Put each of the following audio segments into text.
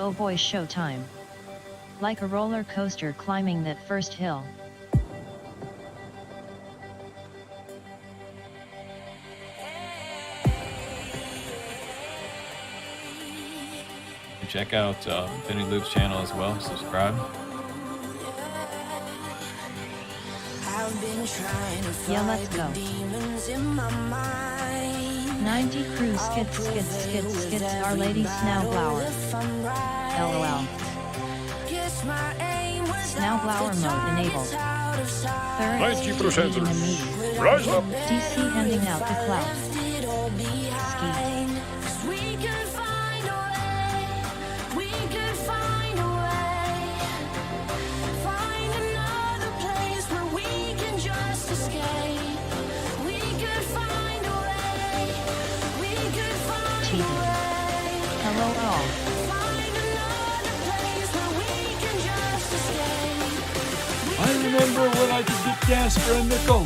Oh boy, showtime. Like a roller coaster climbing that first hill. Check out Vinny Loop's channel as well. Subscribe. Yeah, let's go. 90 crew skits, Our Lady Snowblower. LOL. Snowblower mode enabled. Third 90%. Rise up. DC handing out the clout. Ski. Hello all. I remember when I could get gas for a nickel.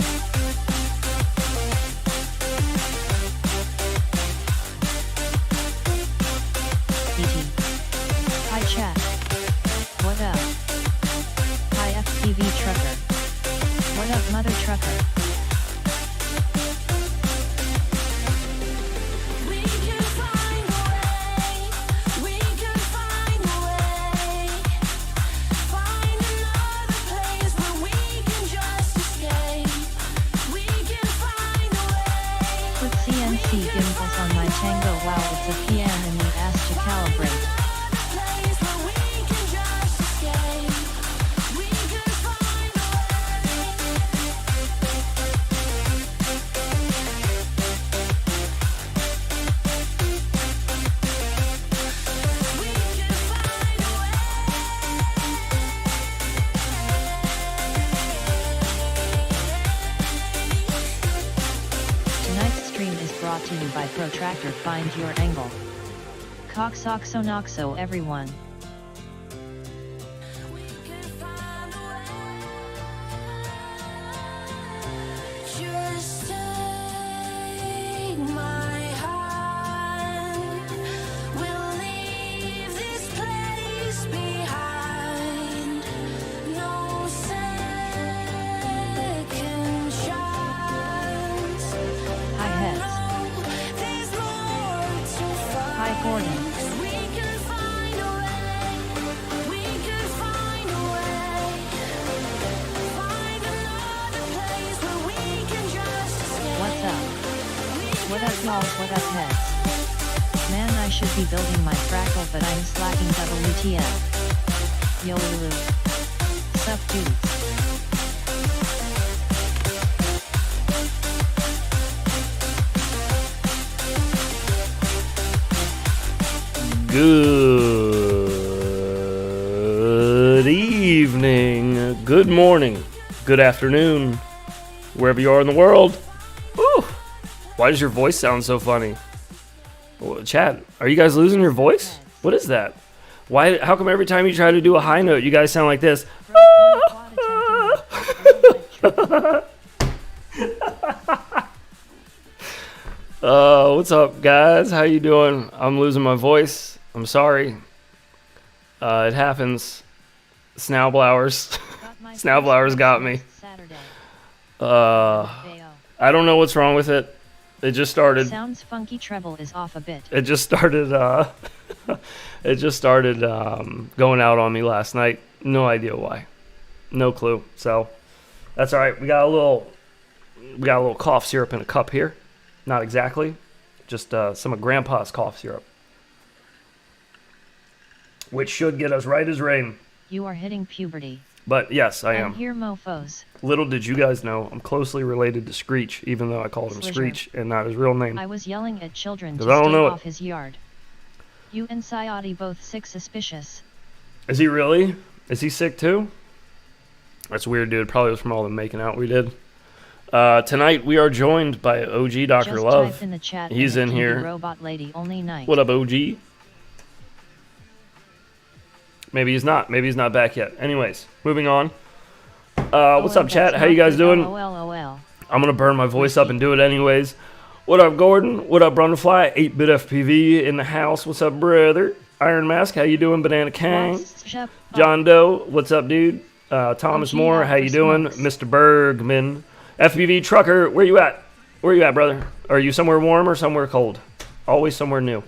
E.T. Hi chat. What up? Hi FPV trucker. What up mother trucker? CNC gimbals on my Tango. Wow, it's a PM in the ass to calibrate. Brought to you by Protractor. Find your angle. Coxoxonoxo everyone. Just take my hand. We'll leave this place behind. No second chance. Hi heads. Hi Gordon. What's up? What up y'all, what up heads? Man, I should be building my Frackle but I'm slacking WTF. Yo Lulu. Sup dudes. Good evening, good morning, good afternoon, wherever you are in the world. Woo! Why does your voice sound so funny? Well, chat, are you guys losing your voice? What is that? Why? How come every time you try to do a high note, you guys sound like this? What's up, guys? How you doing? I'm losing my voice. I'm sorry. It happens. Snowblowers. Snowblowers got me. I don't know what's wrong with it. It just started. Sounds funky. Treble is off a bit. It just started. Going out on me last night. No idea why. No clue. So that's all right. We got a little cough syrup in a cup here. Not exactly. Just some of Grandpa's cough syrup, which should get us right as rain. You are hitting puberty. But yes, I am. Here, mofos. Little did you guys know, I'm closely related to Screech, even though I called him Screech and not his real name. I was yelling at children to stay off his yard. You and Sayati both sick suspicious. Is he really? Is he sick too? That's weird, dude. Probably was from all the making out we did. Tonight we are joined by OG Dr. Love. In the chat. He's in here. Robot lady only night. What up, OG? Maybe he's not. Maybe he's not back yet. Anyways, moving on. What's up, chat? How you guys doing? I'm gonna burn my voice up and do it anyways. What up, Gordon? What up, Brunfly? 8-bit FPV in the house. What's up, brother? Iron Mask, how you doing? Banana Kang. What's up? John Doe, what's up, dude? Thomas OG Moore, out how you for doing? smokes. Mr. Bergman. FBV Trucker, where you at? Where you at, brother? Are you somewhere warm or somewhere cold? Always somewhere new.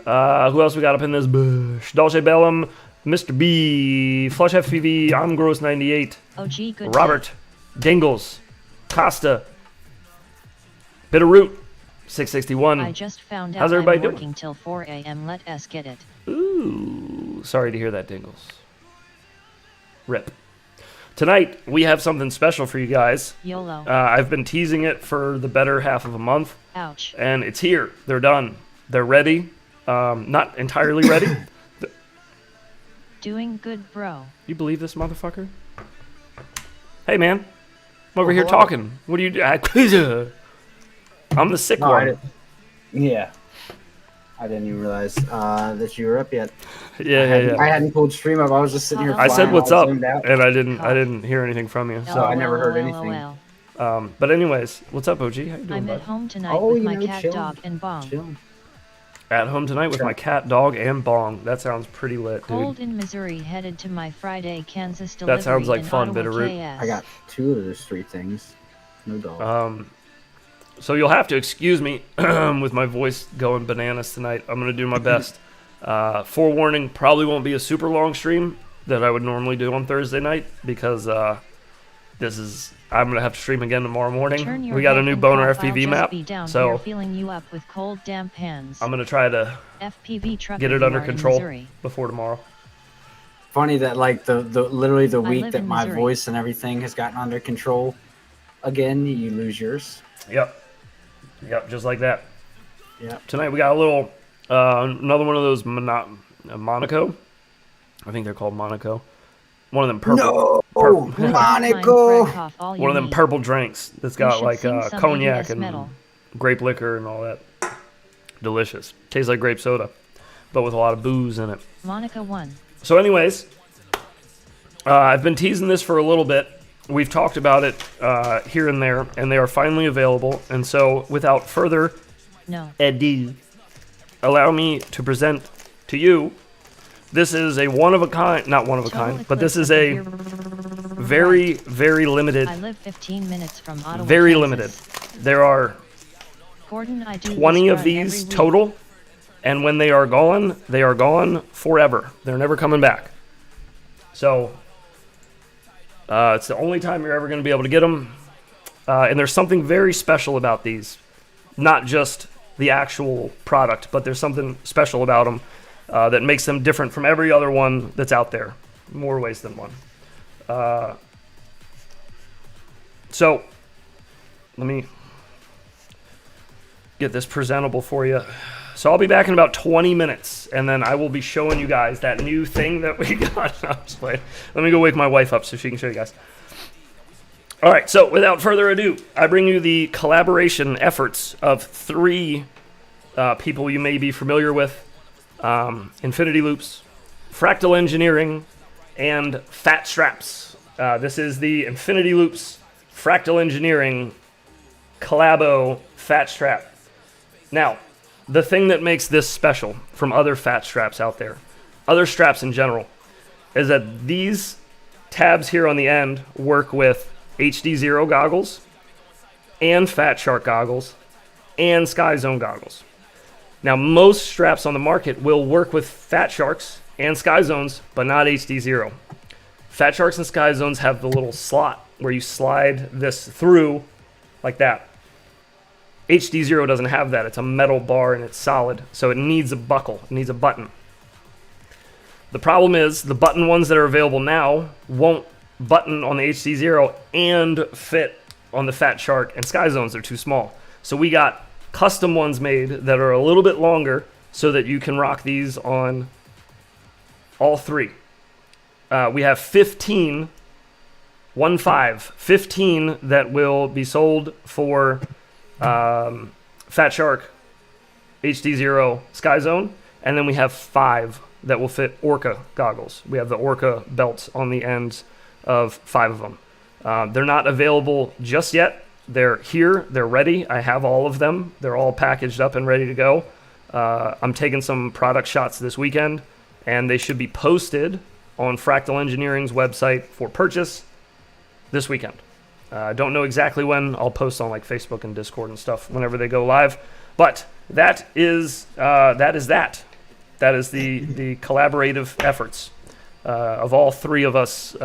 Who else we got up in this bush? Dolce Bellum, Mr. B, Flush FPV, I'm Gross 98, OG good. Robert, Dingles, Costa, Bitterroot, 661. I just found out How's everybody I'm doing? working till 4 a.m. Let us get it. Ooh, sorry to hear that, Dingles. Rip. Tonight, we have something special for you guys. YOLO. I've been teasing it for the better half of a month, Ouch. and it's here. They're done. They're ready. Not entirely ready. Doing good, bro. You believe this motherfucker? Hey, man. I'm over here hello. talking. What do you do? I'm the sick No, I one. didn't. Yeah. I didn't even realize that you were up yet. Yeah. I hadn't pulled stream up. I was just sitting here. I said flying, what's all up, zoomed out. and I didn't hear anything from you. So, I never heard anything. LOL. but anyways, what's up, OG? How you doing, I'm bud? at home tonight Oh, with you my know, cat, chilling. dog, and bong. Chilling. At home tonight with Sure. my cat, dog, and bong. That sounds pretty lit, dude. Cold in Missouri, headed to my Friday Kansas delivery. sounds like in fun, Ottawa, Bitterroot. KS. I got 2 of those 3 things. No dog. So you'll have to excuse me with my voice going bananas tonight. I'm going to do my best. Forewarning, probably won't be a super long stream that I would normally do on Thursday night because I'm going to have to stream again tomorrow Turn morning. your We got a head new and boner cough, I'll FPV just map, be down so here filling you up with cold, damp hands. I'm going to try to FPV truck get it you under are in control Missouri. before tomorrow. Funny that like the literally the I week live that in my Missouri. voice and everything has gotten under control, again you lose yours. Yep, just like that. Yeah. Tonight we got a little, another one of those Monaco. I think they're called Monaco. One of them purple. No, Purple. Monaco. One of them purple drinks that's got should like sing some cognac ABS and metal. grape liquor and all that. Delicious. Tastes like grape soda, but with a lot of booze in it. Monica 1. So anyways, I've been teasing this for a little bit. We've talked about it here and there, and they are finally available. And so without further No. ado, allow me to present to you, this is a one-of-a-kind, not one-of-a-kind, but this is a very, very limited, I live 15 minutes from Ottawa, very Kansas. limited. There are Gordon, I do 20 this of run these every week. total, and when they are gone forever. They're never coming back. So it's the only time you're ever going to be able to get them. And there's something very special about these. Not just the actual product, but there's something special about them that makes them different from every other one that's out there. More ways than one. So let me get this presentable for you. So I'll be back in about 20 minutes, and then I will be showing you guys that new thing that we got. No, I'm just playing. Let me go wake my wife up so she can show you guys. All right, so without further ado, I bring you the collaboration efforts of 3 people you may be familiar with. Infinity Loops, Fractal Engineering, and Fat Straps. This is the Infinity Loops Fractal Engineering Collabo Fat Strap. Now, the thing that makes this special from other fat straps out there, other straps in general, is that these tabs here on the end work with HD0 goggles and Fat Shark goggles and Sky Zone goggles. Now, most straps on the market will work with Fat Sharks and Sky Zones, but not HD0. Fat Sharks and Sky Zones have the little slot where you slide this through like that. HD0 doesn't have that. It's a metal bar and it's solid, so it needs a buckle. It needs a button. The problem is the button ones that are available now won't button on the HD0 and fit on the Fat Shark and Sky Zones. They're too small. So we got custom ones made that are a little bit longer so that you can rock these on all 3. We have 15 that will be sold for Fat Shark, HD0, Sky Zone, and then we have 5 that will fit Orca goggles. We have the Orca belts on the ends of 5 of them. They're not available just yet. They're here. They're ready. I have all of them. They're all packaged up and ready to go. I'm taking some product shots this weekend, and they should be posted on Fractal Engineering's website for purchase this weekend. Don't know exactly when. I'll post on like Facebook and Discord and stuff whenever they go live. But that is that. That is the collaborative efforts of all three of us.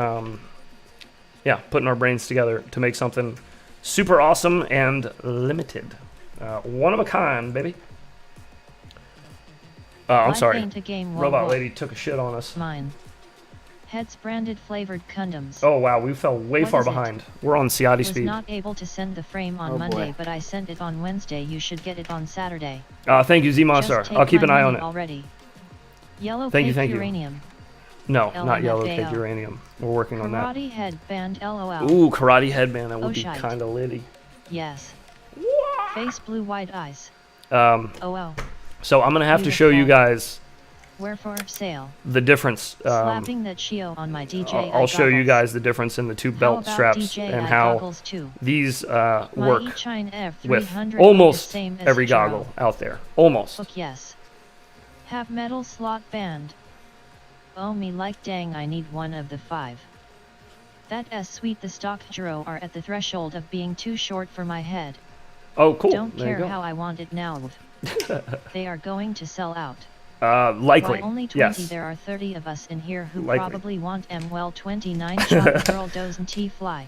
Putting our brains together to make something super awesome and limited. One of a kind, baby. I'm sorry. Robot lady took a shit on us. Mine. Heads branded flavored condoms. Oh wow, we fell way far behind. We're on Ciati was speed. not able to send the frame on Monday, but I sent it on Wednesday. You should get it on Saturday. Thank you, Z-Monster. I'll keep an eye on it. Already. Yellow thank fake you. uranium. No, not yellow fake uranium. We're working on that. Karate headband, LOL. Ooh, karate headband. That would be kind of litty. Yes. Face blue, white eyes. Oh. So I'm gonna have to show you guys. Wherefore sale. The difference. Slapping that Shio on my DJI I'll show you goggles. guys the difference in the two belt straps DJI and how goggles too? these My work F300 with the almost same as every Jiro. goggle out there. Almost. Look, yes. Have metal slot band. Oh me like dang, I need one of the 5. That S sweet. The stock Jiro are at the threshold of being too short for my head. Oh cool. Don't there care how I want it now. They are going to sell out. Likely. Why only 20? Yes. There are 30 of us in here who Likely. probably want well 29 shot girl doesn't fly.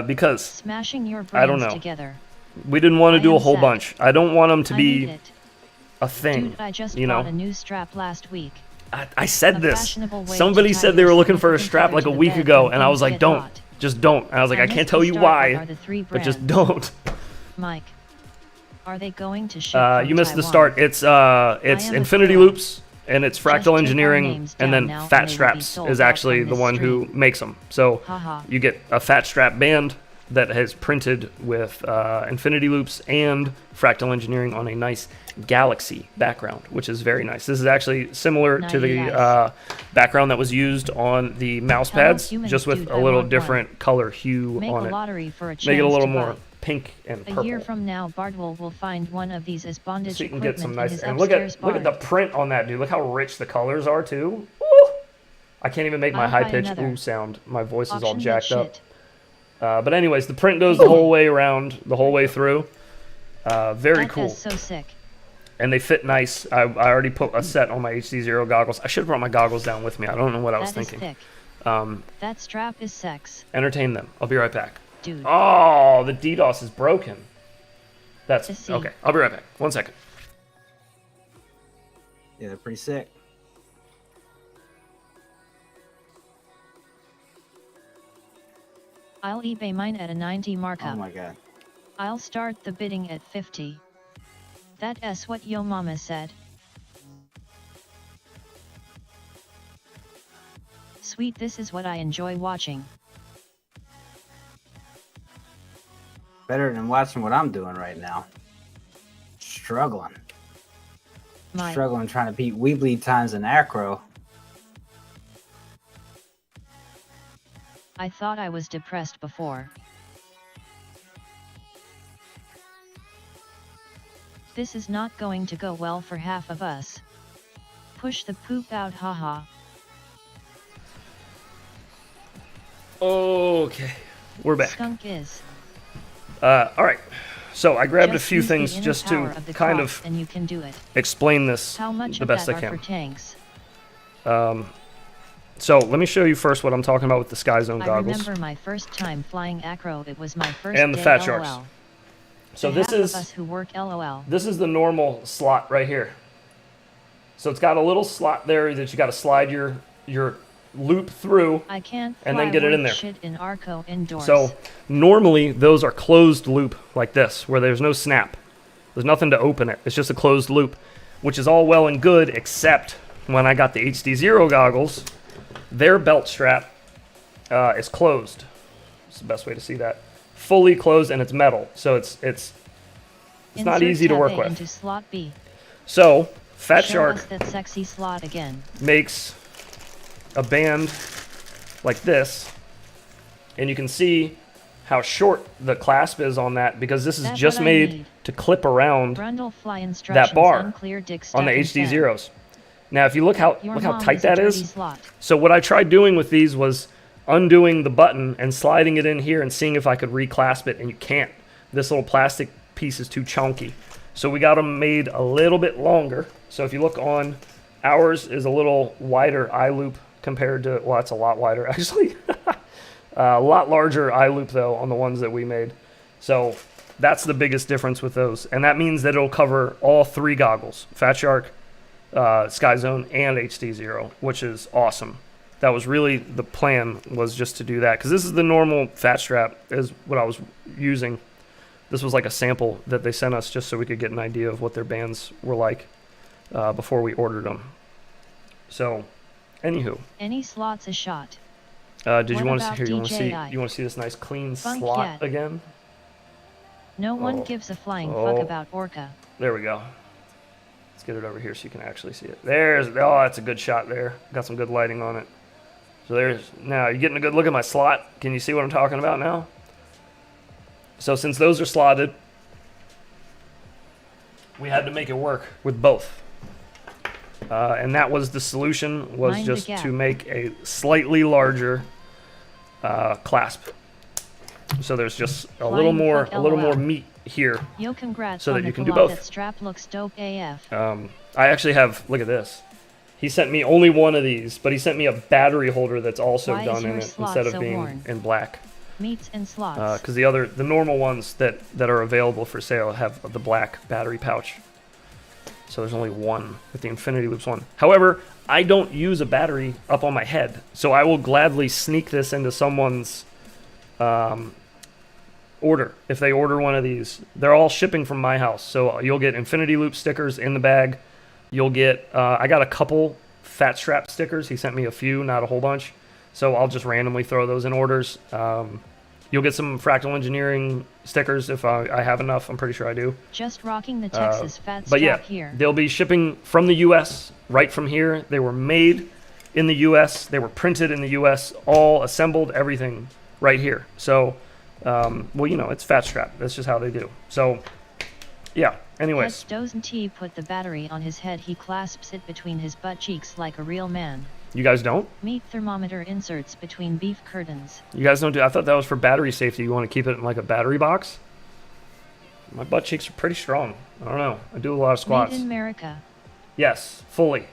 Because smashing your I don't brains know. together. We didn't want to do a whole sad. bunch. I don't want them to I be need it. a thing. Dude, I just you bought know. a new strap last week. I said A this. fashionable way Somebody to tie said they were your looking for a significant strap other like to a the week bed ago, when and I was things like, get don't. hot. Just don't. And I was like, I missed can't the tell you start. why, What are the 3 but just brands? don't. Mike, are they going to ship from You missed the Taiwan? start. It's am a Infinity squirrel. Loops, and it's Just Fractal take our Engineering, names and down then now, and Fat they will be Straps sold is out actually on the this one who stream. makes them. So Haha. you get a Fat Strap band that has printed with Infinity Loops and Fractal Engineering on a nice Galaxy background, which is very nice. This is actually similar to the Nice. background that was used on the mouse Hello, pads, humans, just with dude, a I little want different color hue Make on a it. lottery for a chance Make it a little to more buy. pink and A purple. year from now, Bardwell will find one of these as bondage So you can equipment get some in nice. his And upstairs look at the barn. print on that, dude. Look how rich the colors are too. Woo! I can't even make my I'll high buy pitched another. ooh sound. My voice is all Auction that jacked up. shit. But anyways, the print goes the whole way around, the whole way through. Very That cool. is so sick. And they fit nice. I already put a set on my HD0 goggles. I should have brought my goggles down with me. I don't know what I was That is thinking. thick. That strap is sex, Entertain them. I'll be right back. dude. Oh, the DDoS is broken. I That's see. okay. I'll be right back. 1 second. Yeah, they're pretty sick. I'll eBay mine at a 90 markup. Oh my god. I'll start the bidding at 50. That's what yo mama said. Sweet, this is what I enjoy watching. Better than watching what I'm doing right now. Struggling. My Struggling trying to beat Weebly times an acro. I thought I was depressed before. This is not going to go well for half of us. Push the poop out, haha. Okay, we're back. Skunk is. All right. So I grabbed a Just few use the things inner just power to of the kind cross of and you can do it. explain this How much the of best that I are can. for tanks? So let me show you first what I'm talking about with the Sky Zone I goggles. remember my first time flying acro. It was my first And the day, Fat LOL. Sharks. So To this half of is us who work LOL. this is the normal slot right here. So it's got a little slot there that you got to slide your loop through. I can't And then fly get it in worth there. shit in Arco indoors. So normally those are closed loop like this, where there's no snap. There's nothing to open it. It's just a closed loop, which is all well and good, except when I got the HD0 goggles, their belt strap is closed. It's the best way to see that. Fully closed, and it's metal, so it's not Insert easy to tab work A with. Into slot B. So Fat Show Shark us that sexy slot again. makes a band like this, and you can see how short the clasp is on that, because this is That's just what I made need. to clip around Brundle fly instructions that bar unclear, dick on the stuck in HD fan. Zeros. Now, if you look how Your look how mom tight is a that dirty is. slot. So what I tried doing with these was undoing the button and sliding it in here and seeing if I could reclasp it, and you can't. This little plastic piece is too chunky. So we got them made a little bit longer. So if you look on, ours is a little wider eye loop compared to, well, it's a lot wider actually. A lot larger eye loop though on the ones that we made. So that's the biggest difference with those. And that means that it'll cover all 3 goggles, Fat Shark, Sky Zone, and HD Zero, which is awesome. That was really the plan, was just to do that, because this is the normal fat strap is what I was using. This was like a sample that they sent us just so we could get an idea of what their bands were like before we ordered them. So, anywho, Any slots a shot. did What you want to about see here? DJI? You want to see this nice clean Funk slot yet. again? No one Oh. gives a flying Oh. fuck about Orca. There we go. Let's get it over here so you can actually see it. There's, oh, that's a good shot there. Got some good lighting on it. So there's, now you're getting a good look at my slot. Can you see what I'm talking about now? So since those are slotted, we had to make it work with both. And that was the solution, was Mind the just gap. to make a slightly larger clasp. So there's just a little Flying fuck more LOL. meat here. Yo, congrats So on that the you can do collab. both. That strap looks dope AF. I actually have, look at this. He sent me only one of these, but he sent me a battery holder that's also Why is done your in it slot instead of so being worn? in black. Meats and slots. Because the normal ones that are available for sale have the black battery pouch. So there's only one with the Infinity Loops one. However, I don't use a battery up on my head, so I will gladly sneak this into someone's order. If they order one of these, they're all shipping from my house. So you'll get Infinity Loop stickers in the bag. You'll get, I got a couple fat strap stickers. He sent me a few, not a whole bunch. So I'll just randomly throw those in orders. You'll get some Fractal Engineering stickers if I have enough. I'm pretty sure I do. Just rocking the Texas fat But yeah, strap here. they'll be shipping from the U.S. right from here. They were made in the U.S. They were printed in the U.S. All assembled, everything right here. So, well, you know, it's fat strap. That's just how they do. So, yeah. Anyways, Doesn't he put the battery on his head? He clasps it between his butt cheeks like a real man. you guys don't? Meat thermometer inserts between beef curtains. You guys don't do? I thought that was for battery safety. You want to keep it in like a battery box? My butt cheeks are pretty strong. I don't know. I do a lot of squats. Made in America. Yes, fully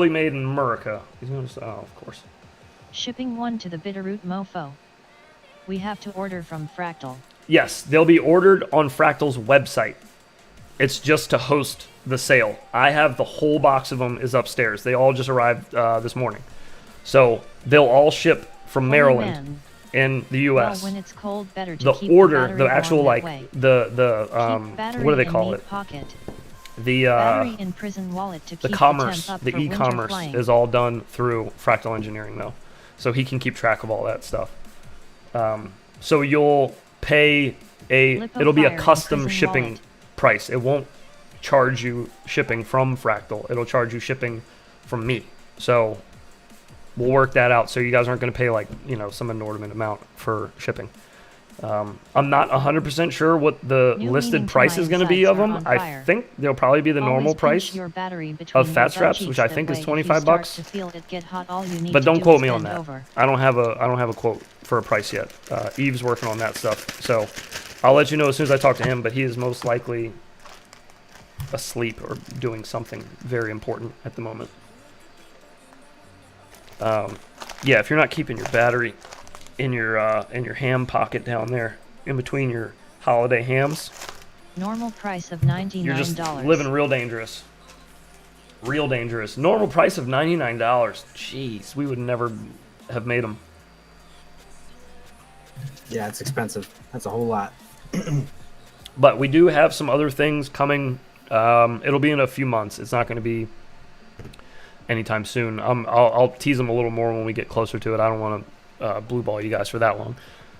made in America. He's gonna say, oh, of course. Shipping one to the Bitterroot mofo. We have to order from Fractal. Yes, they'll be ordered on Fractal's website. It's just to host the sale. I have the whole box of them is upstairs. They all just arrived this morning. So they'll all ship from Maryland Man. in the U.S. Well, when it's cold, better to The keep order, battery the actual warm that like way. the Keep battery what do they in call meat it? Pocket. The Battery in prison wallet to the keep commerce, the temp up the for winter e-commerce flying. is all done through Fractal Engineering though, so he can keep track of all that stuff. So you'll pay it'll be a Lipofire in custom prison shipping wallet. price. It won't charge you shipping from Fractal. It'll charge you shipping from me. So we'll work that out. So you guys aren't going to pay like, you know, some inordinate amount for shipping. I'm not 100% sure what the New listed meaning to price my is going to be insides of are them. on I fire. think they'll probably be the Always normal pinch price your battery between of your fat butt straps, cheeks, which I that think is way if 25 you start bucks. to feel it get hot, all you need But to don't do quote is me on bend that. over. I don't have a quote for a price yet. Eve's working on that stuff, so I'll let you know as soon as I talk to him. But he is most likely asleep or doing something very important at the moment. Yeah, if you're not keeping your battery in your ham pocket down there in between your holiday hams, Normal price of $99. you're just living real dangerous. Real dangerous. Normal price of $99. Jeez, we would never have made them. Yeah, it's expensive. That's a whole lot. But we do have some other things coming. It'll be in a few months. It's not going to be anytime soon. I'll tease them a little more when we get closer to it. I don't want to blue ball you guys for that long.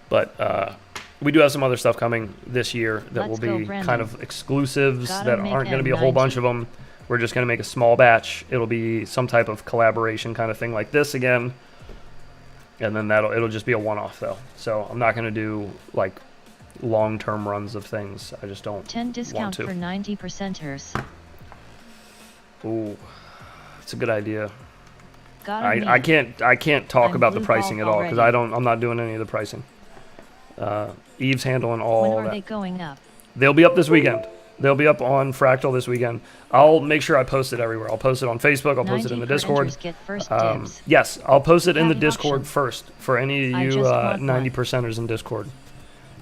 But we do have some other stuff coming this year that Let's will go, be Brandon. kind of exclusives Gotta that make aren't going to be a whole M90. bunch of them. We're just going to make a small batch. It'll be some type of collaboration kind of thing like this again. and then it'll just be a one-off though. So I'm not gonna do like long-term runs of things. I just don't 10 discount want to. for 90%ers. Ooh, that's a good idea. Gotta I meet. can't talk I'm about the blue pricing at balled all because already. I'm not doing any of the pricing. Eve's handling all When are that. they going up? They'll be up this weekend. They'll be up on Fractal this weekend. I'll make sure I post it everywhere. I'll post it on Facebook. I'll post it in the 90 Discord. percenters get first dibs. Yes, I'll post it in the Have an Discord option. first for any of I you just want 90%ers in Discord.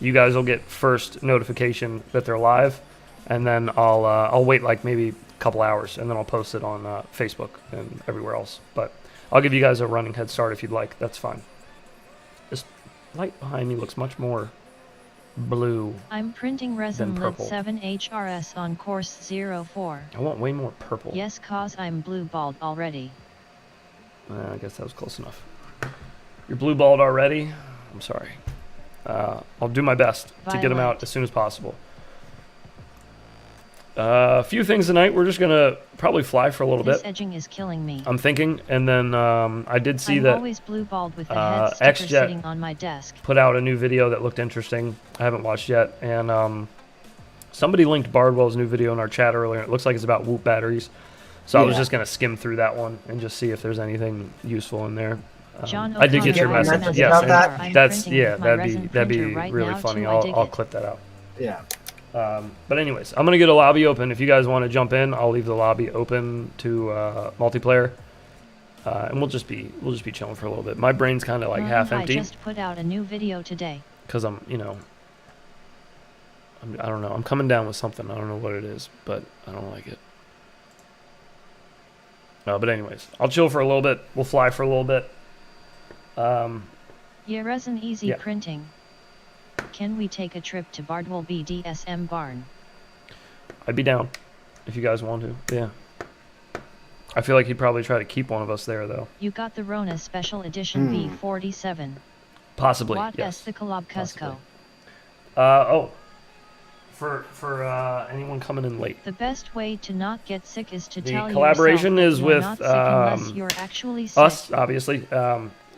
You guys will get first notification that they're live, and then I'll wait like maybe a couple hours, and then I'll post it on Facebook and everywhere else. But I'll give you guys a running head start if you'd like. That's fine. This light behind me looks much more blue. I'm printing resin Then lid purple. 7 HRS on course 04. I want way more purple. Yes, cause I'm blue balled already. I guess that was close enough. You're blue balled already? I'm sorry. I'll do my best to get them out Violet. as soon as possible. A few things tonight. We're just gonna probably fly for a little This bit. edging is killing me. I'm thinking, and then I did see I'm that always blue balled with the head sticker XJet sitting on my desk. put out a new video that looked interesting. I haven't watched yet, and somebody linked Bardwell's new video in our chat earlier. It looks like it's about Whoop batteries, so I was Yeah. just gonna skim through that one and just see if there's anything useful in there. John I did get your O'Connor message. message Yes, about and that? I'm that's printing yeah. with my That'd resin be printer right really now, funny. too. I dig I'll it. clip that out. Yeah. But anyways, I'm gonna get a lobby open. If you guys want to jump in, I'll leave the lobby open to multiplayer, and we'll just be chilling for a little bit. My brain's kind of like half I empty just put out a new video today. because I don't know. I'm coming down with something. I don't know what it is, but I don't like it. But anyways, I'll chill for a little bit. We'll fly for a little bit. Yeah, resin easy Yeah. printing. Can we take a trip to Bardwell BDSM barn? I'd be down if you guys want to. Yeah. I feel like he'd probably try to keep one of us there, though. You got the Rona Special Edition B47. Possibly. What Yes. is the Collab Cusco? Possibly. For anyone coming in late. The best way to not get sick is to The tell collaboration yourself is you're with, not sick unless you're actually sick. Us, obviously,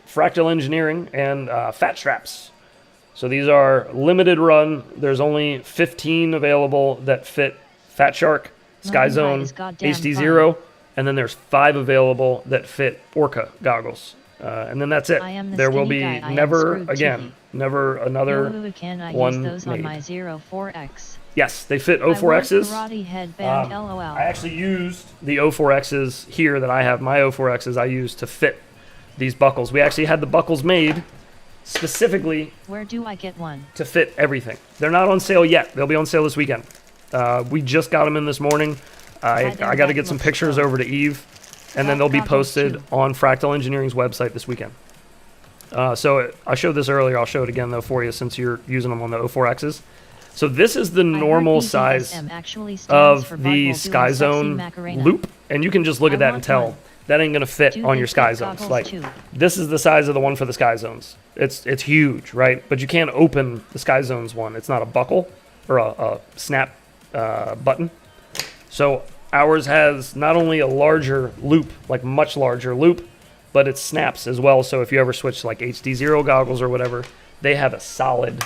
Fractal Engineering, and Fat Straps. So these are limited run. There's only 15 available that fit Fat Shark, Sky Mountain Zone, High is goddamn HD0, and then there's 5 available that fit Orca goggles. And then that's it. I am the There will skinny be guy, I am never screwed again, toothy. never another. No, can I one use those on made. my 04X? Yes, they fit I want 04Xs. karate headband, LOL. I actually used the 04Xs here that I have. My 04Xs I used to fit these buckles. We actually had the buckles made specifically Where do I get one? to fit everything. They're not on sale yet. They'll be on sale this weekend. We just got them in this morning. Hi there, I got to that get some looks pictures cool. over to Eve, and then That they'll be goggles posted too. on Fractal Engineering's website this weekend. So I showed this earlier. I'll show it again though for you since you're using them on the 04Xs. So this is the I heard normal size BDSM actually stands for of Bardwell the doing Sky sexy Zone Macarena. loop, and you can just look I at that and want tell one. that ain't gonna fit Do on they your Sky fit Zones. goggles Like too? this is the size of the one for the Sky Zones. It's huge, right? But you can't open the Sky Zones one. It's not a buckle or a snap button. So ours has not only a larger loop, like much larger loop, but it snaps as well. So if you ever switch to like HD0 goggles or whatever, they have a solid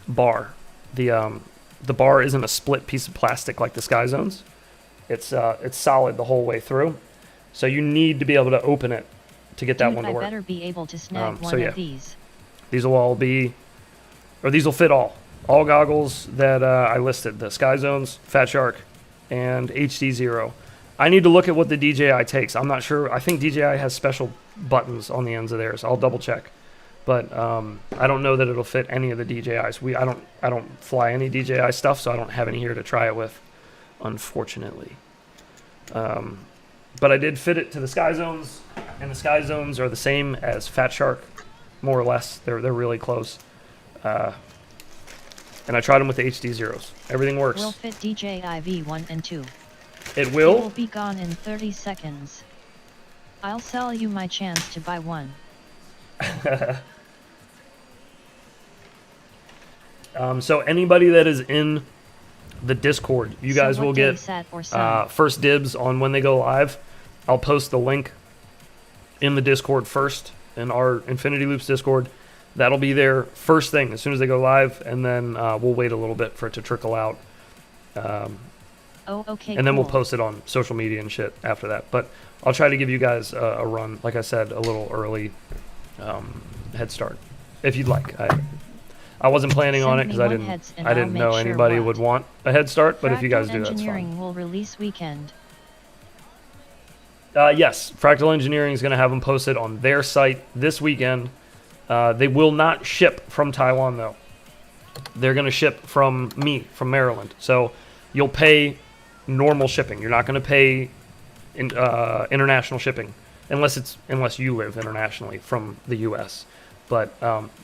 bar. The bar isn't a split piece of plastic like the Sky Zones. It's solid the whole way through. So you need to be able to open it to get that Dude, one to I work. better be able to snag so one yeah. of these. These will all be, or these will fit all goggles that I listed: the Sky Zones, Fat Shark, and HD0. I need to look at what the DJI takes. I'm not sure. I think DJI has special buttons on the ends of theirs. I'll double check, but I don't know that it'll fit any of the DJIs. I don't fly any DJI stuff, so I don't have any here to try it with, unfortunately. But I did fit it to the Sky Zones, and the Sky Zones are the same as Fat Shark, more or less. They're really close. And I tried them with the HD0s. Everything works. Will fit DJI V1 and 2. It It will will. be gone in 30 seconds. I'll sell you my chance to buy one. So anybody that is in the Discord, you So guys what will day, get Sat or Sun? first dibs on when they go live. I'll post the link in the Discord first, in our Infinity Loops Discord. That'll be there first thing as soon as they go live, and then we'll wait a little bit for it to trickle out. Okay. And then we'll post it on social media and shit after that. But I'll try to give you guys a run, like I said, a little early head start, if you'd like. I wasn't planning on it because I didn't know anybody would want a head start. But if you guys do, that's fine. Engineering will release weekend. Yes, Fractal Engineering is going to have them posted on their site this weekend. They will not ship from Taiwan, though. They're going to ship from Maryland. So you'll pay normal shipping. You're not going to pay international shipping unless you live internationally from the U.S. But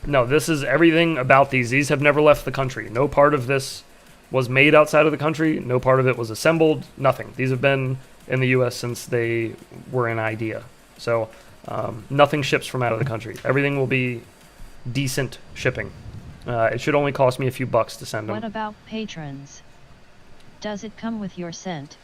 no, this is everything about these. These have never left the country. No part of this was made outside of the country. No part of it was assembled. Nothing. These have been in the U.S. since they were an idea. So nothing ships from out of the country. Everything will be decent shipping. It should only cost me a few bucks to send them. What about patrons? Does it come with your scent?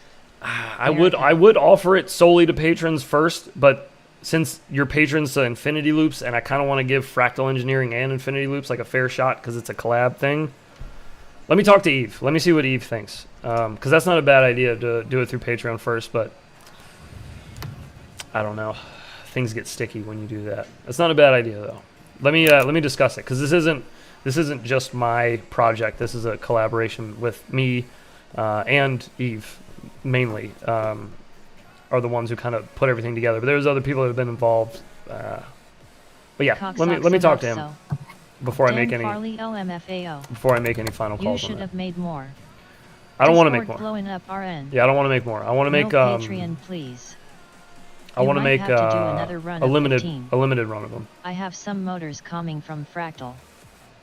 I would offer it solely to patrons first, but since you're patrons to Infinity Loops, and I kind of want to give Fractal Engineering and Infinity Loops like a fair shot because it's a collab thing, let me talk to Eve. Let me see what Eve thinks, because that's not a bad idea to do it through Patreon first, but I don't know. Things get sticky when you do that. It's not a bad idea though. Let me discuss it, because this isn't just my project. This is a collaboration with me and Eve, mainly, are the ones who kind of put everything together. But there's other people that have been involved. But yeah, let me talk to him before I make any final calls. You should have made more. I don't want to make more. Blowing up our end. Yeah, I don't want to make more. I want to make Patreon, please. I want to make a limited run of them. I have some motors coming from Fractal.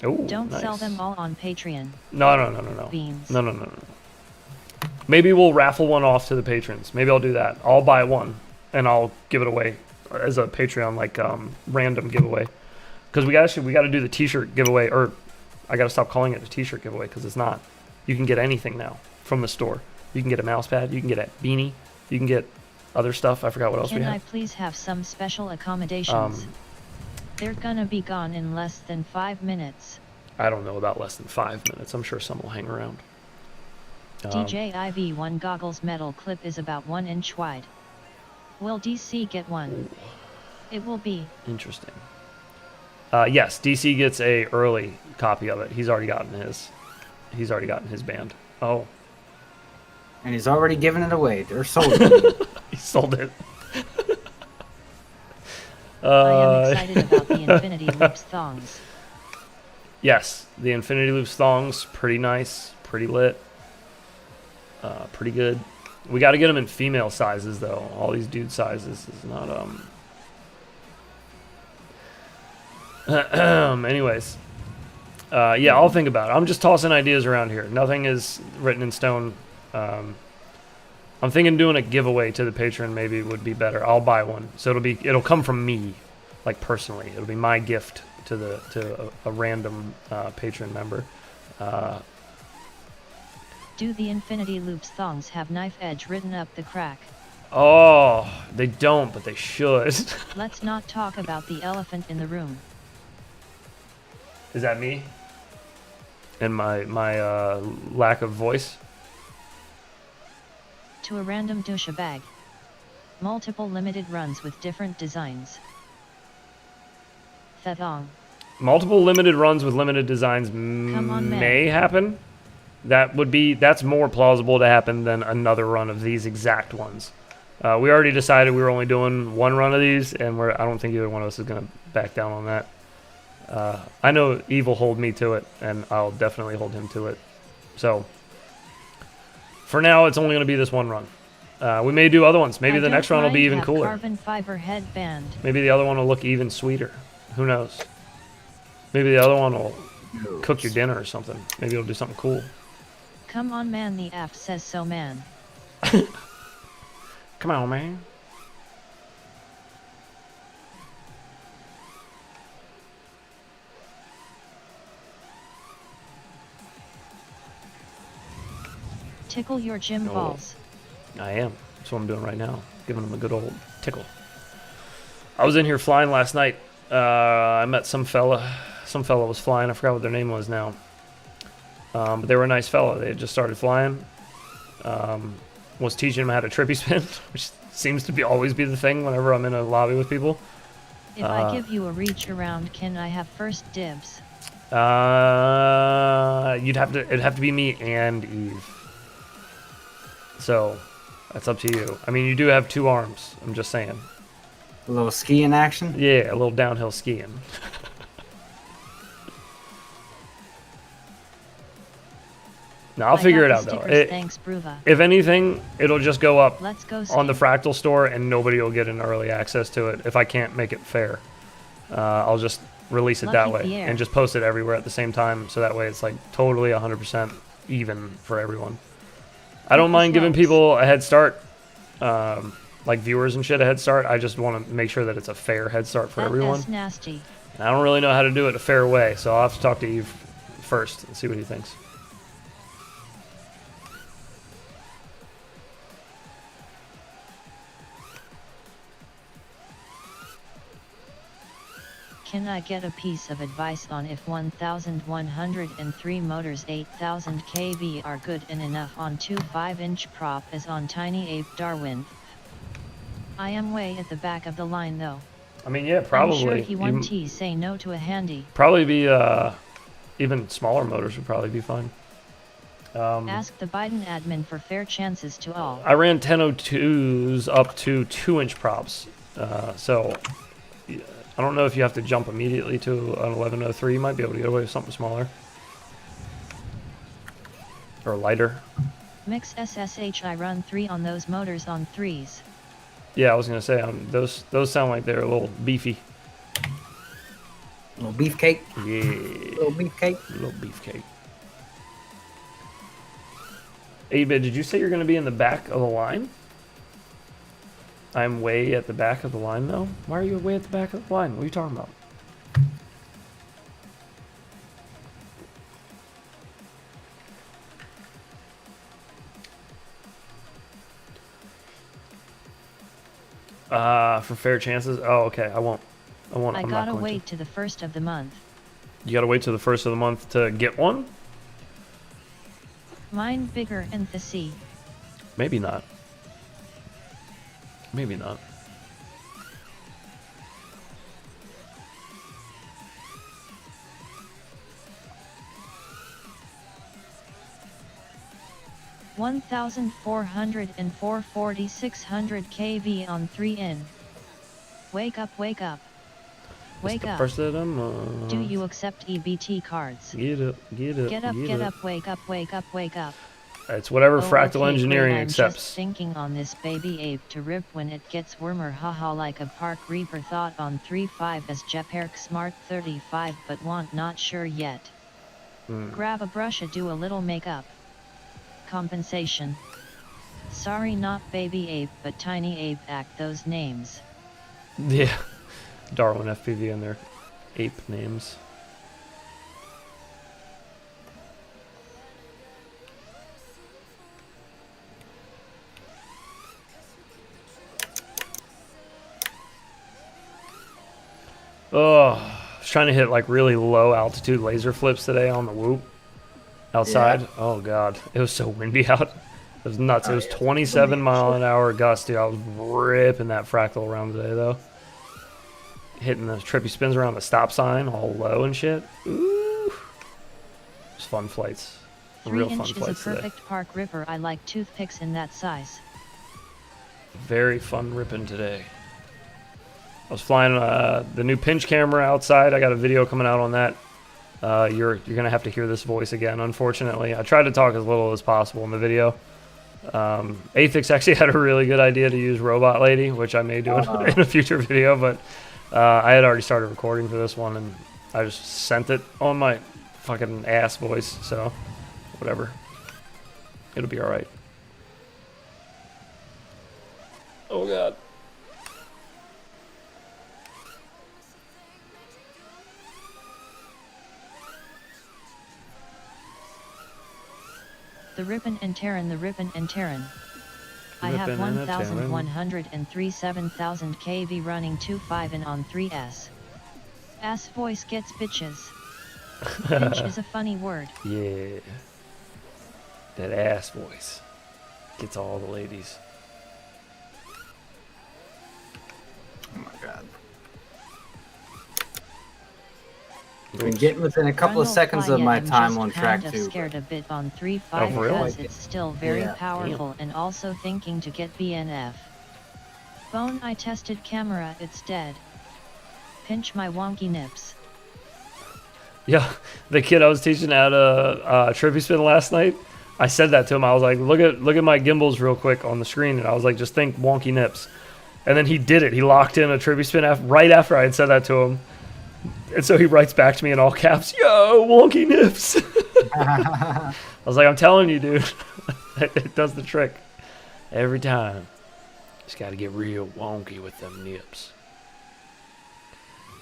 Oh, don't nice. sell them all on Patreon. No. Beans. No. Maybe we'll raffle one off to the patrons. Maybe I'll do that. I'll buy one and I'll give it away as a Patreon random giveaway. Because we got to do the T-shirt giveaway, or I got to stop calling it a T-shirt giveaway because it's not. You can get anything now from the store. You can get a mouse pad. You can get a beanie. You can get other stuff. I forgot what else we have. Can I please have some special accommodations? They're gonna be gone in less than 5 minutes. I don't know about less than 5 minutes. I'm sure some will hang around. DJ IV1 Goggles metal clip is about 1 inch wide. Will DC get one? Ooh. It will be. Interesting. Yes, DC gets a early copy of it. He's already gotten his. He's already gotten his band. Oh. And he's already given it away. Or sold it. He sold it. I am excited about the Infinity Loops thongs. Yes, the Infinity Loops thongs, pretty nice, pretty lit, pretty good. We got to get them in female sizes though. All these dude sizes is not anyways, yeah, I'll think about it. I'm just tossing ideas around here. Nothing is written in stone. I'm thinking doing a giveaway to the patron maybe would be better. I'll buy one, so it'll come from me, like personally. It'll be my gift to a random patron member. Do the Infinity Loops thongs have knife edge written up the crack? Oh, they don't, but they should. Let's not talk about the elephant in the room. Is that me? And my lack of voice? To a random dusha bag. Multiple limited runs with different designs. Thong. Multiple limited runs with limited designs may happen. That's more plausible to happen than another run of these exact ones. We already decided we were only doing one run of these, and I don't think either one of us is going to back down on that. I know Eve will hold me to it, and I'll definitely hold him to it. So, for now, it's only going to be this one run. We may do other ones. Maybe the next run will be even cooler. Carbon fiber headband. Maybe the other one will look even sweeter. Who knows? Maybe the other one will cook your dinner or something. Maybe it'll do something cool. Come on, man. The F says so, man. Come on, man. Tickle your gym balls. I am. That's what I'm doing right now. Giving them a good old tickle. I was in here flying last night. I met some fella. Some fella was flying. I forgot what their name was now. But they were a nice fella. They had just started flying. Was teaching them how to trippy spin, which seems to always be the thing whenever I'm in a lobby with people. If I give you a reach around, can I have first dibs? It'd have to be me and Eve. So, that's up to you. I mean, you do have 2 arms. I'm just saying. A little skiing action. Yeah, a little downhill skiing. No, I'll figure it out though. Thanks, Bruva. If anything, it'll just go up Let's go on the Fractal store, and nobody will get an early access to it if I can't make it fair. I'll just release it that way and just post it everywhere at the same time, so that way it's like totally 100% even for everyone. I don't mind giving people a head start, like viewers and shit a head start. I just want to make sure that it's a fair head start for everyone. That's nasty. And I don't really know how to do it a fair way, so I'll have to talk to Eve first and see what he thinks. Can I get a piece of advice on if 1103 motors 8000 kV are good and enough on 2 5-inch prop as on Tiny Ape Darwin? I am way at the back of the line though. I mean, yeah, probably. I'm sure he won't say no to a handy. Probably be, even smaller motors would probably be fine. Ask the Biden admin for fair chances to all. I ran 1002s up to 2-inch props, so I don't know if you have to jump immediately to an 1103. You might be able to get away with something smaller. Or lighter. Mix SSH, I run 3 on those motors on 3s. Yeah, I was going to say, those sound like they're a little beefy. Little beefcake. Yeah. Little beefcake. Little beefcake. 8-bit, did you say you're going to be in the back of the line? I'm way at the back of the line, though? Why are you way at the back of the line? What are you talking about? For fair chances? Oh, okay. I won't. I gotta wait to the 1st of the month. You gotta wait till the 1st of the month to get one? Mine bigger and the C. Maybe not. Maybe not. $1,404 4600 kV on 3 in. Wake up, wake up. Wake up. First of them, Do you accept EBT cards? Get up, get up, get up, get up, wake up, wake up, wake up. It's whatever Fractal okay, Engineering I'm accepts. Just thinking on this baby ape to rip when it gets warmer, haha, like a park reaper thought on 3.5 as Jeperk Smart 35 but want not sure yet. Grab a brush and do a little makeup. Compensation. Sorry, not baby ape but tiny ape, act those names. Yeah. Darwin FPV and their ape names. Oh, I was trying to hit like really low altitude laser flips today on the whoop outside. Yeah. Oh god, it was so windy out. It was nuts. It was 27 mile an hour gust, dude. I was ripping that fractal around today though. Hitting the trippy spins around the stop sign all low and shit. Ooh. It was fun flights. 3 Real inch fun flights is a perfect today. Park ripper. I like toothpicks in that size. Very fun ripping today. I was flying the new pinch camera outside. I got a video coming out on that. You're gonna have to hear this voice again, unfortunately. I tried to talk as little as possible in the video. Athix actually had a really good idea to use Robot Lady, which I may do in a future video, but I had already started recording for this one, and I just sent it on my fucking ass voice, so whatever. It'll be alright. Oh god. The Rippin' and Terran, the Rippin' and Terran. I have 1,103 7000 kV running 2.5 in on 3S. Ass voice gets bitches. Bitch is a funny word. Yeah. That ass voice gets all the ladies. Oh my god. Oops. Been getting within a couple of Grundle seconds of Fly, my I'm time just on track kind of 2. scared a bit on 3-5 Oh, really? because it's still very Yeah. powerful and also thinking to get BNF. Phone I tested camera, it's dead. Pinch my wonky nips. Yeah, the kid I was teaching at a trippy spin last night, I said that to him. I was like, look at my gimbals real quick on the screen, and I was like, just think wonky nips. And then he did it. He locked in a trippy spin right after I had said that to him. And so he writes back to me in all caps, yo, wonky nips. I was like, I'm telling you, dude. It does the trick every time. Just got to get real wonky with them nips.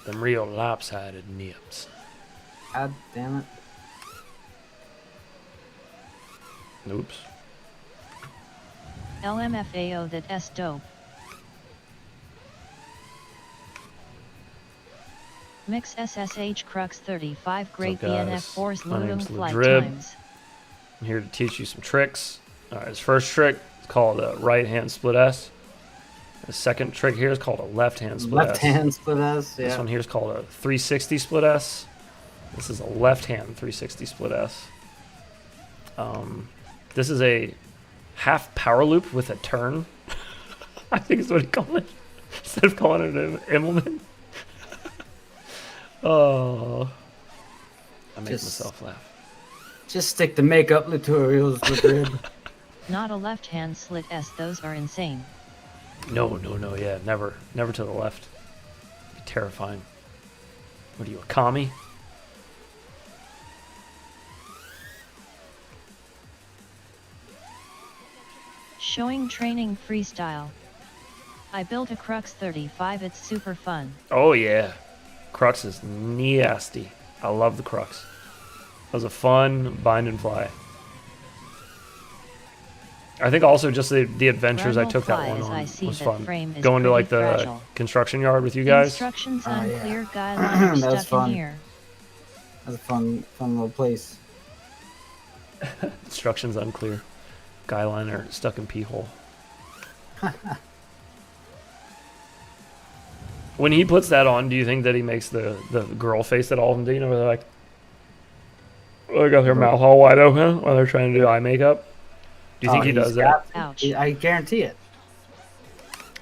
Them real lopsided nips. God damn it. Oops. LMFAO that S dope. Mix SSH Crux 35 great guys? BNF force My Ludum name's flight Ladrib. times. I'm here to teach you some tricks. All right, his first trick is called a right hand split S. The second trick here is called a left hand split Left S. hand split S, yeah. This one here is called a 360 split S. This is a left hand 360 split S. This is a half power loop with a turn. I think is what he called it. Instead of calling it an Immelman. Oh. I make myself laugh. Just stick to makeup tutorials with Rib. Not a left hand slit S, those are insane. No, yeah, never to the left. Be terrifying. What are you, a commie? Showing training freestyle. I built a Crux 35, it's super fun. Oh yeah, Crux is nasty. I love the Crux. That was a fun bind and fly. I think also just the adventures I took that one on was fun. Going to like the fragile. construction yard with you guys. Instructions Oh, unclear, yeah. guidelines That was stuck fun. in here. That's a fun little place. Instructions unclear. Guy liner stuck in pee hole. When he puts that on, do you think that he makes the girl face that all of them do? You know, where they're like, they got their mouth all wide open while they're trying to do eye makeup? Do you think he does that? Ouch. I guarantee it.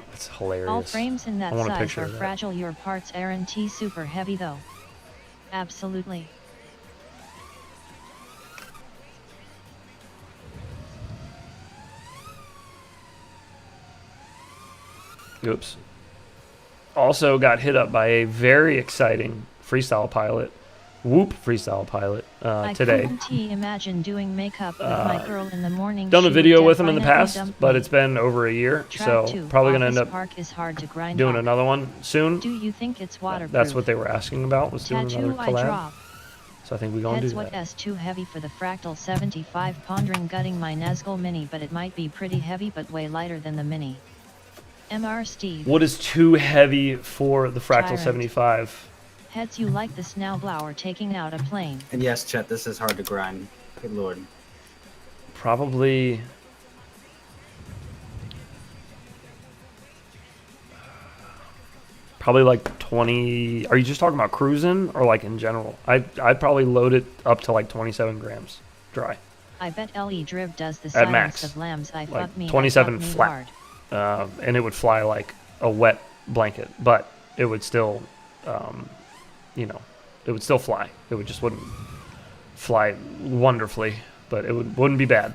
That's hilarious. All frames in that I want a size picture are of that. fragile. Your parts aren't super heavy though. Absolutely. Oops. Also got hit up by a very exciting freestyle pilot, Whoop freestyle pilot today. I couldn't imagine doing makeup with my girl in the morning. Done a She video would with him in the definitely past, dump but me. it's been over a year, Track so 2, probably gonna end Office up Park is hard to grind doing off. another one soon. Do you think it's waterproof? That's what they were asking about, was doing Tattoo another I collab. drop. So I think we're gonna Heads do what that. S too heavy for the Fractal 75, pondering gutting my Nazgul Mini, but it might be pretty heavy but way lighter than the Mini. MR Steve. What is too heavy for the Fractal Tyrant. 75? Heads you like the snowblower taking out a plane. And yes, Chet, this is hard to grind. Good lord. Probably like 20. Are you just talking about cruising or like in general? I'd probably load it up to like 27 grams dry. I bet LE Driv does the At silence max. of lambs. I Like fuck me. 27 I fuck me flat. hard. And it would fly like a wet blanket, but it would still, it would still fly. It would just wouldn't fly wonderfully, but it wouldn't be bad.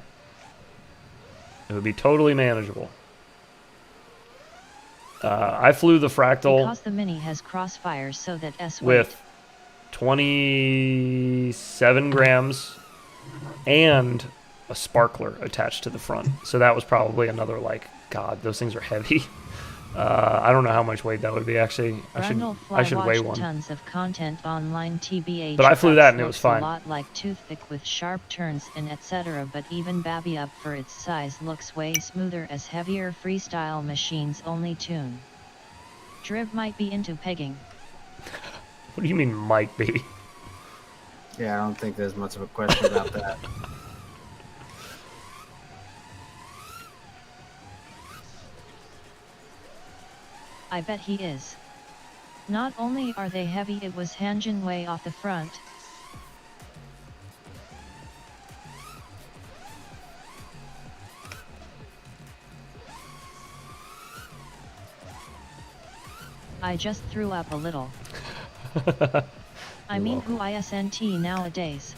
It would be totally manageable. I flew the Fractal Because the Mini has crossfires so that S with 27 grams and a sparkler attached to the front. So that was probably another, like, God, those things are heavy. I don't know how much weight that would be, actually. I should weigh one. Tons of content online TBH. But I flew that and it was looks fine. A lot like toothpick with sharp turns and etc. But even Babby up for its size looks way smoother as heavier freestyle machines only tune. Driv might be into pegging. What do you mean might be? Yeah, I don't think there's much of a question about that. I bet he is. Not only are they heavy, it was Hanjin way off the front. I just threw up a little. I mean, who isn't nowadays?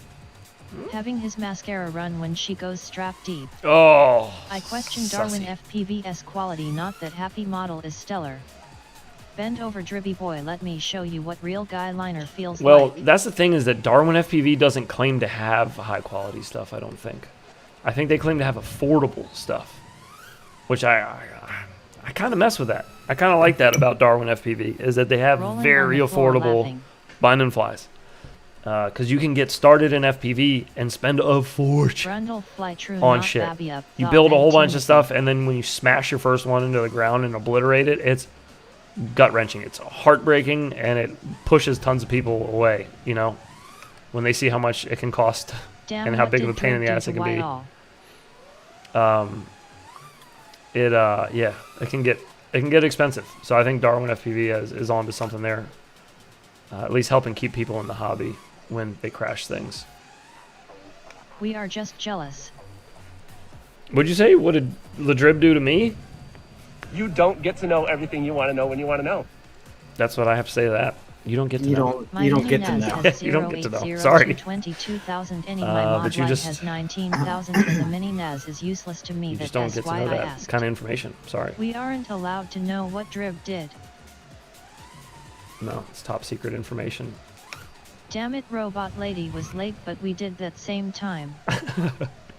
Having his mascara run when she goes strap deep. Oh. I question Darwin sussy. FPV's quality, not that happy model is stellar. Bend over, Dribby boy, let me show you what real guy liner feels Well, like. that's the thing, is that Darwin FPV doesn't claim to have high quality stuff, I don't think. I think they claim to have affordable stuff, which I kind of mess with that. I kind of like that about Darwin FPV, is that they have Rolling very on the floor affordable laughing. bind and flies. Because you can get started in FPV and spend a fortune Brundle fly true, on not shit. babby up, You thought build a whole and bunch of Timothy. stuff, and then when you smash your first one into the ground and obliterate it, it's gut-wrenching. It's heartbreaking, and it pushes tons of people away, you know, when they see how much it can cost Damn, and how what big of a did pain in Drib the do ass to it can Whitehall? be. Yeah, it can get expensive. So I think Darwin FPV is onto something there, at least helping keep people in the hobby when they crash things. We are just jealous. What'd you say? What did Ladrib do to me? You don't get to know everything you want to know when you want to know. That's what I have to say to that. You don't get to You know. don't. You don't get to know. Has You don't get to know. 080 Sorry. 22,000 any. But My mod you line just- has 19,000 and the mini NAS is useless to me. You just That's don't get to why know I that asked. kind of information. Sorry. We aren't allowed to know what Drib did. No, it's top secret information. Damn it, robot lady was late, but we did that same time.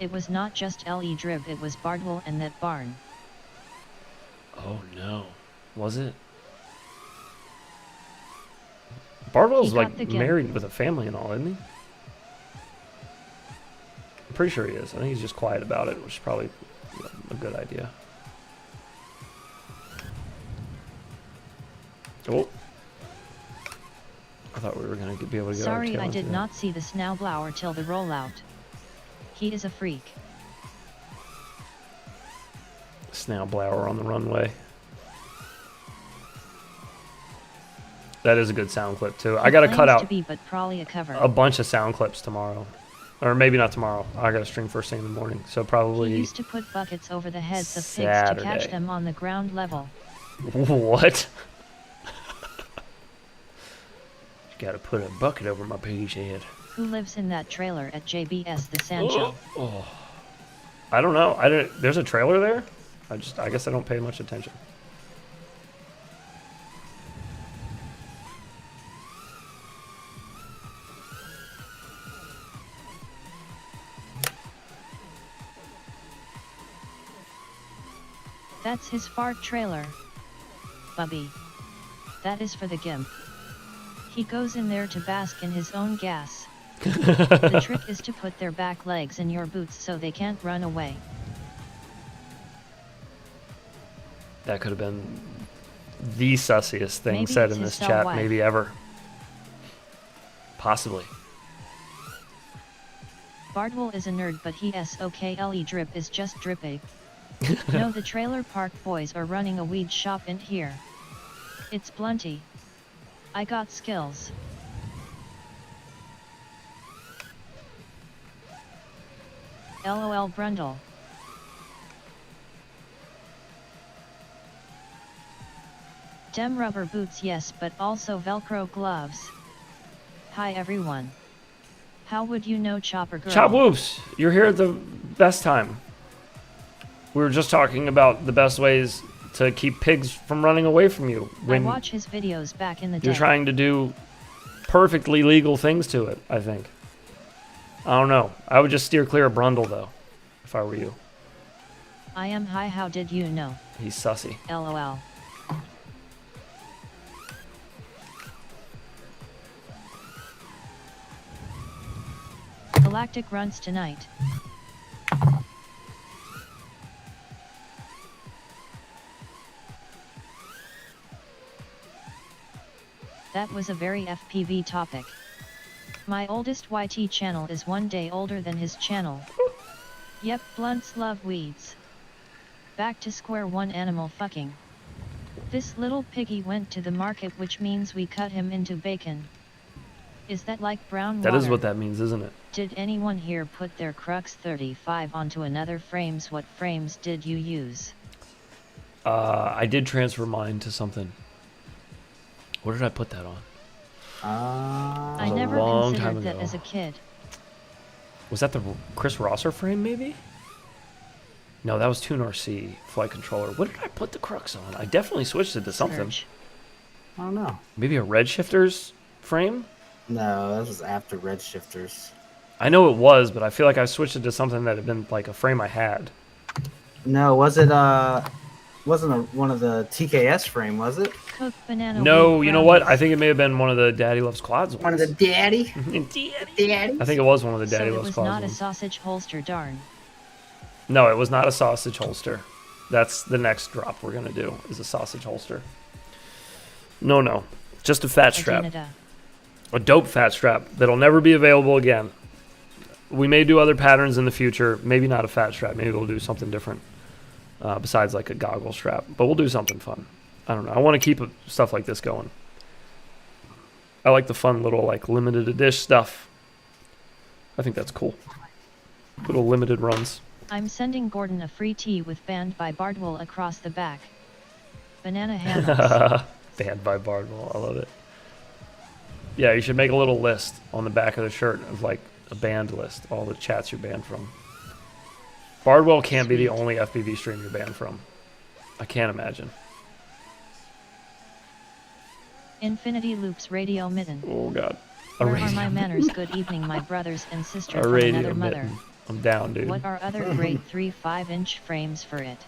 It was not just LE Drib, it was Bardwell and that barn. Oh no. Was it? Bardwell's He like got the gimp. married with a family and all, isn't he? I'm pretty sure he is. I think he's just quiet about it, which is probably a good idea. Oh. I thought we were going to be able to get our Sorry, tail I into did that. not see the Snowblower till the rollout. He is a freak. Snowblower on the runway. That is a good sound clip too. I He gotta cut claims out to be, but probably a cover. a bunch of sound clips tomorrow, or maybe not tomorrow. I gotta stream first thing in the morning, so He probably used to put buckets over the heads of pigs to catch Saturday. them on the ground level. What? Gotta put a bucket over my pig's head. Who lives in that trailer at JBS the Sancho? Oh. I don't know. I didn't. There's a trailer there. I guess I don't pay much attention. That's his fart trailer. Bubby. That is for the gimp. He goes in there to bask in his own gas. The trick is to put their back legs in your boots so they can't run away. That could have been the sussiest thing Maybe said it's in his this cell chat, wife. maybe ever. Possibly. Bardwell is a nerd, but he SOKLE Drip is just dripping. No, the trailer park boys are running a weed shop in here. It's Blunty. I got skills. LOL Brundle. Dem rubber boots, yes, but also Velcro gloves. Hi everyone. How would you know Chopper Girl? Chop whoops! You're here at the best time. We were just talking about the best ways to keep pigs from running away from you when I watch his videos back in the day. you're trying to do perfectly legal things to it, I think. I don't know. I would just steer clear of Brundle, though, if I were you. I am high, how did you know? He's sussy. LOL. Galactic runs tonight. That was a very FPV topic. My oldest YT channel is 1 day older than his channel. Yep, blunts love weeds. Back to square one, animal fucking. This little piggy went to the market, which means we cut him into bacon. Is that like brown water? That is what that means, isn't it? Did anyone here put their Crux 35 onto another frames? What frames did you use? I did transfer mine to something. What did I put that on? I a never long considered time that ago. as a kid. Was that the Chris Rosser frame, maybe? No, that was Tune RC flight controller. What did I put the Crux on? I definitely switched it to something. Search. I don't know. Maybe a Redshifter's frame? No, that was after Redshifters. I know it was, but I feel like I switched it to something that had been like a frame I had. No, was it wasn't one of the TKS frame, was it? Cook banana. No, wheat you know what? brownies. I think it may have been one of the Daddy Loves Quads ones. One of the daddy. Daddy. I think it was one of the So Daddy it Loves was Quads not a ones. sausage holster, darn. No, it was not a sausage holster. That's the next drop we're gonna do, is a sausage holster. No. Just a fat strap. Agenida. A dope fat strap that'll never be available again. We may do other patterns in the future. Maybe not a fat strap. Maybe we'll do something different besides like a goggle strap. But we'll do something fun. I don't know. I want to keep stuff like this going. I like the fun little like limited edition stuff. I think that's cool. Little limited runs. I'm sending Gordon a free tee with banned by Bardwell across the back. Banana hammocks. Banned by Bardwell. I love it. Yeah, you should make a little list on the back of the shirt of like a banned list, all the chats you're banned from. Bardwell can't be the only FPV stream you're banned from. I can't imagine. Infinity Loops Radio Mitten. Oh god. Where are my manners? Good evening, my brothers and sister A from radio another mother. mitten. I'm down, dude. What are other grade 3 5-inch frames for it?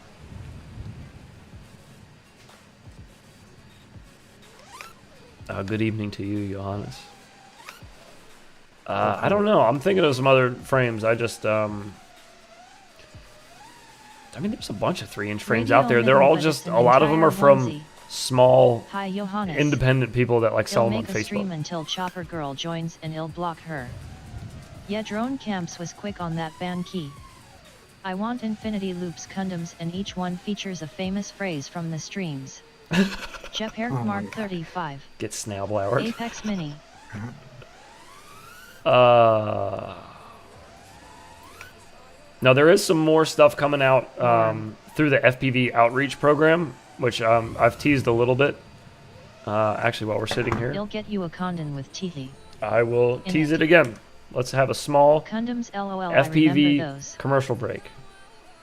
Good evening to you, Johannes. I don't know. I'm thinking of some other frames. I just, I mean, there's a bunch of 3-inch frames Radio out there. They're Mitten, all but just, it's an a lot of them entire are from onesie. small, Hi, Johannes. independent people that like sell He'll them on make a stream Facebook. until Chopper Girl joins and he'll block her. Yeah, Drone Camps was quick on that ban key. I want Infinity Loops condoms and each one features a famous phrase from the streams. Jeff Herc Oh my Mark God. 35. Get snablowered. Apex Mini. Now there is some more stuff coming out through the FPV outreach program, which I've teased a little bit. Actually, while we're sitting here, He'll get you a condom with teehee. I will In tease it. it again. Let's have a small Condoms LOL, I remember FPV those. commercial break.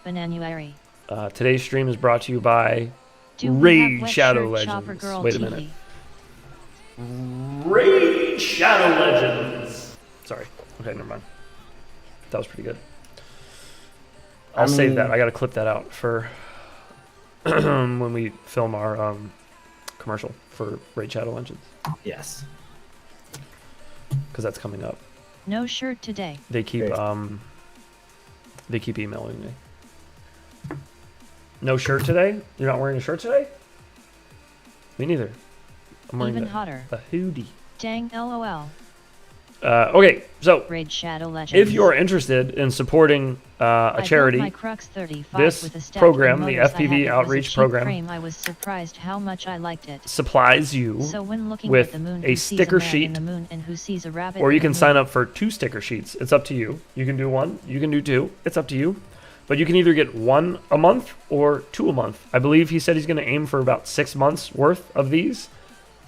Bananuary. Today's stream is brought to you by Do we Raid have wet Shadow shirt Chopper Legends. Girl Wait a teehee? minute. Raid Shadow Legends. Sorry. Okay, never mind. That was pretty good. I'll save that. I gotta clip that out for when we film our commercial for Raid Shadow Legends, Yes. because that's coming up. No shirt today. They keep Okay. emailing me. No shirt today? You're not wearing a shirt today? Me neither. I'm wearing Even the, hotter. the hoodie. Dang LOL. Okay, so Raid Shadow Legends. if you're interested in supporting a I built charity, my Crux 35 this with a stack program, of the motors I FPV had. It was a outreach cheap program, frame. I was surprised how much I liked it. supplies you So when looking with at the moon, a who sees sticker man in sheet, the moon and who sees a rabbit or in you the can sign moon? up for 2 sticker sheets. It's up to you. You can do 1, you can do 2. It's up to you. But you can either get 1 a month or 2 a month. I believe he said he's going to aim for about 6 months worth of these.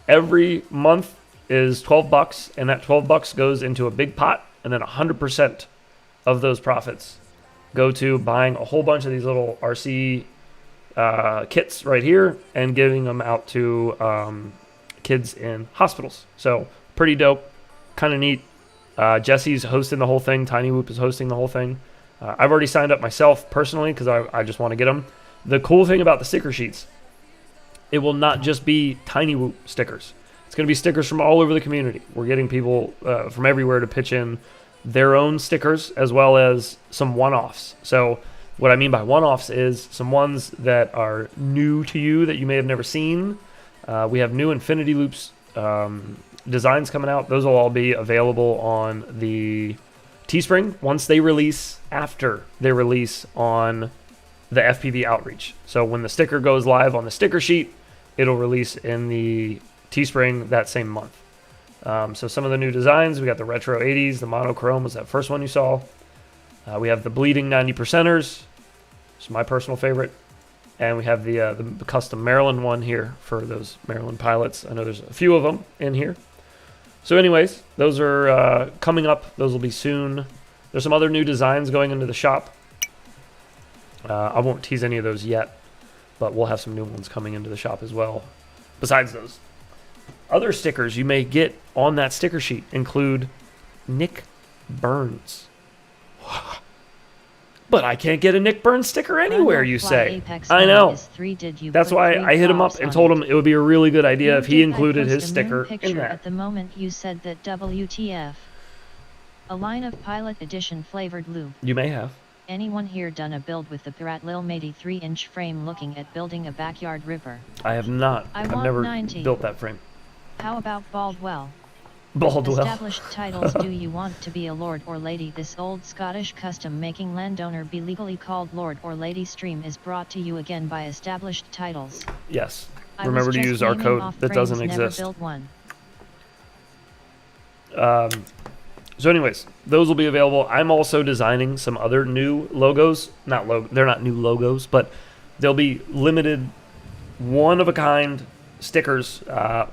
Every month is $12, and that $12 goes into a big pot, and then 100% of those profits go to buying a whole bunch of these little RC kits right here and giving them out to kids in hospitals. So pretty dope, kind of neat. Jesse's hosting the whole thing. Tiny Whoop is hosting the whole thing. I've already signed up myself personally because I just want to get them. The cool thing about the sticker sheets, it will not just be Tiny Whoop stickers. It's going to be stickers from all over the community. We're getting people from everywhere to pitch in their own stickers as well as some one-offs. So what I mean by one-offs is some ones that are new to you that you may have never seen. We have new Infinity Loops designs coming out. Those will all be available on the Teespring once they release, after they release on the FPV Outreach. So when the sticker goes live on the sticker sheet, it'll release in the Teespring that same month. So some of the new designs, we got the Retro 80s, the Monochrome was that first one you saw. We have the Bleeding 90%ers, which is my personal favorite. And we have the custom Maryland one here for those Maryland pilots. I know there's a few of them in here. So anyways, those are coming up. Those will be soon. There's some other new designs going into the shop. I won't tease any of those yet, but we'll have some new ones coming into the shop as well. Besides those, other stickers you may get on that sticker sheet include Nick Burns. But I can't get a Nick Burns sticker anywhere, you say. I know. That's why I hit him up and told him it would be a really good idea if he included his sticker in that. At the moment you said that WTF. A line of Pilot Edition flavored lube. You may have. Anyone here done a build with the Pirat Lil Matey 3-inch frame looking at building a backyard ripper? I have not. I've never 90. built that frame. How about Baldwell? Baldwell. Established titles. Do you want to be a lord or lady? This old Scottish custom-making landowner be legally called lord or lady stream is brought to you again by established titles. Yes. Remember to use our code that doesn't exist. Never built one. So anyways, those will be available. I'm also designing some other new logos. They're not new logos, but they'll be limited, one-of-a-kind stickers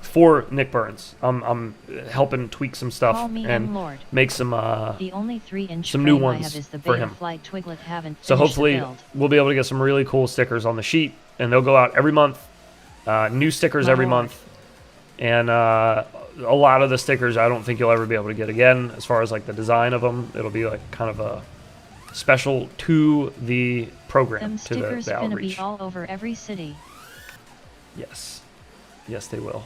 for Nick Burns. I'm helping tweak some stuff and make some the only 3-inch some new frame ones I have is the for Beta him. Flight Twiglet. Haven't So finished hopefully the build. we'll be able to get some really cool stickers on the sheet, and they'll go out every month. New stickers every month, and a lot of the stickers I don't think you'll ever be able to get again. As far as like the design of them, it'll be like kind of a special to the program, Them to stickers the gonna outreach. be all over every city. Yes. Yes, they will.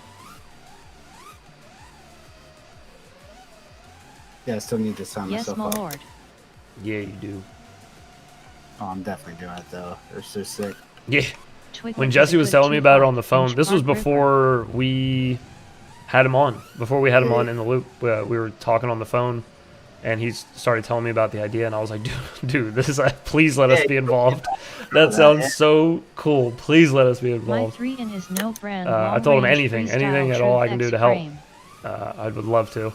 Yeah, I still need to sign Yes, myself my up. lord. Yeah, you do. Oh, I'm definitely doing it though. They're so sick. Yeah. Twiglet When is Jesse a was good telling me about it on the 2.5 phone, inch this was bark ripper. before we had him on. Before we had him on in the loop, we were talking on the phone, and he started telling me about the idea, and I was like, dude, this is please let us be involved. That sounds so cool. Please let us be My involved. 3-in is no brand. I told him long-range anything freestyle at all I can True do to X help. frame. I would love to.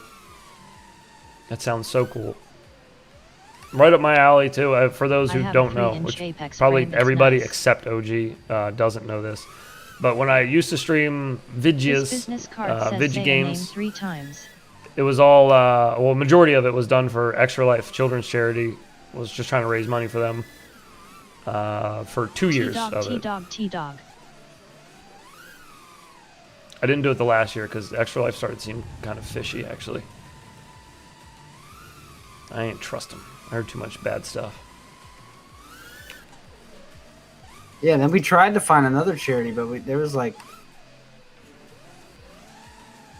That sounds so cool. Right up my alley too. For those I who have a don't know, 3-inch which Apex probably frame that's everybody nice. except OG doesn't know this. But when I used to stream This Vidgias, business card says Vidgy say a games, name 3 times. it was all, well, majority of it was done for Extra Life Children's Charity. Was just trying to raise money for them for 2 years T-Dog, of it. T-Dog, T-Dog. I didn't do it the last year because Extra Life started seeming kind of fishy, actually. I ain't trust them. I heard too much bad stuff. Yeah, and then we tried to find another charity, but there was like,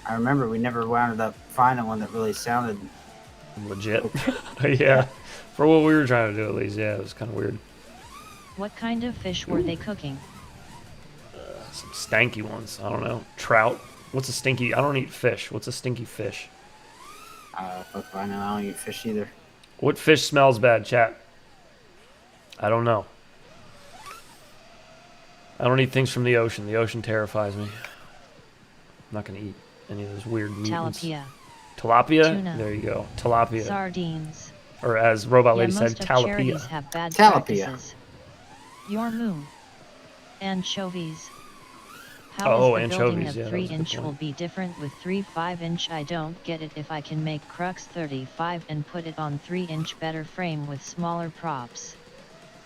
I remember we never wound up finding one that really sounded Legit. Yeah. For what we were trying to do, at least. Yeah, it was kind of weird. What kind of fish were they cooking? Some stanky ones. I don't know. Trout. What's a stinky? I don't eat fish. What's a stinky fish? fuck if I know. I don't eat fish either. What fish smells bad, chat? I don't know. I don't eat things from the ocean. The ocean terrifies me. I'm not going to eat any of those weird mutants. Tilapia. Tilapia? Tuna. There you go. Tilapia. Sardines. Or as Robot Yeah, Lady said, most of charities talapia. have bad Talapia. practices. Your moon. Anchovies. Oh, How is the building anchovies, of yeah, that was a good 3-inch point. will be different with 3 5-inch? I don't get it. If I can make Crux 35 and put it on 3-inch better frame with smaller props.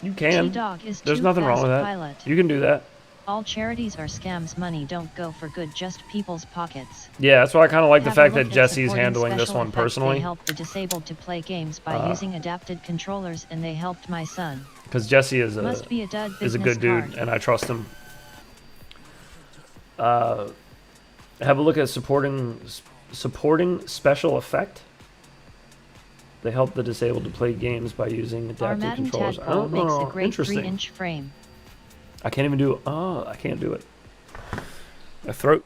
You can. T-Dog is There's too nothing wrong fast with that. Pilot. You can do that. All charities are scams. Money don't go for good, just people's pockets. Yeah, that's why I kind of like the Have a fact look that at Jesse's supporting handling this special one effects. personally. They help the disabled to play games by using adapted controllers, and they helped my son. Because Jesse is Must be a dud a business good dude, card. and I trust him. Have a look at supporting special effect. They help the disabled to play games by using Our adapted Madden controllers. Tadpole makes a Oh, great interesting. 3-inch frame. I can't even do. Oh, I can't do it. My throat.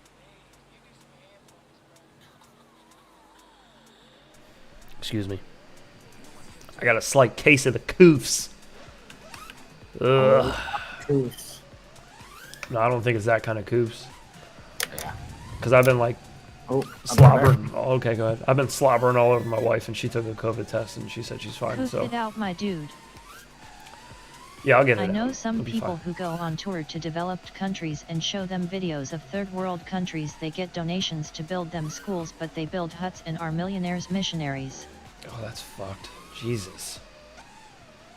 Excuse me. I got a slight case of the coofs. Ugh. Coofs. No, I don't think it's that kind of coofs. Because I've been like Oh, slobbering. Okay, go ahead. I've been slobbering all over my wife, and she took a COVID test, and she said she's fine. Poof So it out, my dude. yeah, I'll get it. I know out. some It'll be people fine. who go on tour to developed countries and show them videos of third world countries. They get donations to build them schools, but they build huts and are millionaires missionaries. Oh, that's fucked. Jesus.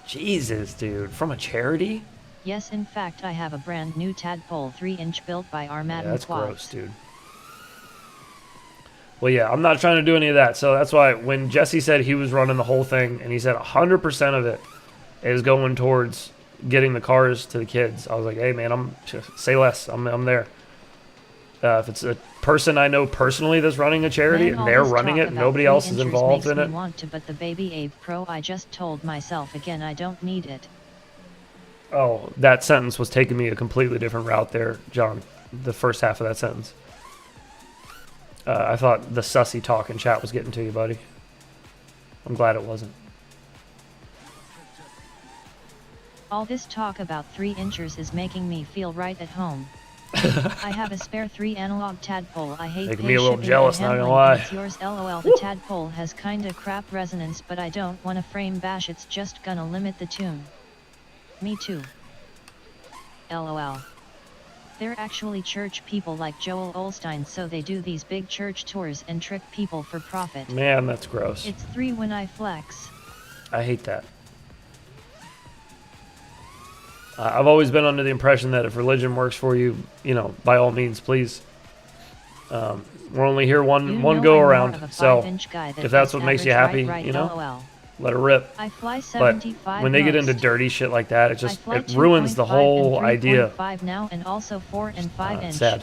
Jesus, dude. From a charity? Yes, in fact I have a brand new tadpole 3-inch built by our Yeah, Madden that's Quads. gross, dude. Well, yeah, I'm not trying to do any of that. So that's why when Jesse said he was running the whole thing, and he said 100% of it is going towards getting the cars to the kids, I was like, hey, man, I'm just say less. I'm there. If it's a person I know personally that's running a charity, Man, and they're all this running talk it, and about nobody else is 3-inchers involved makes in me it. want to, but the Baby Abe Pro, I just told myself again I don't need it. Oh, that sentence was taking me a completely different route there, John. The first half of that sentence. I thought the sussy talk in chat was getting to you, buddy. I'm glad it wasn't. All this talk about 3-inchers is making me feel right at home. I have a spare 3 analog tadpole. I hate Making pay me a little shipping jealous, and not gonna handling, lie. and it's yours, lol. The tadpole has kinda crap resonance, but I don't wanna frame bash, it's just gonna limit the tune. Me too. LOL. They're actually church people like Joel Olstein, so they do these big church tours and trick people for profit. Man, that's gross. It's 3 when I flex. I hate that. I've always been under the impression that if religion works for you, you know, by all means, please. We're only here one You go know I'm more around, of a so 5-inch guy that if that's gets what makes you average happy, right, you know, LOL. let it rip. I fly But 75 when they get into most. dirty shit like that, it I just fly it ruins the 2.5 whole and idea. 3.5 now, and also 4 and 5 inch. Sad.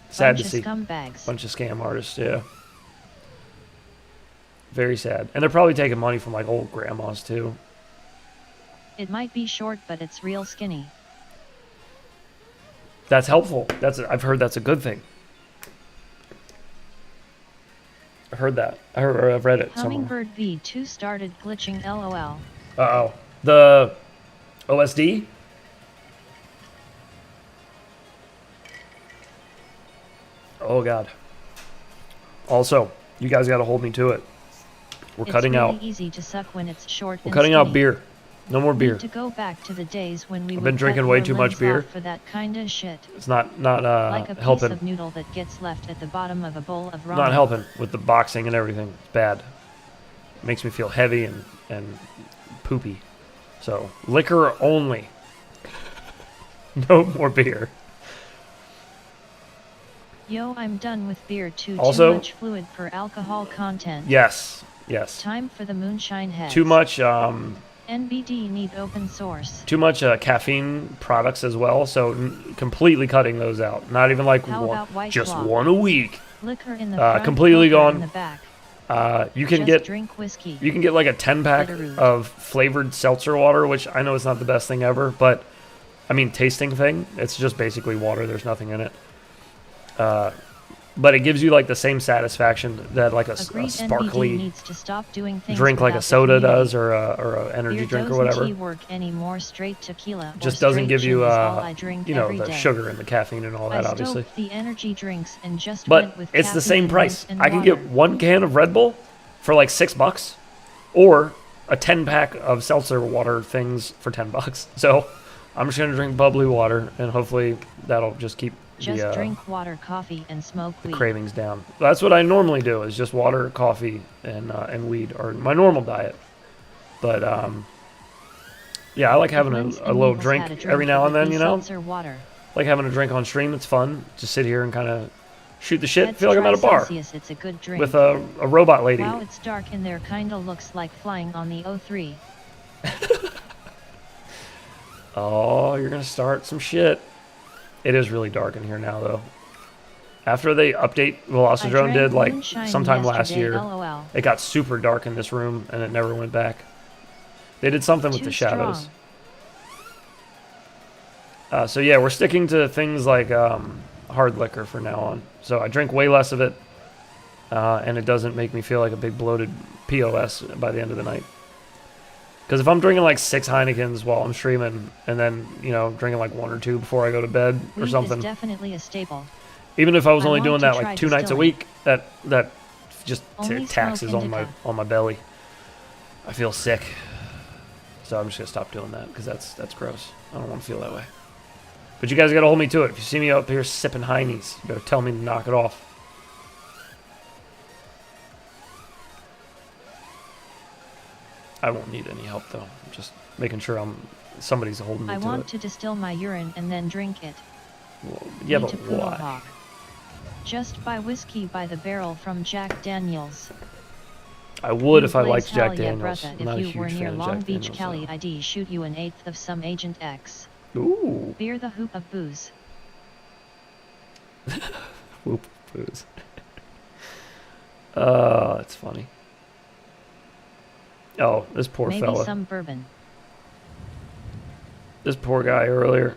Sad Bunch to of see. scumbags. Bunch of scam artists, yeah. Very sad. And they're probably taking money from like old grandmas too. It might be short, but it's real skinny. That's helpful. I've heard that's a good thing. I heard that. I've read it somewhere. Hummingbird V2 started glitching, LOL. Uh-oh. The OSD? Oh, God. Also, you guys got to hold me to it. We're cutting it's out. really easy to suck when it's short. We're and cutting out skinny. beer. No more beer. Need to go back to the days when we I've would been drinking cut way your too much limbs beer. off for that kinda shit. It's not Like a piece helping. of noodle that gets left at the bottom of a bowl of ramen. Not helping with the boxing and everything. It's bad. Makes me feel heavy and poopy. So, liquor only. No more beer. Yo, I'm done with beer too. Also- Too much fluid per alcohol content. Yes. Yes. Time for the moonshine heads. Too much NBD need open source. caffeine products as well, so completely cutting those out. Not even like How one, about white just claw? one a week. Liquor in the front, completely poker gone. in the back. You can Just get drink whiskey. you can get like a 10-pack Bitterroot. of flavored seltzer water, which I know it's not the best thing ever, but I mean tasting thing. It's just basically water. There's nothing in it. But it gives you like the same satisfaction that like a Agreed, sparkly NBD needs to stop doing things drink like a without the soda community. does or a energy Beer drink or doesn't whatever. tea work anymore. Straight tequila or Just doesn't straight give you gin is all I drink you know, every the day. sugar and the caffeine and all that, I obviously. stoked the energy drinks and just But went with it's the same caffeine, price. mint, and I can water. get one can of Red Bull for like $6, or a 10-pack of seltzer water things for $10. So I'm just gonna drink bubbly water, and hopefully that'll just keep Just the, drink water, coffee, and smoke the weed. cravings down. That's what I normally do, is just water, coffee, and weed, or my normal diet. But yeah, I like having Ignorance a and little Eagles drink had a every now it and would then, be you know. seltzer water. Like having a drink on stream. It's fun. Just sit here and kind of shoot the shit. Let's Feel like I'm try at a bar Celsius, it's a good drink. with a robot lady. Wow, it's dark in there. Kinda looks like flying on the O3. Oh, you're gonna start some shit. It is really dark in here now, though. After they update, I Velocidrone drank did like moonshine sometime last yesterday, year. LOL. It got super dark in this room, and it never went back. They did something with Too the shadows. strong. So yeah, we're sticking to things like hard liquor for now on. So I drink way less of it. and it doesn't make me feel like a big bloated POS by the end of the night. Because if I'm drinking like 6 Heinekens while I'm streaming, and then, you know, drinking like 1 or 2 before I go to bed or Weed something. is definitely a staple. Even if I was I only want doing to that try like 2 nights a distilling. week, that just Only taxes smoke on my belly. I feel sick. So I'm just gonna stop doing that because that's gross. I don't want to feel that way. But you guys gotta hold me to it. If you see me up here sipping Heinies, you better tell me to knock it off. I won't need any help though. I'm just making sure somebody's holding me I to want it. to distill my urine and then drink it. Well, yeah, Me but to Poodle why? Hawk. Just buy whiskey by the barrel from Jack Daniels. I would You if I blaze liked Jack hell yeah, Daniels. brother. I'm not a If you huge were near fan of Long Jack Beach, Daniels, Cali, though. I'd shoot you an eighth of some Agent X. Ooh. Beer the hoop of booze. Whoop booze. Oh, that's funny. Oh, this poor Maybe fella. some bourbon. This poor guy earlier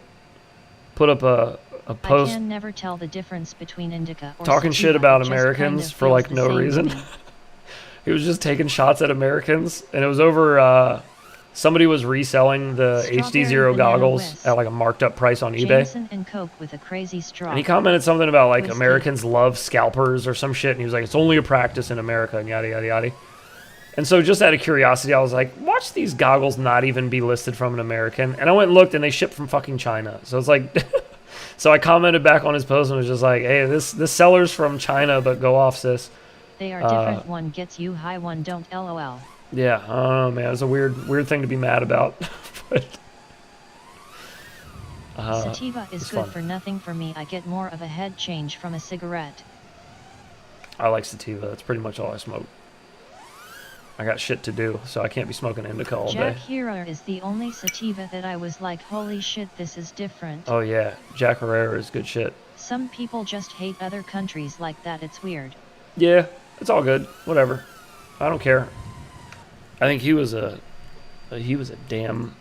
put up a I post can never tell the difference between indica or talking shit sativa. about It just Americans kind of for feels like the no same to reason. me. He was just taking shots at Americans, and it was over. Somebody was reselling the Strawberry HD Zero banana goggles whisk. at like a marked up price on eBay. Jameson and Coke with a crazy straw. And he commented something about like Whiskey. Americans love scalpers or some shit, and he was like, it's only a practice in America, and yada yada yada. And so just out of curiosity, I was like, watch these goggles not even be listed from an American. And I went and looked, and they ship from fucking China. So it's like, so I commented back on his post and was just like, hey, this seller's from China, but go off, sis. They are different. One gets you high, one don't. LOL. Yeah, I don't know, man. It's a weird thing to be mad about. But, Sativa is it's good fun. for nothing for me. I get more of a head change from a cigarette. I like sativa. That's pretty much all I smoke. I got shit to do, so I can't be smoking indica all Jack day. Herrera is the only sativa that I was like, holy shit, this is different. Oh yeah, Jack Herrera is good shit. Some people just hate other countries like that. It's weird. Yeah, it's all good. Whatever. I don't care. I think he was a damn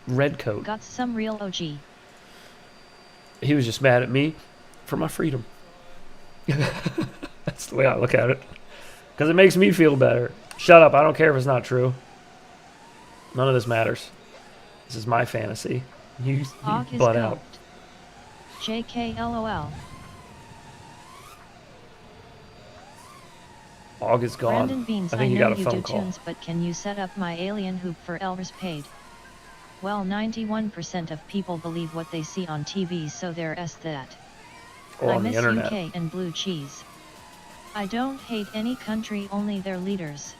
redcoat. Got some real OG. He was just mad at me for my freedom. That's the way I look at it. Because it makes me feel better. Shut up. I don't care if it's not true. None of this matters. This is my fantasy. You Hawk is butt out. coked. JK LOL. Og is gone. Brandon Beans, I I think he know got a you phone do call. tunes, but can you set up my alien hoop for Elvis paid? Well, 91% of people believe what they see on TV, so they're that. Or I on the miss internet. UK and blue cheese. I don't hate any country, only their leaders.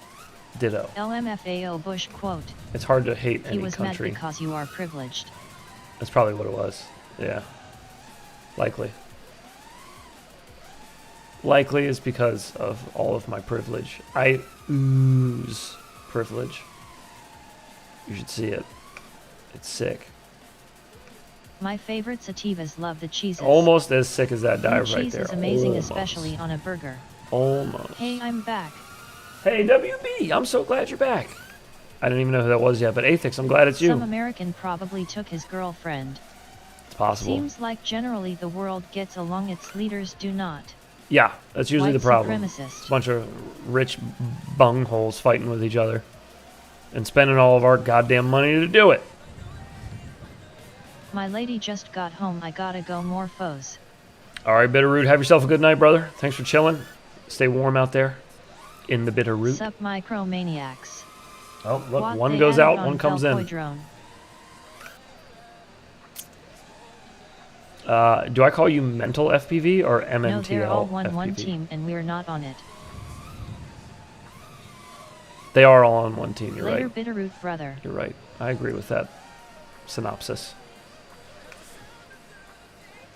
Ditto. LMFAO Bush quote. It's hard to hate He any was country. mad because you are privileged. That's probably what it was. Yeah. Likely. Likely is because of all of my privilege. I ooze privilege. You should see it. It's sick. My favorite sativas love the cheeses. Almost as sick as that Blue dive right cheese there. is amazing, Almost. especially on a burger. Almost. Hey, I'm back. Hey, WB, I'm so glad you're back. I didn't even know who that was yet, but Athix, I'm glad it's you. Some American probably took his girlfriend. It's possible. Seems like generally the world gets along, its leaders do not. Yeah, that's usually White the problem. supremacist. A bunch of rich bungholes fighting with each other and spending all of our goddamn money to do it. My lady just got home, I gotta go, more foes. All right, Bitterroot, have yourself a good night, brother. Thanks for chilling. Stay warm out there in the Bitterroot. Sup micromaniacs. Oh, look, What one they goes added out, on one comes Velcro in. drone. Do I call you mental FPV or MMTL No, they're all FPV? one team and we're not on it. They are all on one team, you're Later, right. Bitterroot brother. You're right. I agree with that synopsis.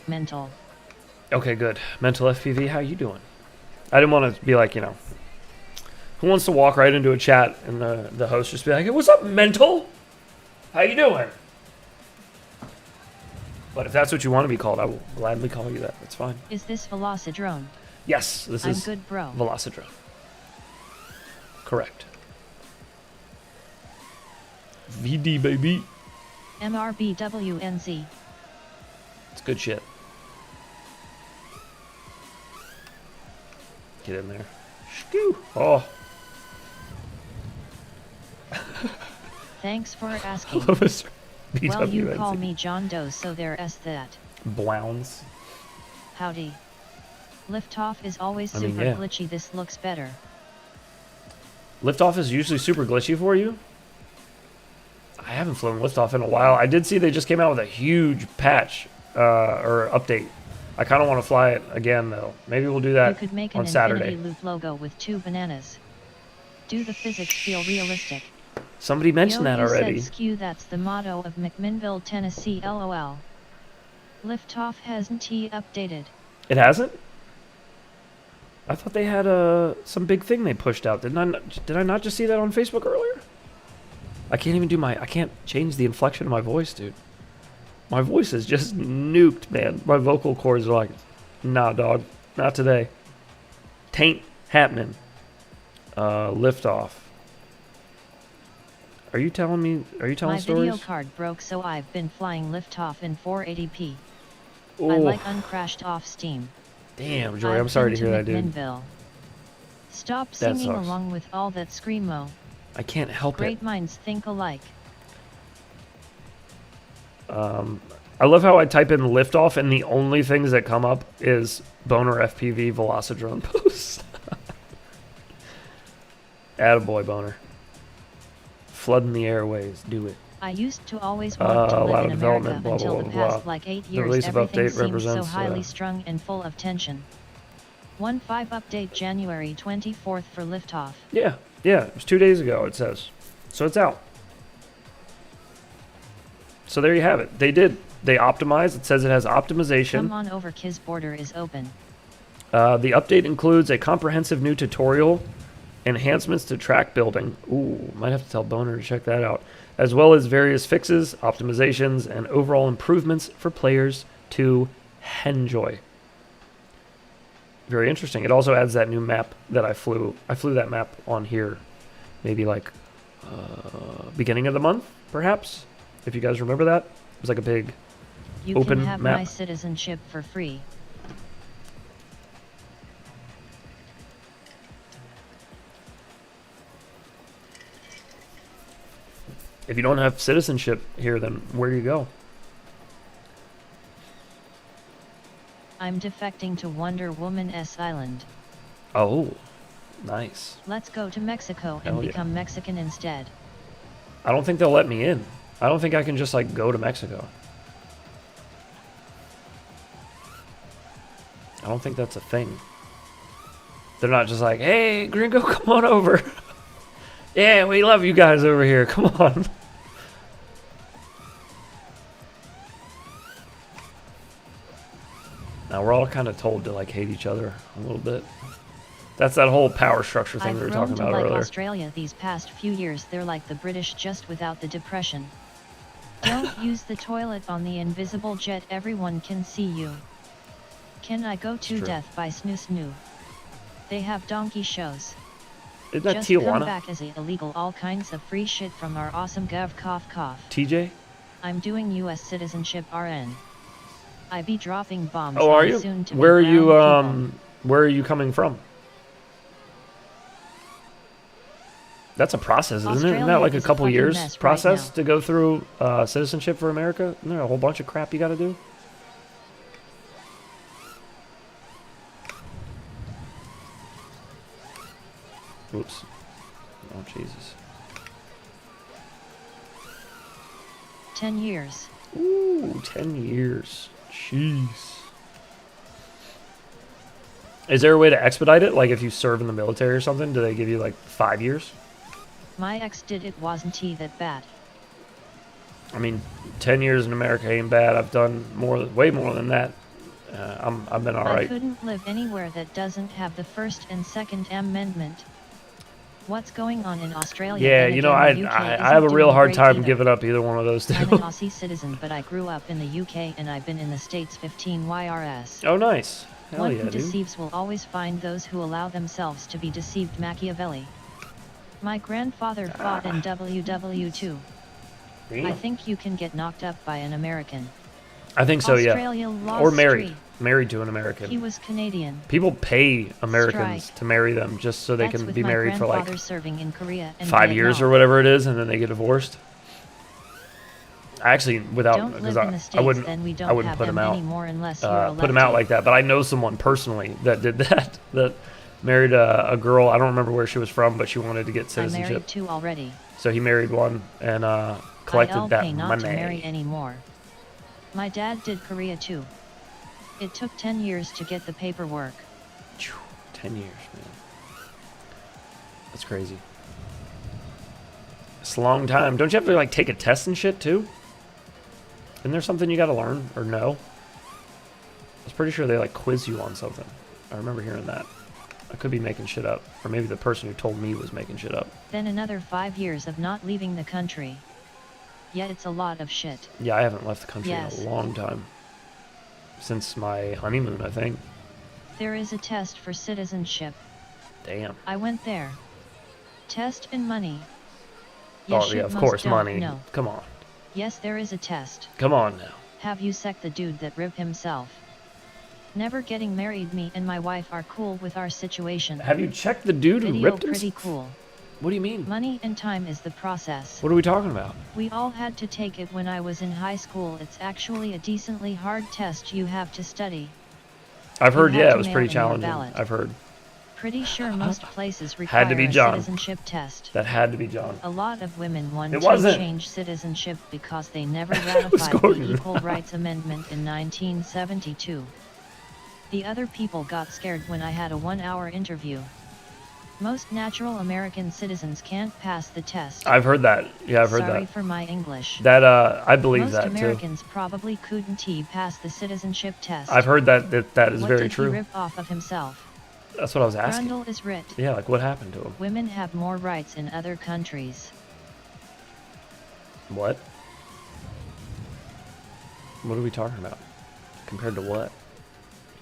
Mental. Okay, good. Mental FPV, how you doing? I didn't want to be like, who wants to walk right into a chat and the host just be like, hey, what's up, mental? How you doing? But if that's what you want to be called, I will gladly call you that. That's fine. Is this Velocidrone? Yes, this I'm is good, bro. Velocidrone. Correct. VD, baby. MRBWNZ. It's good shit. Get in there. Skew. Oh. Thanks for asking. Hello, Mr. Well, you BWNC. call me John Doe, so there's that. Blowns. Howdy. Liftoff is always I mean, super yeah. glitchy. This looks better. Liftoff is usually super glitchy for you. I haven't flown Liftoff in a while. I did see they just came out with a huge patch or update. I kind of want to fly it again, though. Maybe we'll do that You could make an on Saturday. Infinity Loop logo with 2 bananas. Do the physics feel realistic? Somebody mentioned that You already. said skew, that's the motto of McMinnville, Tennessee, LOL. Liftoff hasn't updated. It hasn't? I thought they had some big thing they pushed out. Did I not just see that on Facebook earlier? I can't even do I can't change the inflection of my voice, dude. My voice is just nuked, man. My vocal cords are like, nah, dog, not today. Tain't happening. Liftoff. Are you telling My stories? video card broke, so I've been flying Liftoff in 480p. I Ooh. like uncrashed off Steam. Damn, Jory, I've I'm sorry been to hear that, dude. McMinnville. Stop That singing sucks. along with all that screamo. I can't help Great it. minds think alike. I love how I type in liftoff and the only things that come up is boner FPV Velocidrone posts. Attaboy, boner. Flooding the airways. Do it. I used to always want to a lot live of in America development, blah, until blah, the blah, past blah. like 8 The years. release of Everything update seems so represents, highly strung and full of tension. 1.5 update January 24th for liftoff. Yeah, it was 2 days ago, it says. So it's out. So there you have it. They optimized. It says it has optimization. Come on over, Kiz border is open. The update includes a comprehensive new tutorial, enhancements to track building. Ooh, might have to tell Boner to check that out. As well as various fixes, optimizations, and overall improvements for players to enjoy. Very interesting. It also adds that new map that I flew. I flew that map on here, maybe like beginning of the month, perhaps. If you guys remember that, it was like a big You open can have map. my citizenship for free. If you don't have citizenship here, then where do you go? I'm defecting to Wonder Woman S Island. Oh, nice. Let's go to Mexico and Hell yeah. become Mexican instead. I don't think they'll let me in. I don't think I can just like go to Mexico. I don't think that's a thing. They're not just like, hey, gringo, come on over. Yeah, we love you guys over here. Come on. Now we're all kind of told to like hate each other a little bit. That's that whole power structure thing I've we were grown talking to about like earlier. Australia these past few years. They're like the British, just without the depression. Don't use the toilet on the invisible jet. Everyone can see you. Can I go to True. death by Snoo Snoo? They have donkey shows. Isn't that Just come Tijuana? back as illegal. All kinds of free shit from our awesome gov. Cough cough. TJ? I'm doing U.S. citizenship RN. I be dropping bombs. Oh, are on you? soon to be Where are you? brown Where are you coming from? That's a process, isn't it? Isn't Australia that like a is a couple fucking years mess right process now. to go through citizenship for America? Isn't there a whole bunch of crap you got to do? Oops. Oh, Jesus. 10 years. Ooh, 10 years. Jeez. Is there a way to expedite it? Like if you serve in the military or something, do they give you like 5 years? My ex did it. Wasn't he that bad? I mean, 10 years in America ain't bad. I've done way more than that. I've been all I right. couldn't live anywhere that doesn't have the First and Second Amendment. What's going on in Australia? Yeah, Then you know, again, the UK I isn't have a real doing hard great time either. giving up either one of those two. I'm an Aussie citizen, but I grew up in the UK and I've been in the States 15 YRS. Oh, nice. Hell What yeah, who dude. deceives will always find those who allow themselves to be deceived. Machiavelli. My grandfather fought in WW2. I think you can get knocked up by an American. I think so, yeah. Australia lost Or married. streak. married to an He American. was Canadian. People pay Americans Strike. to marry them just so they That's can with be my married for like grandfather serving in Korea and 5 years or Vietnam. whatever it is, and then they get divorced. I actually, without, Don't because live in the States, I wouldn't, then we don't I wouldn't have put them him out. anymore unless you're a Put him out lefty. like that. But I know someone personally that did that. That married a girl. I don't remember where she was from, but she wanted to get I'm citizenship. married two already. So he married one and collected I'll that pay not to marry money. anymore. My dad did Korea too. It took 10 years to get the paperwork. 10 years, man. That's crazy. It's a long time. Don't you have to like take a test and shit too? Isn't there something you got to learn or know? I was pretty sure they like quiz you on something. I remember hearing that. I could be making shit up, or maybe the person who told me was making shit up. Then another 5 years of not leaving the country. Yet it's a lot of shit. Yeah, I haven't left the country Yes. in a long time. Since my honeymoon, I think. There is a test for citizenship. Damn. I went there. Test and money. Oh Yes, yeah, of course, money. No. Come on. Yes, there is a test. Come on now. Have you sec the dude that rip himself? Never getting married. Me and my wife are cool with our situation. Have you checked the dude who Video ripped pretty himself? cool. What do you mean? Money and time is the process. What are we talking about? We all had to take it when I was in high school. It's actually a decently hard test you have to study. I've heard, You have yeah, to it was mail pretty in your challenging. ballot. I've heard. Pretty sure most places require Had to be a John. citizenship test. That had to be John. A lot of women want It to wasn't. change citizenship because they never was ratified Gordon. the Equal Rights Amendment in 1972. The other people got scared when I had a 1-hour interview. Most natural American citizens can't pass the test. I've heard that. Yeah, I've heard Sorry that. for my English. That I believe Most that Americans probably couldn't pass the citizenship test. too. I've heard that is What very did true. He rip off of himself? That's what I was asking. Grundle is writ. Yeah, like what happened to him? Women have more rights in other countries. What? What are we talking about? Compared to what?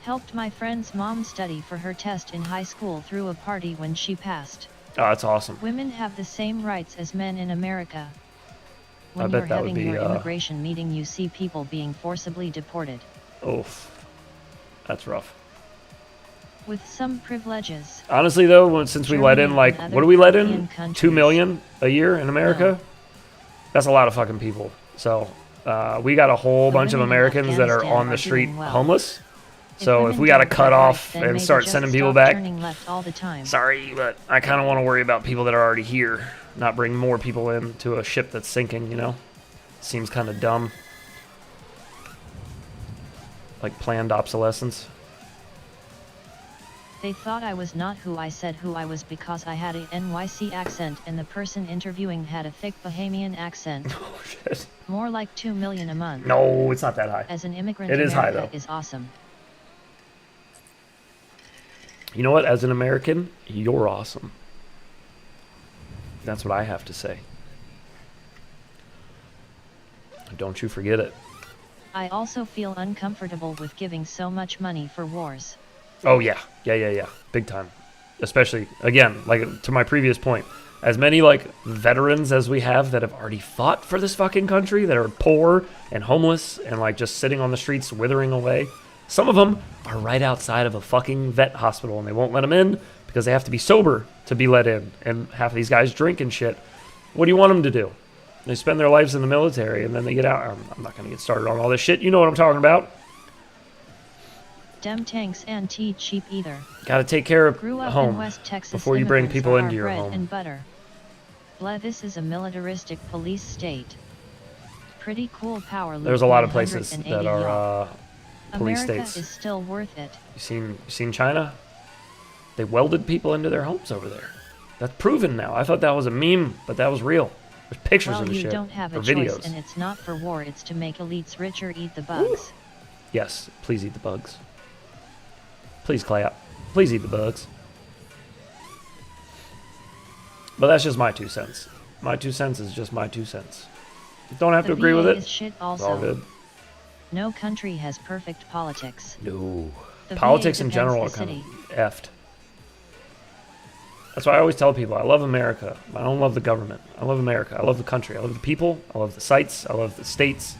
Helped my friend's mom study for her test in high school through a party when she passed. Oh, that's awesome. Women have the same rights as men in America. I When bet you're that would having be, your immigration meeting, you see people being forcibly deported. Oof. That's rough. With some privileges. Honestly, though, since we let in, Germany like, and what do other we let in? European countries. 2 million a year in America? No. That's a lot of fucking people. So, we got a whole The bunch of women in Americans that are Afghanistan on the are street doing well. homeless. So, women if we got to don't cut get off rights, then and maybe start just sending people stop back, turning left all the time. sorry, but I kind of want to worry about people that are already here, not bring more people into a ship that's sinking, you know? Seems kind of dumb. Like planned obsolescence. They thought I was not who I said who I was because I had a NYC accent and the person interviewing had a thick Bahamian accent. Oh, shit. More like 2 million a month. No, it's not that high. As an immigrant, It is high, America though. is awesome. You know what? As an American, you're awesome. That's what I have to say. Don't you forget it. I also feel uncomfortable with giving so much money for wars. Oh, yeah. Yeah. Big time. Especially, again, like to my previous point, as many like veterans as we have that have already fought for this fucking country, that are poor and homeless and like just sitting on the streets withering away. Some of them are right outside of a fucking vet hospital and they won't let them in because they have to be sober to be let in. And half of these guys drink and shit. What do you want them to do? They spend their lives in the military and then they get out. I'm not going to get started on all this shit. You know what I'm talking about. Dem tanks and tea cheap either. Got to take care of Grew up home in West Texas before you bring immigrants people are into our your bread home. and butter. Blah, this is a militaristic police state. Pretty cool power loop. There's a lot of 180 places that are y'all. police America states. is still worth it. You seen China? They welded people into their homes over there. That's proven now. I thought that was a meme, but that was real. There's pictures Well, of the you shit. don't have a or choice, videos. and it's not for war. It's to make elites richer. Eat the bugs. Yes, please eat the bugs. Please clap. Please eat the bugs. But that's just my 2 cents. My 2 cents is just my 2 cents. You don't have to The agree with VA it. is shit It's all also. good. No country has perfect politics. No. The Politics VA in general are depends kind the of effed. That's why I always tell people I love America. I don't love the government. I love America. I love the country. I love the people. I love the sites. I love the states.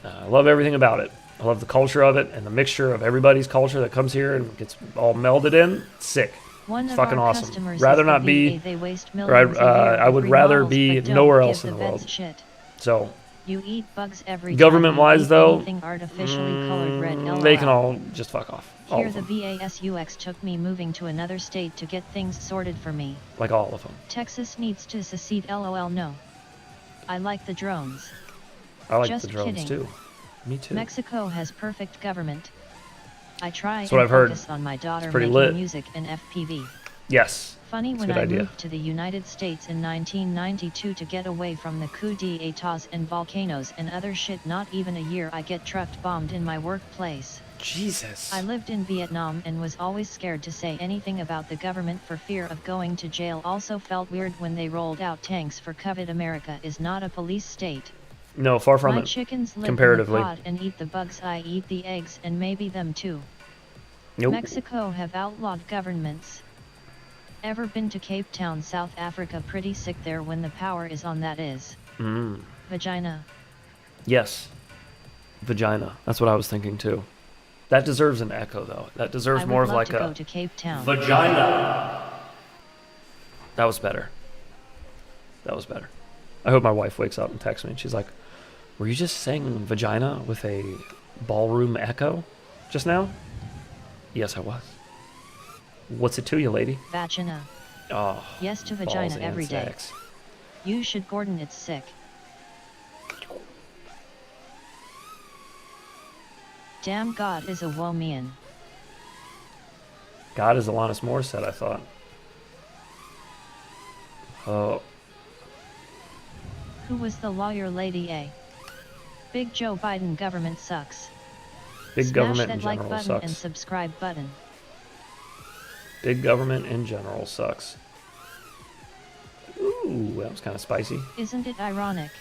I love everything about it. I love the culture of it and the mixture of everybody's culture that comes here and gets all melded in. It's sick. One It's of fucking our awesome. customers Rather is the not be, VA. They waste or millions a year I would with rather remodels, be but don't nowhere give else in the vets world. shit. So, You eat bugs every government-wise, time you though, eat anything artificially colored red. LOL. they can all just fuck off. All Here of the them. VASUX took me moving to another state to get things sorted for me. Like all of them. Texas needs to secede. LOL. No. I like the drones. I like Just the drones kidding. too. Me too. Mexico has perfect government. I try That's what and I've heard. focus on my daughter pretty making lit. music and FPV. Yes. Funny That's a when good I idea. moved to the United States in 1992 to get away from the coups d'etats and volcanoes and other shit, not even a year I get trucked bombed in my workplace. Jesus. I lived in Vietnam and was always scared to say anything about the government for fear of going to jail. Also felt weird when they rolled out tanks for COVID. America is not a police state. No, far from My it. chickens live Comparatively. in the pod and eat the bugs. I eat the eggs and maybe them too. Nope. Mexico have outlawed governments. Ever been to Cape Town, South Africa? Pretty sick there when the power is on. That is. Vagina. Yes. Vagina. That's what I was thinking too. That deserves an echo though. That deserves I would more of love like to a go to Cape Town. vagina. That was better. That was better. I hope my wife wakes up and texts me and she's like, "Were you just saying vagina with a ballroom echo just now?" Yes, I was. What's it to you, lady? Vagina. Oh, Yes to balls vagina and every day. sex. You should, Gordon. It's sick. Damn, God is a woman. God is Alanis Morissette, I thought. Oh, Who was the lawyer, Lady A? Big Joe Biden government sucks. big Smash government that in like general button sucks. and subscribe button. Big government in general sucks. Ooh, that was kind of spicy. Isn't it ironic?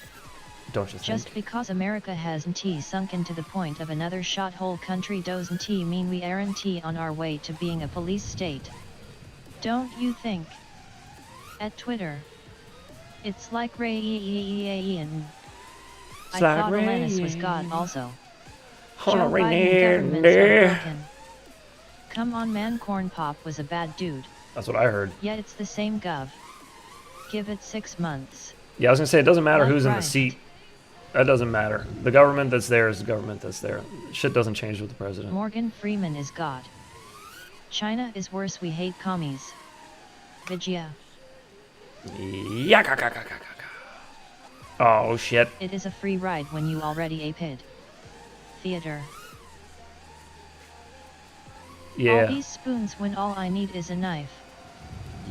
Don't you think? Just because America hasn't sunk into the point of another shot-hole country doesn't mean we aren't on our way to being a police state. Don't you think? At Twitter. It's like Ray-Ian. I thought Alanis was God also. Joe Biden governments are broken. Come on man, Corn Pop was a bad dude. That's what I heard. Yet it's the same gov. Give it 6 months. Yeah, I was gonna say it doesn't matter Left, who's in the right. seat. That doesn't matter. The government that's there is the government that's there. Shit doesn't change with the president. Morgan Freeman is God. China is worse, we hate commies. Vigia. Yakakakakaka. Oh shit. It is a free ride when you already a pid. Theater. All Yeah. these spoons when all I need is a knife.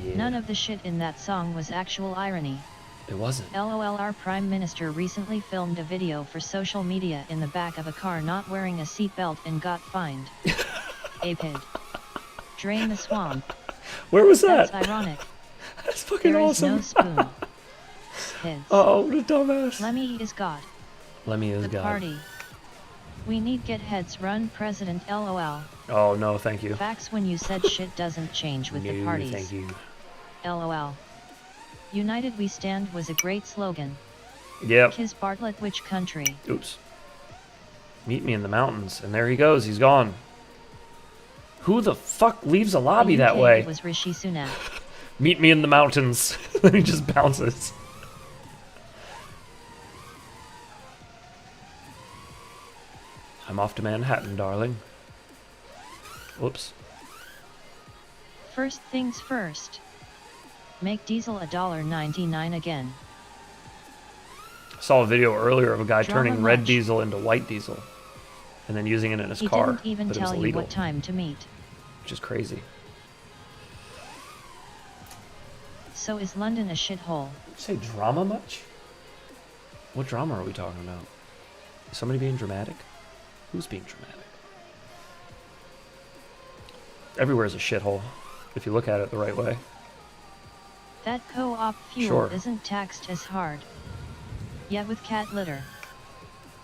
Yeah. None of the shit in that song was actual irony. It wasn't. LOL. Our Prime Minister recently filmed a video for social media in the back of a car not wearing a seatbelt and got fined. Apid. Drain the swamp. Where was that? That's ironic. That's fucking There is awesome. no spoon. Kids. Oh, what a dumbass. Lemmy is God. Lemmy is The God. party. We need get heads run president. LOL. Oh no, thank you. Facts when you said shit doesn't change with the No, parties. thank you. LOL. United We Stand was a great slogan. Yep. Kiss Bartlett. Which country? Oops. Meet me in the mountains, and there he goes. He's gone. Who the fuck leaves a lobby The that UK way? was Rishi Sunak. Meet me in the mountains. Then he just bounces. I'm off to Manhattan, darling. Whoops. First things first. Make diesel $1.99 again. Saw a video earlier of a guy Drama turning red much. diesel into white diesel, and then using it in his He car. didn't even but it was tell you illegal, what time to meet. which is crazy. So is London a shithole? Say drama much? What drama are we talking about? Is somebody being dramatic? Who's being dramatic? Everywhere is a shithole, if you look at it the right way. That co-op fuel Sure. isn't taxed as hard. Yet with cat litter.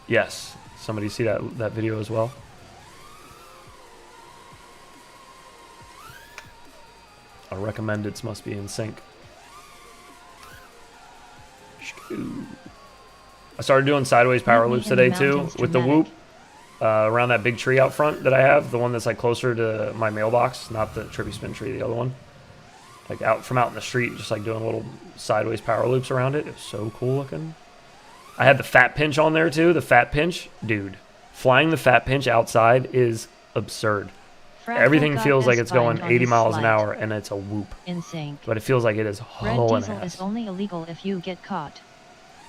Yes. Somebody see that video as well? Our recommendeds must be in sync. Shoo. I started doing sideways power Meet me loops in the today too, mountains, with the dramatic. whoop. around that big tree out front that I have, the one that's like closer to my mailbox, not the trippy spin tree, the other one. Like out in the street, just like doing little sideways power loops around it. It was so cool looking. I had the fat pinch on there too. The fat pinch, dude, flying the fat pinch outside is absurd. Everything feels like it's going 80 miles an hour, and it's a whoop. Insane. But it feels like it is Red hauling diesel ass. is only illegal if you get caught.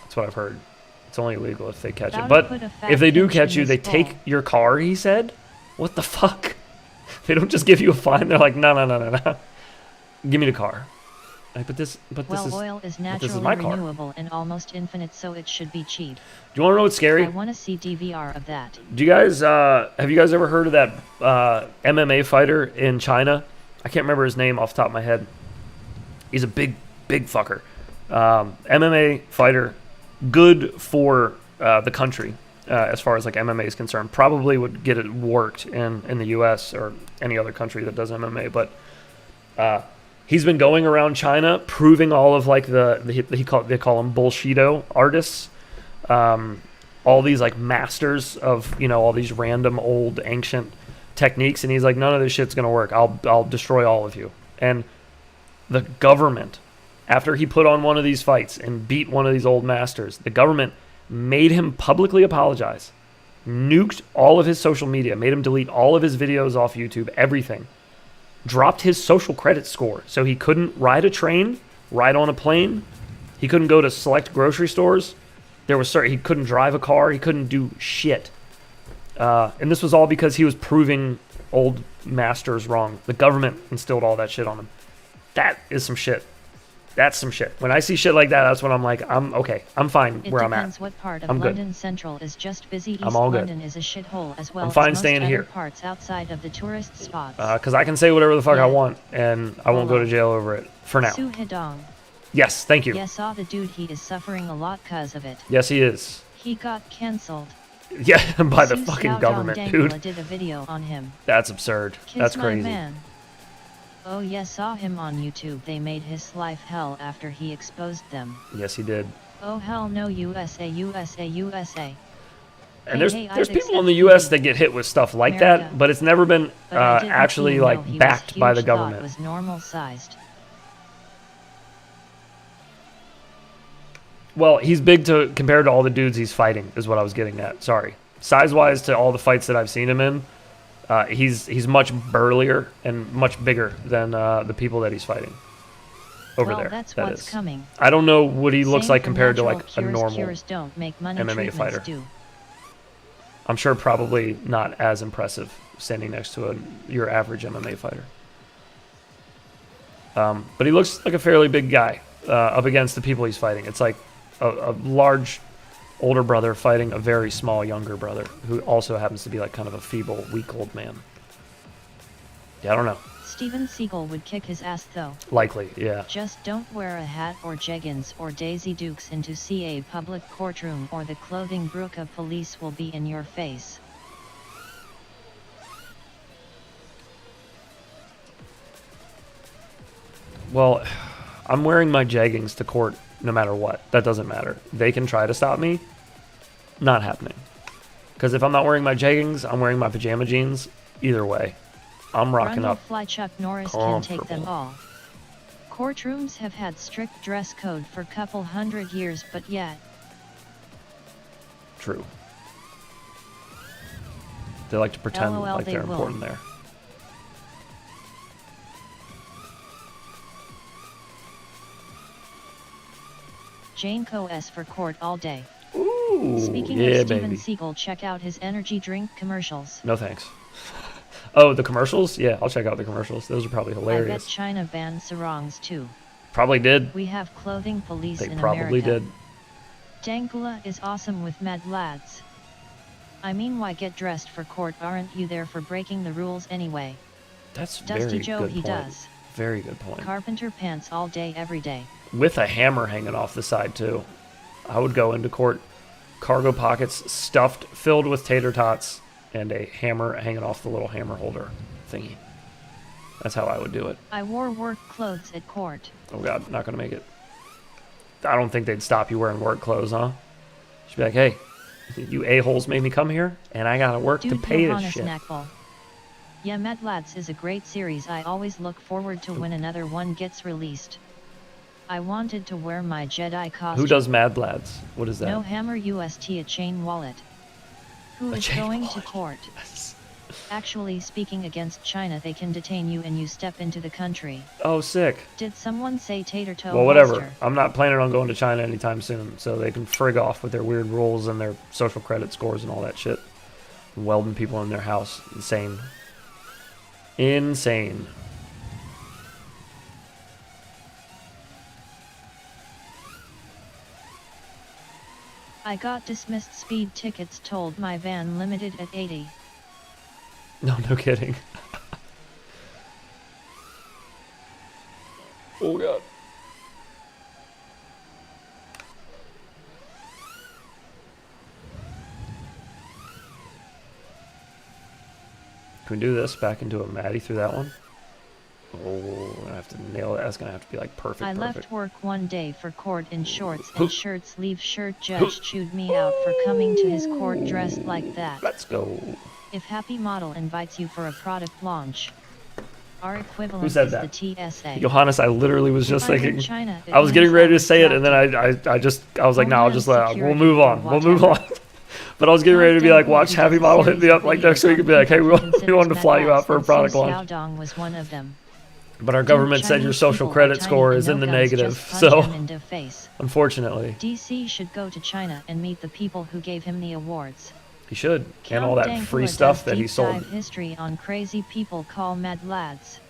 That's what I've heard. It's only illegal if they catch About it. to But put a fat if they do pinch catch in you, they this take bowl. your car, he said. What the fuck? They don't just give you a fine. They're like, no. Give me the car. Like, but this is Oil is my naturally car. renewable and almost infinite, so it should be cheap. Do you want to know what's scary? I want to see DVR of that. Do you guys have you guys ever heard of that MMA fighter in China? I can't remember his name off the top of my head. He's a big fucker. MMA fighter, good for the country as far as like MMA is concerned. Probably would get it worked in the U.S. or any other country that does MMA, but he's been going around China proving all of like they call them bullshido artists. All these like masters of, you know, all these random old ancient techniques, and he's like, none of this shit's gonna work. I'll destroy all of you. And the government, after he put on one of these fights and beat one of these old masters, the government made him publicly apologize, nuked all of his social media, made him delete all of his videos off YouTube, everything, dropped his social credit score, so he couldn't ride a train, ride on a plane, he couldn't go to select grocery stores. He couldn't drive a car. He couldn't do shit. And this was all because he was proving old masters wrong. The government instilled all that shit on him. That is some shit. That's some shit. When I see shit like that, that's when I'm like, I'm okay. I'm fine where I'm at. It depends what part of I'm good. London Central is just busy. East I'm all good. London is a shithole as well I'm fine as most staying other here. parts outside of the tourist spots. Because I can say whatever the fuck I Yeah. want, and I won't go to jail over it. For now. Su Hedong. Yes, thank you. Yeah, saw the dude. He is suffering a lot cause of it. Yes, he is. He got cancelled. Yeah, by the Su fucking Xiaodong government, Dangla dude. did a video on him. That's absurd. Kiss That's my crazy. man. Oh yeah, saw him on YouTube. They made his life hell after he exposed them. Yes, he did. Oh hell no, USA. And Hey, there's Isaac people in the said U.S. he- that get hit with stuff like America. that, but it's never been But I didn't actually even know like he was backed by huge, the thought government. was normal sized. Well, he's big compared to all the dudes he's fighting, is what I was getting at. Sorry, size-wise to all the fights that I've seen him in, he's much burlier and much bigger than the people that he's fighting over well, there. that's that what's is. coming. I don't know what he looks Same like for compared to natural like a cures. normal Cures don't make money, MMA treatments fighter. do. I'm sure probably not as impressive standing next to your average MMA fighter. But he looks like a fairly big guy up against the people he's fighting. It's like a large older brother fighting a very small younger brother who also happens to be like kind of a feeble, weak old man. Yeah, I don't know. Steven Seagal would kick his ass though. Likely, yeah. Just don't wear a hat or jeggings or Daisy Dukes into a public courtroom, or the clothing burqa police will be in your face. Well, I'm wearing my jeggings to court no matter what. That doesn't matter. They can try to stop me. Not happening. Because if I'm not wearing my jeggings, I'm wearing my pajama jeans. Either way, I'm rocking Brundle up. Fly Chuck Norris can take them comfortable. all. Courtrooms have had strict dress code for couple hundred years, but yet, True. They like to pretend LOL, like they they're will. important there. Jane Co S for court all day. Ooh, Speaking yeah, of Steven baby. Seagal, check out his energy drink commercials. No thanks. Oh, the commercials? Yeah, I'll check out the commercials. Those are probably I bet hilarious. China banned sarongs too. Probably did. We have clothing police They in probably America. did. Dangula is awesome with mad lads. I mean, why get dressed for court? Aren't you there for breaking the rules anyway? That's Dusty very Joe, good he point. does. Very good point. Carpenter pants all day, every day. With a hammer hanging off the side too. I would go into court, cargo pockets stuffed, filled with tater tots, and a hammer hanging off the little hammer holder thingy. That's how I would do it. I wore work clothes at court. Oh God, not gonna make it. I don't think they'd stop you wearing work clothes, huh? She'd be like, hey, You a-holes made me come here, and I gotta work to Dude, pay this Johannes shit. Knackball. Yeah, Mad Lads is a great series. I always look forward to when another one gets released. I wanted to wear my Jedi costume. Who does Mad Lads? What is that? No Hammer UST, a chain wallet. Who A is chain going to wallet, court? yes. Actually speaking, against China they can detain you and you step into the country. Oh, sick. Did someone say tater toe? Well, whatever. Holster? I'm not planning on going to China anytime soon, so they can frig off with their weird rules and their social credit scores and all that shit. Welding people in their house. Insane. Insane. I got dismissed speed tickets, told my van limited at 80. No, no kidding. Oh, God. Can we do this back into a Maddie through that one? Oh, I have to nail it. That's gonna have to be like perfect. I perfect. left work one day for court in shorts and shirt sleeve shirt. Judge chewed me out for coming to his court dressed like that. Let's go. If Happy Model invites you for a product launch, our equivalent Who said is that? the TSA. Johannes, I literally was just If I'm in thinking. China, it I was means getting ready to was say it, and then drafted. I was like, no, I'll just let. We'll Security move or on. We'll move on. whatever. But I was getting ready to be like, Countdown watch Happy is a Model hit me series up of like videos next week on and be like, hey, people we considered wanted to fly you out for a Mad product Lads, and launch. Xiaodong was one of them. But our Dude, government said your Chinese social people credit are tiny score and is in no the guns, negative, just punch so them in the face. unfortunately, DC should go to China and meet the people who gave him the awards. he should. And Count all that Dankula free does stuff that he deep sold. dive history on crazy people call Mad Lads.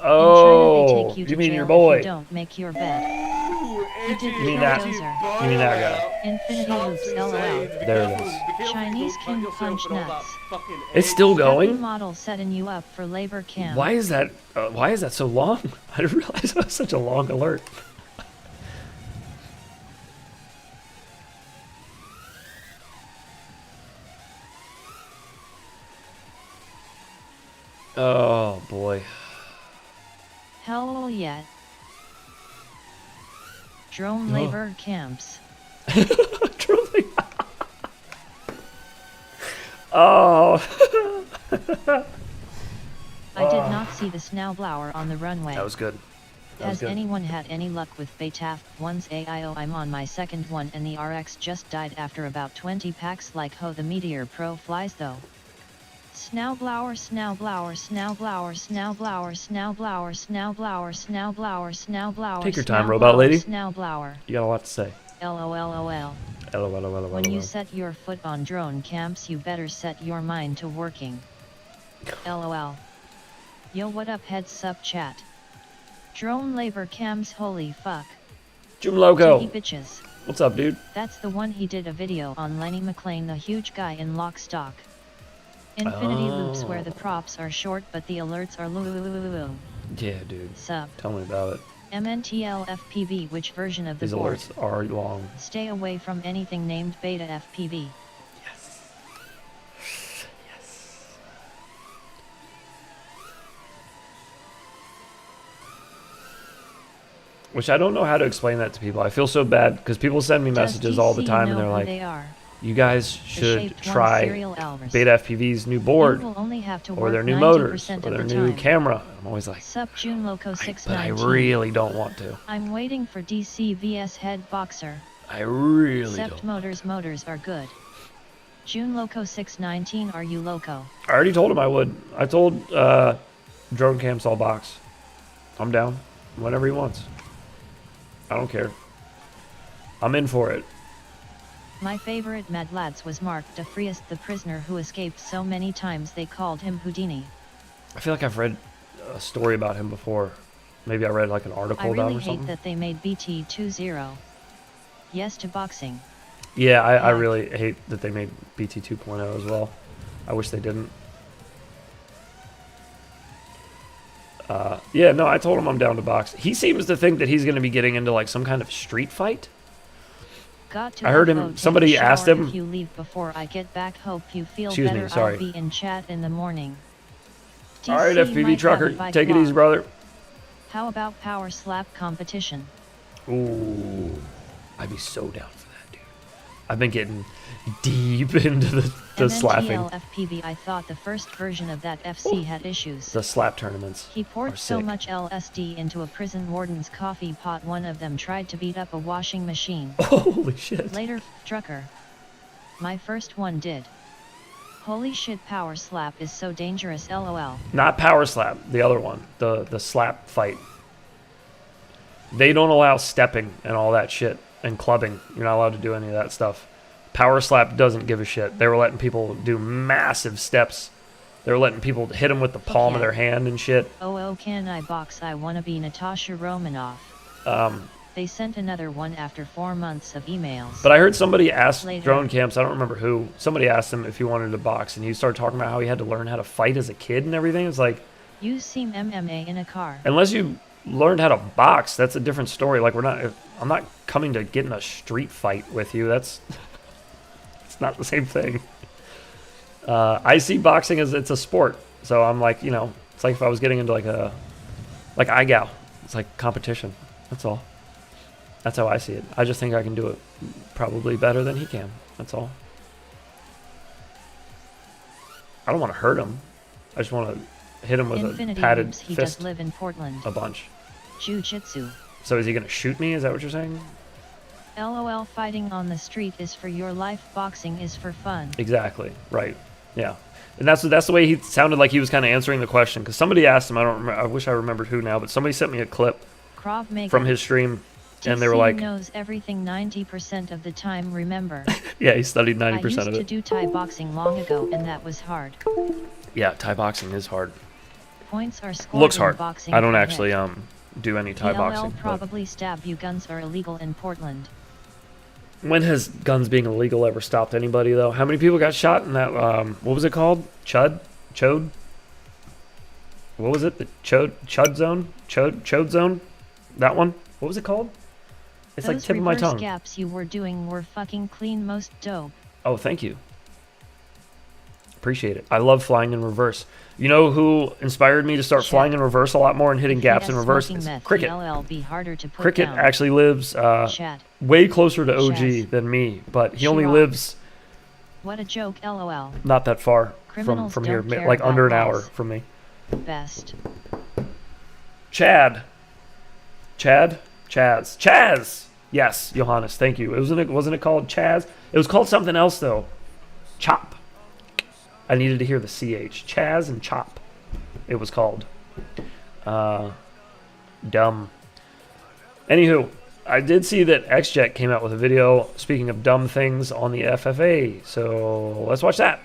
Oh, In China, they take you to you mean jail your if boy? you don't make your bed. He did You mean that? bulldozer. You mean that guy? Infinity loops, lol. There it is. Chinese King Punch Nuts. It's still Happy going? Model setting you up for labor camp. Why is that? Why is that so long? I didn't realize that was such a long alert. Oh boy. Hell yeah. Drone labor camps. Truly. Oh. I did not see the snowblower on the runway. That was good. That was Has good. anyone had any luck with Betaf? One's AIO. I'm on my second one and the RX just died after about 20 packs. Like ho, the Meteor Pro flies though. Snowblower, snowblower, snowblower, snowblower, snowblower, snowblower, snowblower, snowblower. Take your time, robot lady. Snowblower. You got a lot to say. LOLOL. LOL. When you set your foot on drone camps, you better set your mind to working. LOL. Yo, what up, heads up chat? Drone labor cams, holy fuck. Jim Loco. Titty bitches. What's up, dude? That's the one he did a video on. Lenny McLean, the huge guy in lock stock. Infinity loops where the props are short but the alerts are loo. Yeah, dude. Sub. Tell me about it. MNTL FPV, which version of the These board? alerts are long. Stay away from anything named beta FPV. Yes. Yes. Which I don't know how to explain that to people. I feel so bad because people send me messages all the Does time TC and they're know who like, they are? you guys The should shaped one try serial Elvis. Beta FPV's new board You will only have to or work their new 90% motors or of their the new time. camera. I'm always like, Sup June Loco but I 619. really don't want to. I'm waiting for DC vs Head Boxer. I really Except don't. motors are good. June Loco 619, are you loco? I already told him I would. I told Drone Camps all box. I'm down. Whatever he wants. I don't care. I'm in for it. My favorite Mad Lads was Mark DeFriest, the prisoner who escaped so many times they called him Houdini. I feel like I've read a story about him before. Maybe I read like an article I about really him or hate something. that they made BT20. Yes to boxing. Yeah, I Yeah. really hate that they made BT 2.0 as well. I wish they didn't. Yeah, no, I told him I'm down to box. He seems to think that he's going to be getting into like some kind of street fight. Got to I heard him- upload, take somebody a shower asked him- If you leave before I get back, hope you feel Excuse me, better. sorry. I'll be in chat in the morning. All right, DC FPV might trucker, have a bike take it walk. easy, brother. How about power slap competition? Ooh, I'd be so down for that, dude. I've been getting deep into the slapping. FPV, I thought the first version of that FC had issues. The slap tournaments. He poured are so sick. much LSD into a prison warden's coffee pot, one of them tried to beat up a washing machine. Holy shit. Later, Drucker. My first one did. Holy shit, power slap is so dangerous, lol. Not power slap, the other one. The slap fight. They don't allow stepping and all that shit. And clubbing. You're not allowed to do any of that stuff. Power slap doesn't give a shit. They were letting people do massive steps. They were letting people hit them with the palm of their hand and shit. Oh, can I box? I wanna be Natasha Romanoff. They sent another one after 4 months of emails. But I heard somebody ask Later. Drone Camps, I don't remember who, somebody asked him if he wanted to box, and he started talking about how he had to learn how to fight as a kid and everything. It's like, You seem MMA in a car. unless you learned how to box, that's a different story. Like, I'm not coming to get in a street fight with you. That's it's not the same thing. I see boxing as it's a sport. So I'm like, it's like if I was getting into like IGAL. It's like competition. That's all. That's how I see it. I just think I can do it probably better than he can. That's all. I don't want to hurt him. I just want to hit him with Infinity a padded Loops, he fist does live in Portland. a bunch. Jiu-jitsu. So is he going to shoot me? Is that what you're saying? LOL, fighting on the street is for your life, boxing is for fun. Exactly. Right. Yeah. And that's the way he sounded like he was kind of answering the question. Because somebody asked him, I don't remember, I wish I remembered who now, but somebody sent me a clip Krav Maga. from his stream. And they were TC like, knows everything 90% of the time, remember. yeah, he studied 90% I of used it. to do Thai boxing long ago and that was hard. Yeah, Thai boxing is hard. Points are scored Looks in hard. boxing I don't per actually hit. do any Thai PLL boxing. but probably stab you. Guns are illegal in Portland. When has guns being illegal ever stopped anybody, though? How many people got shot in that, what was it called? Chud? What was it? The Chud zone? Chode zone? That one? What was it called? It's like Those tip of my reverse tongue. gaps you were doing were fucking clean, most dope. Oh, thank you. Appreciate it. I love flying in reverse. You know who inspired me to start Shit. flying in reverse a lot more and hitting If gaps he in has reverse? smoking Is meth, Cricket. PLL be harder to put Cricket down. actually lives Chat. way closer to OG Shaz. than me, but he only Shirok. lives What a joke, LOL. not that far Criminals from here, don't care like about under an hour laws. from me. Best. Chaz. Yes, Johannes, thank you. Wasn't it called Chaz? It was called something else though. Chop. I needed to hear the CH. Chaz and Chop. It was called. Dumb. Anywho, I did see that XJet came out with a video speaking of dumb things on the FFA. So let's watch that.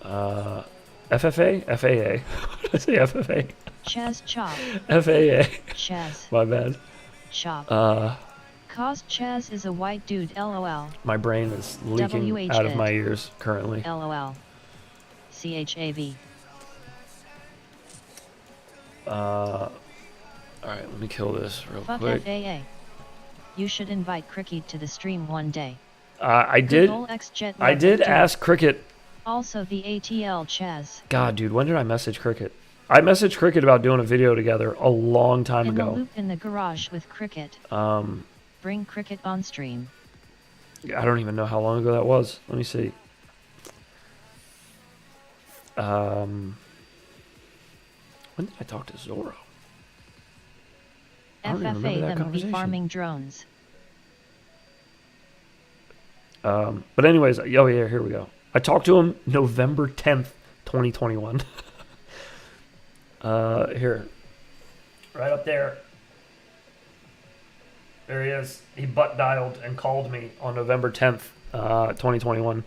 FFA? FAA. What did I say FFA? Chaz chop. FAA. Chaz. My bad. Chop. Uh, Cause Chaz is a white dude, LOL. my brain is leaking WH out of it. my ears currently. LOL. CHAV. Alright, let me kill this real Fuck quick. FAA. You should invite Cricket to the stream one day. I did. Good ol' XJet I love did it, dude. ask Cricket. Also the ATL Chaz. God, dude, when did I message Cricket? I messaged Cricket about doing a video together a long time In the ago. loop in the garage with Cricket. Bring Cricket on stream. I don't even know how long ago that was. Let me see. When did I talk to Zorro? I don't even remember FFA that them be conversation. farming drones. But anyways, oh yeah, here we go. I talked to him November 10th, 2021. Here. Right up there. There he is. He butt dialed and called me on November 10th, 2021.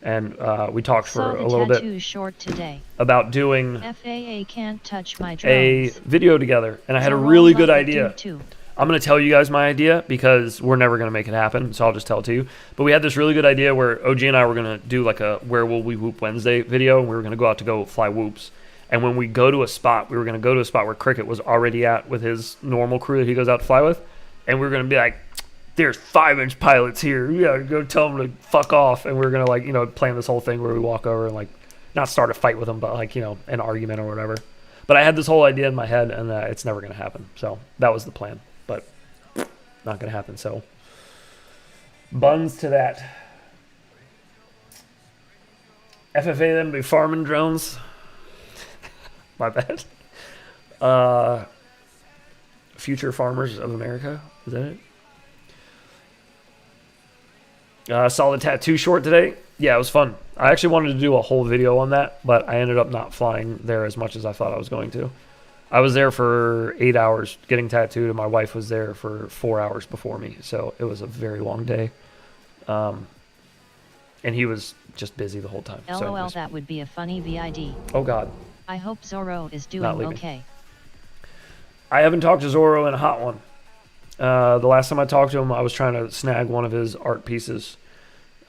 And we talked Saw for the a little tattoo bit short today. about doing FAA can't touch my a drones. video together. And I had a Zorro really love good it, idea. dude, too. I'm going to tell you guys my idea because we're never going to make it happen, so I'll just tell it to you. But we had this really good idea where OG and I were going to do like a Where Will We Whoop Wednesday video, and we were going to go out to go fly whoops. And when we go to a spot, we were going to go to a spot where Cricket was already at with his normal crew that he goes out to fly with, and we were going to be like, there's 5-inch pilots here. Yeah, go tell them to fuck off. And we were going to, like, you know, plan this whole thing where we walk over and, like, not start a fight with them, but, like, you know, an argument or whatever. But I had this whole idea in my head, and it's never going to happen. So that was the plan. But not going to happen. So Buns to that. FFA them be farming drones. My bad. Future Farmers of America. Is that it? Saw the tattoo short today. Yeah, it was fun. I actually wanted to do a whole video on that, but I ended up not flying there as much as I thought I was going to. I was there for 8 hours getting tattooed, and my wife was there for 4 hours before me. So it was a very long day. And he was just busy the whole time. LOL, that would be a funny VID. Oh, God. I hope Zorro is doing okay. I haven't talked to Zorro in a hot one. The last time I talked to him, I was trying to snag one of his art pieces.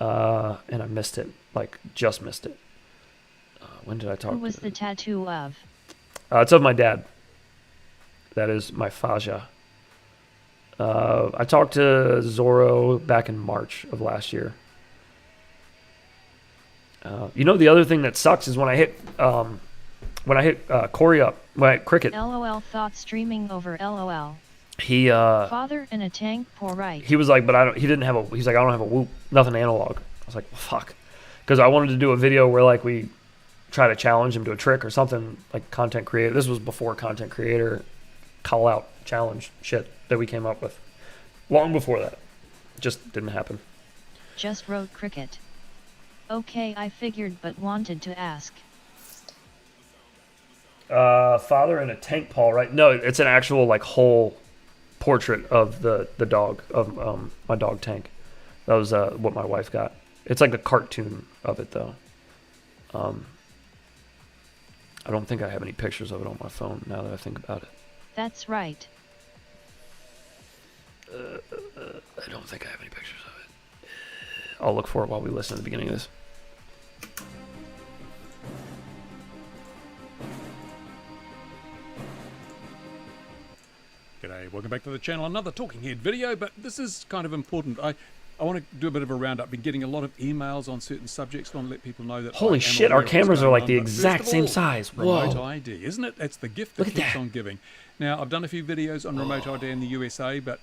And I missed it. Like, just missed it. When did I talk to him? Who was the tattoo of? It's of my dad. That is my Faja. I talked to Zorro back in March of last year. You know, the other thing that sucks is when I hit Corey up, Cricket. LOL, thought streaming over LOL. He Father in a tank, poor right. He was like, but he's like, I don't have a whoop, nothing analog. I was like, well, fuck. Because I wanted to do a video where like we try to challenge him to a trick or something, like content creator. This was before content creator call out challenge shit that we came up with. Long before that. Just didn't happen. Just wrote Cricket. Okay, I figured but wanted to ask. Father in a tank paw, right? No, it's an actual like whole portrait of the dog, of my dog Tank. That was what my wife got. It's like a cartoon of it though. I don't think I have any pictures of it on my phone now that I think about it. That's right. I don't think I have any pictures of it. I'll look for it while we listen at the beginning of this. G'day, welcome back to the channel. Another Talking Head video, but this is kind of important. I want to do a bit of a roundup. Been getting a lot of emails on certain subjects. I want to let people know that. Holy shit, our cameras are like the exact same size. Remote Whoa. ID, isn't it? That's the gift that keeps on giving. Now, I've done a few videos on remote ID in the USA, but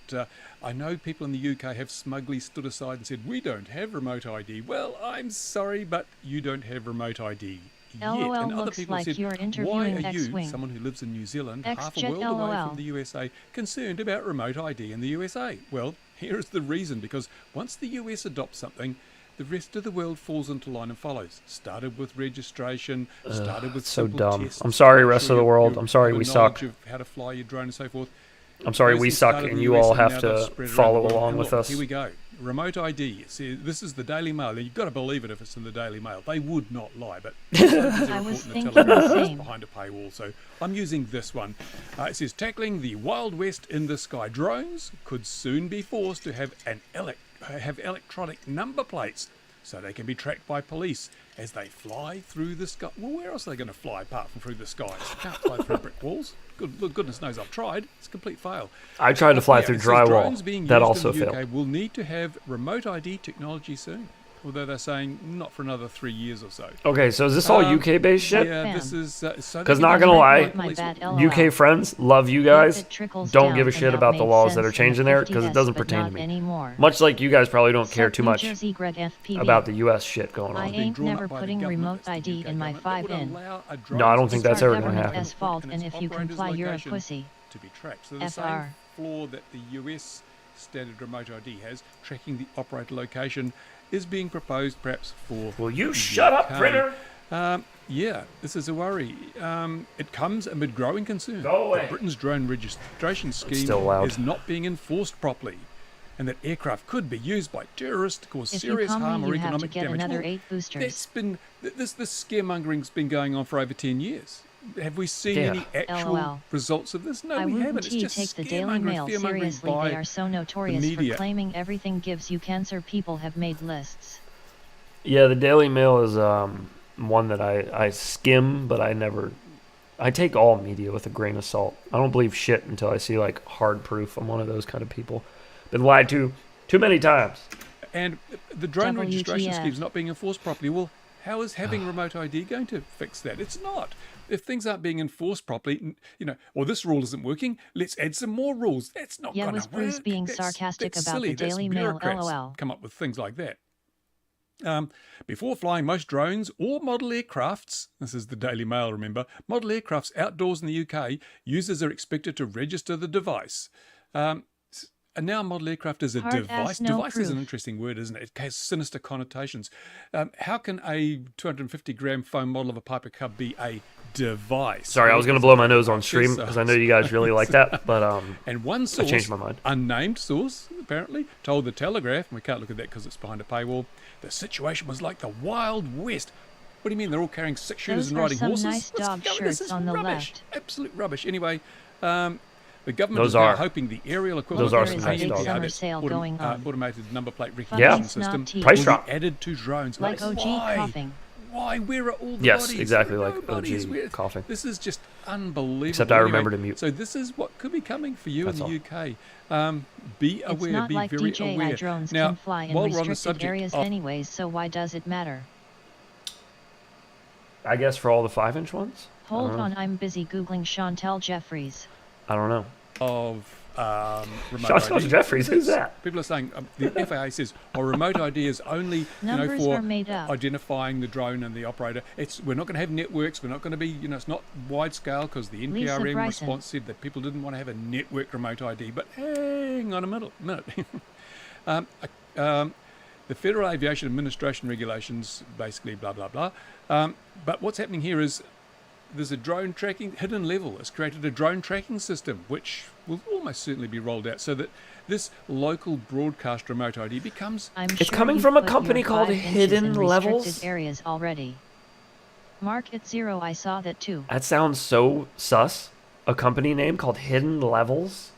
I know people in the UK have smugly stood aside and said, we don't have remote ID. Well, I'm sorry, but you don't have remote ID. LOL, and other looks people like said, you're why interviewing are you, X-Wing. someone who lives in New Zealand, half a X-Jet world away LOL. from the USA, concerned about remote ID in the USA? Well, here's the reason, because once the US adopts something, the rest of the world falls into line and follows. Started with registration, started with so simple dumb. tests, I'm sorry, rest sure of the world. you I'm sorry, have we a suck. knowledge of how to fly your drone and so forth. I'm sorry, First we it suck, started in and the you US all and have now to they've spread around follow the world. along And with look, us. Here we go. Remote ID. See, this is the Daily Mail. Now, you've got to believe it if it's in the Daily Mail. They would not lie, but I was thinking the same. behind a paywall, so I'm using this one. It says, tackling the Wild West in the sky. Drones could soon be forced to have electronic number plates so they can be tracked by police as they fly through the sky. Well, where else are they going to fly apart from through the skies? They can't fly through brick walls. Goodness knows I've tried. It's a complete fail. I tried to fly through it says drones drywall. being That used also in the UK failed. will need to have remote ID technology soon. Although they're saying not for another 3 years or so. Okay, so is this all UK-based shit? Yeah, this is... so Because they not can gonna track lie, by police. UK friends, love you guys. It trickles Don't down give a and shit that about the made laws that are sense in changing the there because it 50s, doesn't but pertain not to me. anymore. Much like you guys probably don't care Except too New much Jersey Greg FPV. about the US shit going I on. Being ain't drawn never up by the putting government, remote it's the ID UK in my government that 5 would in. allow a No, drone I don't to think track that's ever gonna government happen. as fault, and and its if you operator's comply, you're a location pussy. to be tracked. So the same FR. flaw that the US standard remote ID has, tracking the operator location, is being proposed perhaps for... Will you the shut up, UK. printer? Yeah, this is a worry. It comes amid growing concern Go away. that Britain's drone registration scheme still loud. is not being enforced properly, and that aircraft could be used by terrorists to cause If you serious come harm me, or you have to economic get damage. another Well, 8 boosters. that's been this scaremongering's been going on for over 10 years. Have we seen Yeah. any actual LOL. results of this? No, I we haven't. wouldn't It's you just take the Daily scaremongering, Mail fearmongering seriously. by They are so notorious for media. claiming everything gives you cancer. People have made lists. Yeah, the Daily Mail is one that I skim, but I take all media with a grain of salt. I don't believe shit until I see like hard proof. I'm one of those kind of people. Been lied to too many times. And the drone registration WTF. scheme's not being enforced properly. Well, How is having remote ID going to fix that? It's not. If things aren't being enforced properly, or this rule isn't working, let's add some more rules. That's not going to work. Was Bruce being sarcastic that's about silly. the Daily Mail? Bureaucrats LOL. come up with things like that. Before flying most drones or model aircrafts, this is the Daily Mail, remember, model aircrafts outdoors in the UK, users are expected to register the device. And now model aircraft is a device. No device is an proof. interesting word, isn't it? It has sinister connotations. How can a 250-gram foam model of a Piper Cub be a device? Sorry, I was going to blow my nose on stream because I know you guys really like that, but and one source, I changed my mind. Unnamed source, apparently, told the Telegraph, and we can't look at that because it's behind a paywall, the situation was like the Wild West. What do you mean they're all carrying six shooters Those and are riding some horses? nice dog This shirts is on the rubbish. left. Absolute rubbish. Anyway, the government Those is now are. hoping the aerial equivalent Those are of some the nice dogs. summer sale going on. automated number plate Fun recognition and system snot Price will drop. be added to drones. Like OG Why? coughing. Why? Where are all the Yes, bodies? exactly like Nobody's. OG coughing. This is just unbelievable. Except I remember to mute. So this is what could be coming for you That's in the UK. Be aware. It's not be like very DJI aware. drones Now, can fly in while we're on the restricted subject areas of anyways, so why does it matter? I guess for all the 5-inch ones? Hold on, I'm busy Googling Chantel Jeffries. I don't know. remote Chantal ID. Jeffries, who's that? People are saying the FAA says, remote ID is only Numbers for are made up. identifying the drone and the operator. We're not going to have networks. We're not going to be, it's not wide scale because the Lisa NPRM Bryson. response said that people didn't want to have a network remote ID. But hang on a minute. The Federal Aviation Administration regulations, basically blah, blah, blah. But what's happening here is there's a drone tracking, hidden level has created a drone tracking system, which will almost certainly be rolled out so that this local broadcast remote ID becomes... It's coming from a company called Hidden Levels? Areas already. Mark at 0, I saw that too. That sounds so sus. A company name called Hidden Levels?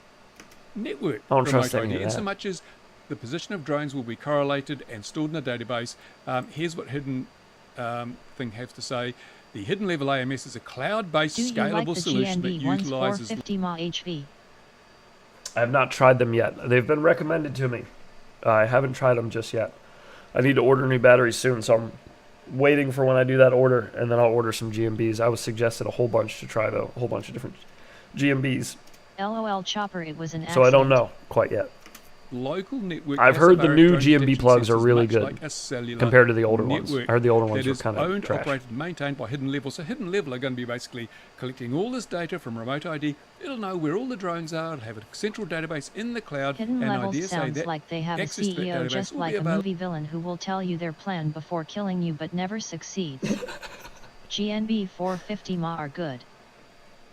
network I don't trust remote any ID, of in so that. much as the position of drones will be correlated and stored in a database. Here's what Hidden thing has to say. The Hidden Level AMS is a cloud-based Do you like scalable the solution that GNB ones utilizes... 450 mAh HV? I have not tried them yet. They've been recommended to me. I haven't tried them just yet. I need to order new batteries soon, so I'm waiting for when I do that order, and then I'll order some GMBs. I was suggested a whole bunch to try, though. A whole bunch of different GMBs. LOL Chopper, it was an accident. So I don't know quite yet. Local network. I've heard the passive new drone GMB detection plugs are sensors, really much good like a cellular compared to the older ones. network I heard the older ones that were is kind of owned, trash. operated, and maintained by Hidden Level. So Hidden Level are going to be basically collecting all this data from remote ID. It'll know where all the drones are. It'll have a central database in the cloud. Hidden and Level I dare say sounds that like they have a access to that CEO database just will like be a available. movie villain who will tell you their plan before killing you but never succeeds. GNB 450 mAh are good.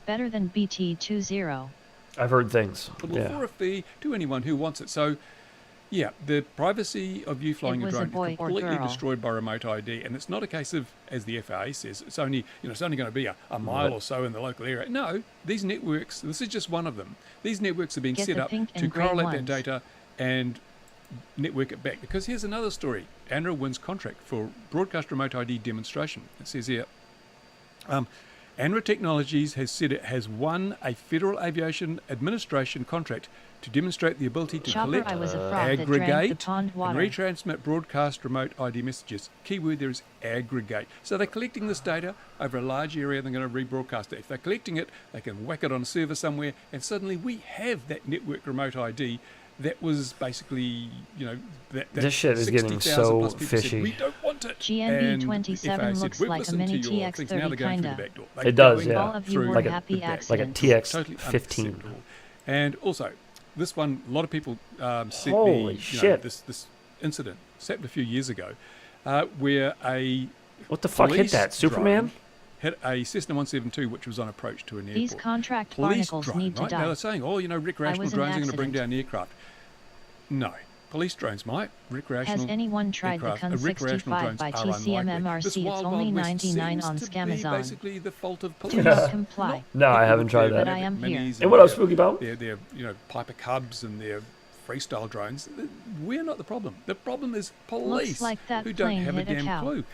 Better than BT20. I've heard things. For a fee to anyone who wants it. So, yeah, the privacy of you flying a was a drone boy is or completely girl. destroyed by remote ID, and it's not a case of, as the FAA says, it's only it's only going to be a mile or so in the local area. No, these networks. This is just one of them. These networks are being Get set the up pink to and grey correlate that ones. data and network it back. Because here's another story: ANRA wins contract for broadcast remote ID demonstration. It says here. ANRA Technologies has said it has won a Federal Aviation Administration contract to demonstrate the ability to Chopper, collect, I was a frog that drank the aggregate, pond and water. retransmit broadcast remote ID messages. Keyword there is aggregate. So they're collecting this data over a large area, they're going to rebroadcast it. If they're collecting it, they can whack it on a server somewhere, and suddenly we have that network remote ID that was basically, that This shit is getting 60,000 so plus people said, fishy. we don't want it. GNB And 27 FAA said, looks "We've like a listened mini to your things, now they're TX30 going through the kinda. back door." It does, Going yeah. All of you through were Like a- happy the back. Like a accidents. Totally TX15. unacceptable. And also, this one, a lot of people sent Holy me shit. this incident. It's happened a few years ago, where a What the fuck hit police that? Superman? drone hit a Cessna 172, which was on approach to an airport. These contract Police barnacles drone, need to right? Now die. they're saying, recreational was an drones are going to bring accident. down aircraft. No. Police drones might. Recreational Has anyone tried the aircraft, Kun recreational 65 drones by are unlikely. TCMMRC? This It's wild, only wild west 99 seems on to be Scamazon. basically the fault of Do police. not comply. No, I haven't tried that. But I am here. And what else, Spooky Bone? They're Piper Cubs and their freestyle drones. We're not the problem. The problem is police like that who don't plane have a hit a damn cow. clue.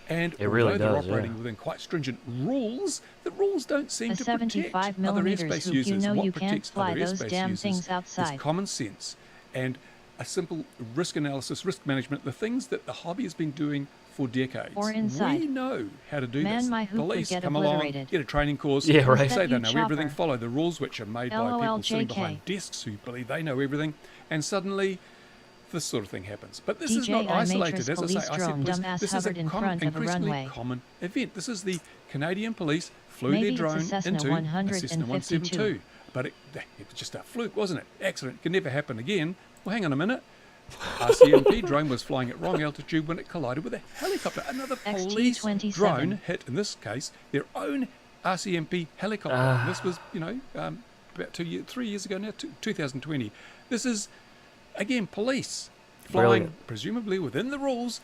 And It really although they're does, operating yeah. within quite stringent rules, the rules don't seem A to protect 75 other millimeters airspace hoop, you users. know What you can't protects fly other those airspace damn users things outside. is common sense and a simple risk analysis, risk management, the things that the hobby has been doing for decades. Or inside. We know how to do Man, this. my hoop would Police get come along, obliterated. get a training course. Yeah, right. Say they you know everything, chopper. follow the rules which are made by people sitting LOLJK. behind desks who believe they know everything, and suddenly this sort of thing happens. But this is not DJI isolated. Matrix As I police say, I drone said, dumbass this is a hovered in common, front of a increasingly runway. common event. This is the Canadian police flew Maybe their it's a drone Cessna into a 152. Cessna 172. But it was just a fluke, wasn't it? Accident can never happen again. Well, hang on a minute. RCMP drone was flying at wrong altitude when it collided with a helicopter. Another police XT-27. drone hit, in this case, their own RCMP helicopter. This was, about 3 years ago now, 2020. This is, again, police flying, Brilliant. presumably within the rules,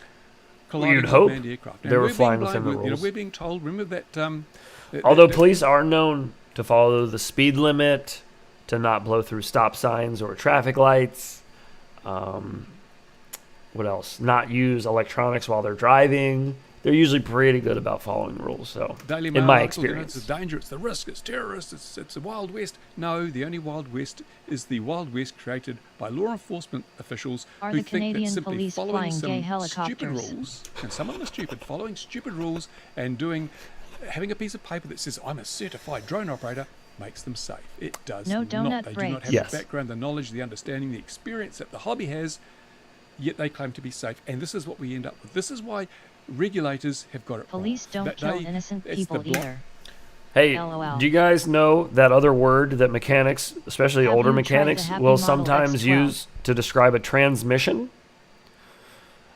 You'd colliding with hope manned aircraft. they were we're being flying blamed within the with- rules. we're being told, remember that... Although that- police are known to follow the speed limit, to not blow through stop signs or traffic lights. What else? Not use electronics while they're driving. They're usually pretty good about following the rules. So, Daily in Mail my article, experience, it's the danger, it's the risk, it's terrorists, it's the Wild West. No, the only Wild West is the Wild West created by law enforcement officials Are who the think Canadian that simply police following flying some gay stupid helicopters? rules, and some of them are stupid, following stupid rules and having a piece of paper that says I'm a certified drone operator makes them safe. It does No not. donut They do breaks. not have Yes. the background, the knowledge, the understanding, the experience that the hobby has, yet they claim to be safe. And this is what we end up with. This is why regulators have got it wrong. Police don't That kill they- innocent it's people the blo- either. hey, LOL. do you guys know that other word that mechanics, especially Have older you tried the mechanics, Happy will Model sometimes X12? use to describe a transmission?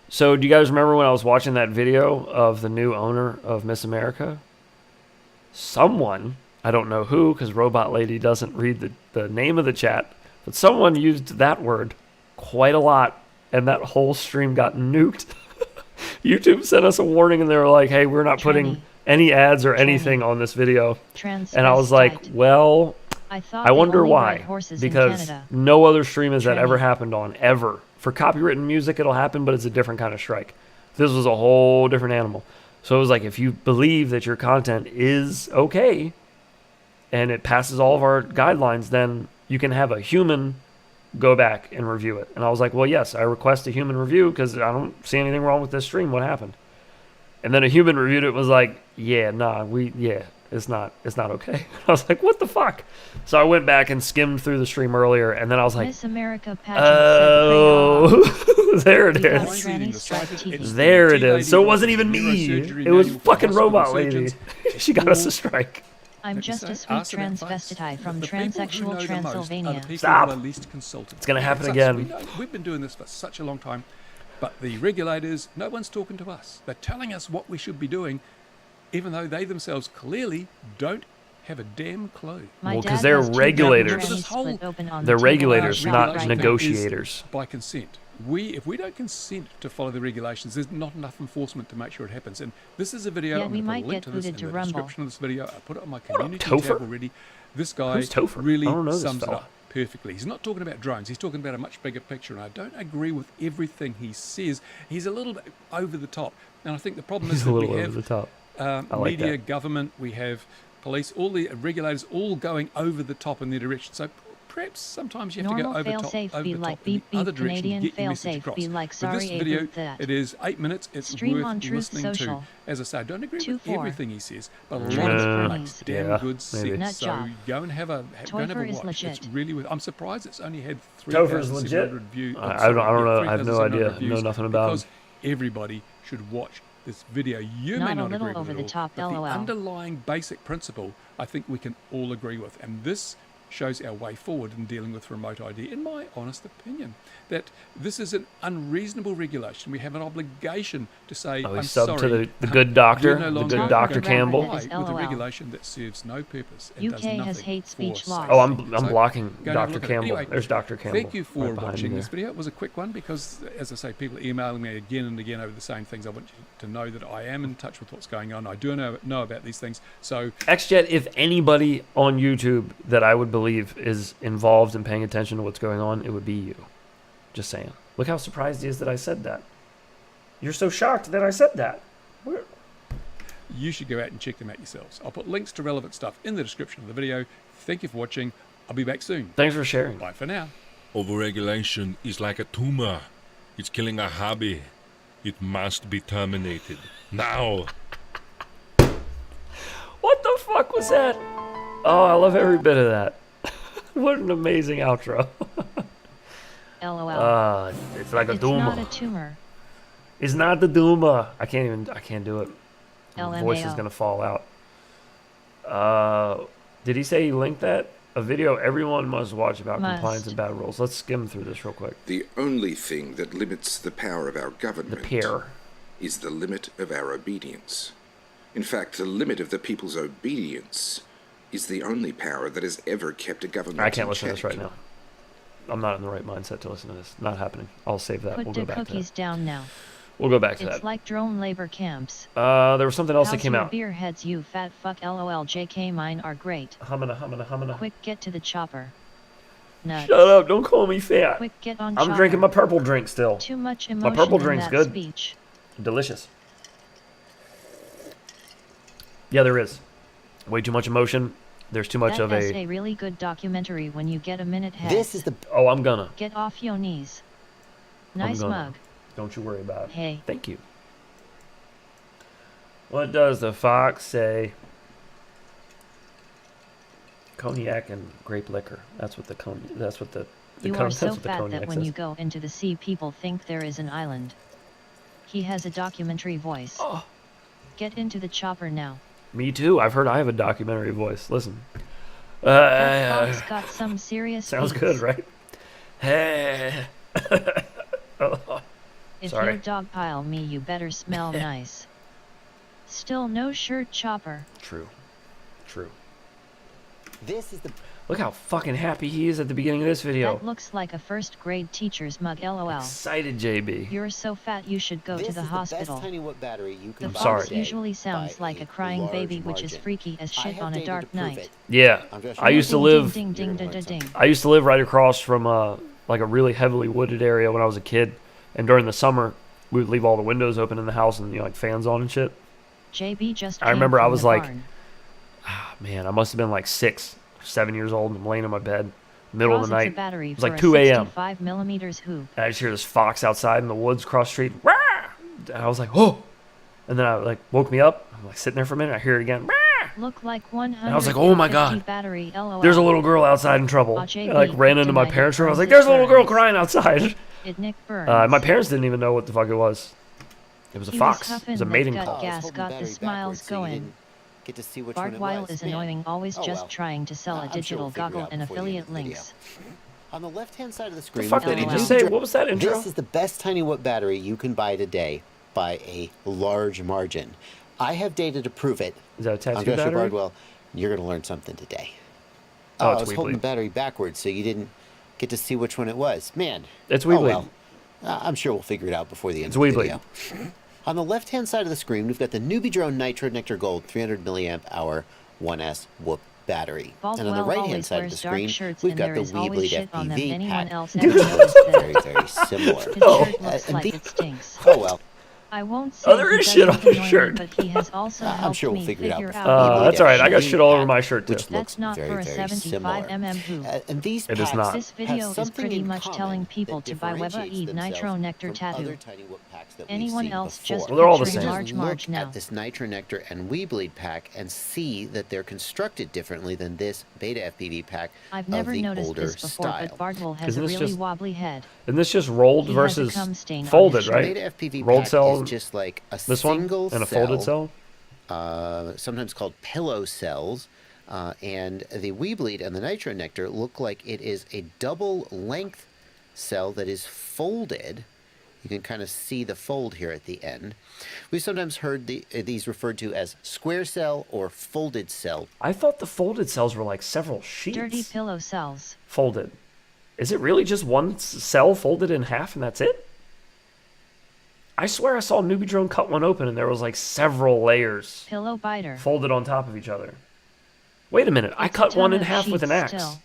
So, do you guys remember when I was watching that video of the new owner of Miss America? Someone, I don't know who, because Robot Lady doesn't read the name of the chat, but someone used that word quite a lot, and that whole stream got nuked. YouTube sent us a warning, and they were like, hey, we're not putting Tranny. any ads or anything on this video. Transvestite. And I was like, well, thought I they wonder only why. ride horses in Because Canada. no other stream has that ever Tranny. happened on, ever. For copywritten music, it'll happen, but it's a different kind of strike. This was a whole different animal. So it was like, if you believe that your content is okay and it passes all of our guidelines, then you can have a human go back and review it. And I was like, well, yes, I request a human review because I don't see anything wrong with this stream. What happened? And then a human reviewed it and was like, it's not okay. I was like, what the fuck? So I went back and skimmed through the stream earlier, and then I was like, Miss America pageant said there it We got is. tranny strike TV. There it is. So it wasn't even me. It was fucking Robot Lady. She got us a strike. I'm just a sweet transvestite from transsexual Transylvania. Stop. It's It's gonna happen again. We've been doing this for such a long time, but the regulators, no one's talking to us. They're telling us what we should be doing, even though they themselves clearly don't have a damn clue. My Well, 'cause dad they're has two regulators. trannies split open on They're the table regulators, shot not right now. negotiators. By consent. If we don't consent to follow the regulations, there's not enough enforcement to make sure it happens. And this is a video. Yeah, I'm we going to put might a link get to this in booted to the Rumble. description of this video. I put it on my up, community Topher? tab already. This guy Who's Topher? really I don't know this sums it fella. up perfectly. He's not talking about drones. He's talking about a much bigger picture. And I don't agree with everything he says. He's a little bit over the top. And I think the problem is He's a that little we over have the top. I like media, that. government, we have police, all the regulators all going over the top in their direction. So perhaps sometimes you have Normal to go over the fail-safe, top, be over the like top in beep the other beep, direction to Canadian get your message fail-safe, across. be like For sorry, this video, boot that. it is 8 minutes. It's Stream worth on Truth listening Social. to. As I say, I don't agree with 2-4. everything he says, but a lot Trans of it ponies. makes damn Yeah, good maybe. sense. Nut So job. go and have a Topher is watch. legit. It's really I'm surprised it's only had Topher's legit? 3,700 views. I don't know. I have no idea. Know nothing about because him. everybody should watch this video. You Not may a not little agree with over it the all, top, but the LOL. underlying basic principle, I think we can all agree with, and this shows our way forward in dealing with remote ID, in my honest opinion, that this is an unreasonable regulation. We have an obligation to say, Oh, he I'm subbed sorry, to the good doctor, you're no the longer good Dr. going to Campbell. comply Is with a LOL. regulation that serves no purpose and UK does nothing has hate for speech laws. safety. Oh, I'm So, blocking go and have a Dr. look at it. Campbell. Anyway, There's Dr. Campbell. Thank you for right behind watching me this there. video. It was a quick one because, as I say, people emailing me again and again over the same things. I want you to know that I am in touch with what's going on. I do know about these things. So XJet, if anybody on YouTube that I would believe is involved in paying attention to what's going on, it would be you. Just saying. Look how surprised he is that I said that. You're so shocked that I said that. Where? you should go out and check them out yourselves. I'll put links to relevant stuff in the description of the video. Thank you for watching. I'll be back soon. Thanks for sharing. Bye for now. Overregulation is like a tumor. It's killing our hobby. It must be terminated. Now! What the fuck was that? Oh, I love every bit of that. What an amazing outro. LOL. It's like a It's Duma. not a tumor. It's not the Duma. I can't do it. My voice is LMAO. gonna fall out. Did he say he linked that? A video everyone must watch about Must. compliance and bad rules. Let's skim through this real quick. The only thing that limits the power of our The government peer. is the limit of our obedience. In fact, the limit of the people's obedience is the only power that has ever kept a government I can't in listen to this check. right now. I'm not in the right mindset to listen to this. Not happening. I'll save that. Put We'll the go back to cookies that. down now. We'll go back to It's that. like drone labor camps. There was something else that How's came your out. beer heads, you fat fuck. LOL. JK, mine are great. Humana. Quick, get to the chopper. Nuts. Shut up! Don't call me fat. Quick, get on I'm chopper. drinking my purple drink still. Too much emotion purple in drink's that good. speech. Delicious. Yeah, there is. Way too much emotion. There's too much That of is a. a really good documentary when you get a minute head. This is the Oh, I'm gonna. Get off your knees. Nice gonna. mug. Don't you worry about it. Hey. Thank you. What does the fox say? Cognac and grape liquor. That's what the That's what the. You con- are so that's what the fat cognac that when says. you go into the sea, people think there is an island. He has a documentary voice. Oh. Get into the chopper now. Me too. I've heard I have a documentary voice. Listen. That fox got some serious Sounds beats. good, right? Hey. If Sorry. you dogpile me, you better smell nice. Still no shirt, chopper. True. this is the Look how fucking happy he is at the beginning of this video. That looks like a first grade teacher's mug. LOL. Excited, JB. You're so fat you should go this to the is hospital. the best tiny whoop battery you can The buy sorry. fox today usually sounds by like a crying large baby, which is margin. freaky as I shit have on a data to dark prove night. it. Yeah, I'm just I used to Ding, live. Ding, ding, You're ding, gonna ding, learn ding. I used to live right across from like a really heavily wooded area when I was a kid, and during the summer we would leave all the windows open in the house and like fans on and shit. JB just I came remember I from was the like- barn. Man, I must have been like 6, 7 years old, and I'm laying in my bed, middle of the Posits a night. battery It was like for a 2 a.m. 65 millimeters hoop. And I just hear this fox outside in the woods across the street. Rah! And I was like, oh! And then I like woke me up. I'm like sitting there for a minute. I hear it again. Rah! Look like 100. I was like, oh my God. Battery, LOL. There's a little girl outside in trouble. Watch I AB like ran into my tonight, parents' room. I was like, it there's a little girl burns. crying outside. It Nick Burns. My parents didn't even know what the fuck it was. It was a He fox. was It was a huffing mating that call. gut gas, got the smiles going. Get to see which Bart one it Weil was. is Man, annoying, always oh just well. trying to sell a I'm sure digital we'll figure it goggle out and before the end affiliate of the video. links. On the left-hand side of the The screen, fuck we've did he got just a say? new What was that intro? This is the best tiny whoop battery you can buy today by a large margin. I have data to prove it. Is that a tattoo I'm Joshua battery? Bardwell. You're going to learn something today. Oh, I it's was holding Weebly. the battery backwards, so you didn't get to see which one it was. Man, It's oh Weebly. well. I'm sure we'll figure it out before the end It's of the Weebly. video. On the left-hand side of the screen, we've got the Newbie Drone Nitro Nectar Gold 300 milliamp hour 1S whoop battery. And on the Baldwell right-hand always side of wears the dark screen, shirts we've and got there the is always Weebly shit on them. FPV Anyone pack. else It ever looks noticed very, this? very similar. His Oh. shirt looks And like the- it stinks. Oh well. I won't say Oh, there he is shit on doesn't the annoy me, shirt. but he has also I'm helped sure we'll me figure it out figure before out the Weebly That's all right. I got FPV shit all over pack, my shirt too. Which That's looks not very, for a very 75 similar. mm hoop. And these It is packs not. This video have is something pretty in much common telling people that to buy Weber differentiates Eat Nitro themselves Nectar from Tattoo. other tiny whoop packs that we've Anyone seen else before. just Well, they're all the picturing same. large Just marge look now. at this Nitro Nectar and Weebleed pack and see that they're constructed differently than this Beta FPV pack I've of never the noticed older this before, style. but Bardwell has Isn't a this really just- wobbly head. Isn't this just rolled He has a versus cum stain on folded, his shirt. right? Beta FPV Rolled pack cell, is just like a This one single and a folded cell. sometimes called pillow cells. And the Weebleed and the Nitro Nectar look like it is a double length cell that is folded. You can kind of see the fold here at the end. We've sometimes heard these referred to as square cell or folded cell. I thought the folded cells were like several sheets. Dirty pillow cells. Folded. Is it really just one cell folded in half and that's it? I swear I saw Newbie Drone cut one open and there was like several layers Pillow biter. folded on top of each other. Wait a minute, I It's a cut one ton in of half with an sheets axe. still.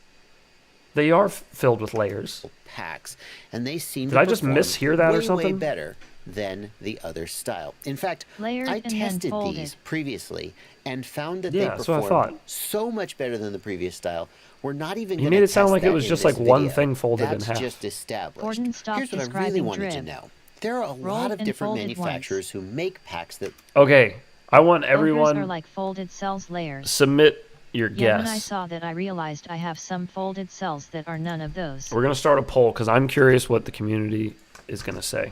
They are filled with layers. Packs, and they seem Did to I just perform mishear that or way something? better than the other style. In fact, Layered I and then tested folded. these previously and found that Yeah, they that's what I performed thought. so much better than the previous style. We're not even. You gonna made it sound test like it that was in just this like one video. thing folded in That's half. just established. Gordon, stop Here's what I really describing wanted to drib. know. There are a lot Rolled of and different folded manufacturers who make packs that... Okay, I want Ogres everyone are like folded cells layers. submit your Yeah, when I guess. saw that, I realized I have some folded cells that are none of those. We're gonna start a poll because I'm curious what the community is gonna say.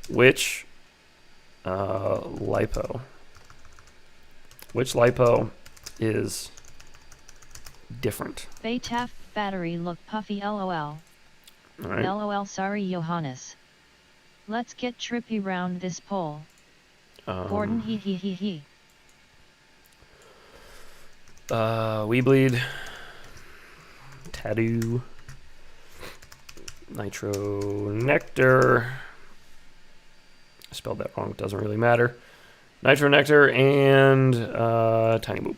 Which lipo? Which lipo is different? Baytaf battery look puffy lol. All right. LOL sorry Johannes. Let's get trippy round this poll. Gordon he. We bleed. Tattoo. Nitro Nectar. I spelled that wrong, doesn't really matter. Nitro Nectar and Tiny Boop.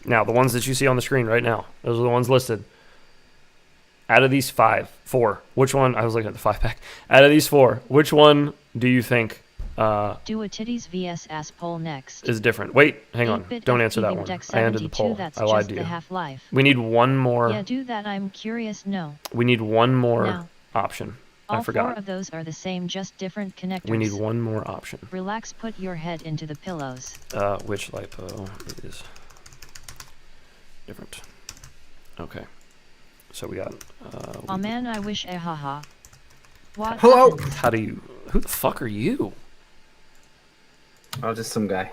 Now, the ones that you see on the screen right now, those are the ones listed. Out of these four, which one, I was looking at the 5-pack. Out of these four, which one do you think Do a titties vs ass poll next. is different? Wait, hang on. 8-bit Don't answer that FPV one. Deck I ended the 72, poll. that's I lied just to the you. Half-Life. We need one more. Yeah, do that, I'm curious, no. We need one more No. option. All I forgot. 4 of those are the same, just different connectors. We need one more option. Relax, put your head into the pillows. Which lipo is different? Okay. So we got. Aw man, I wish haha. What Hello? happened? How do you? Who the fuck are you? Oh, just some guy.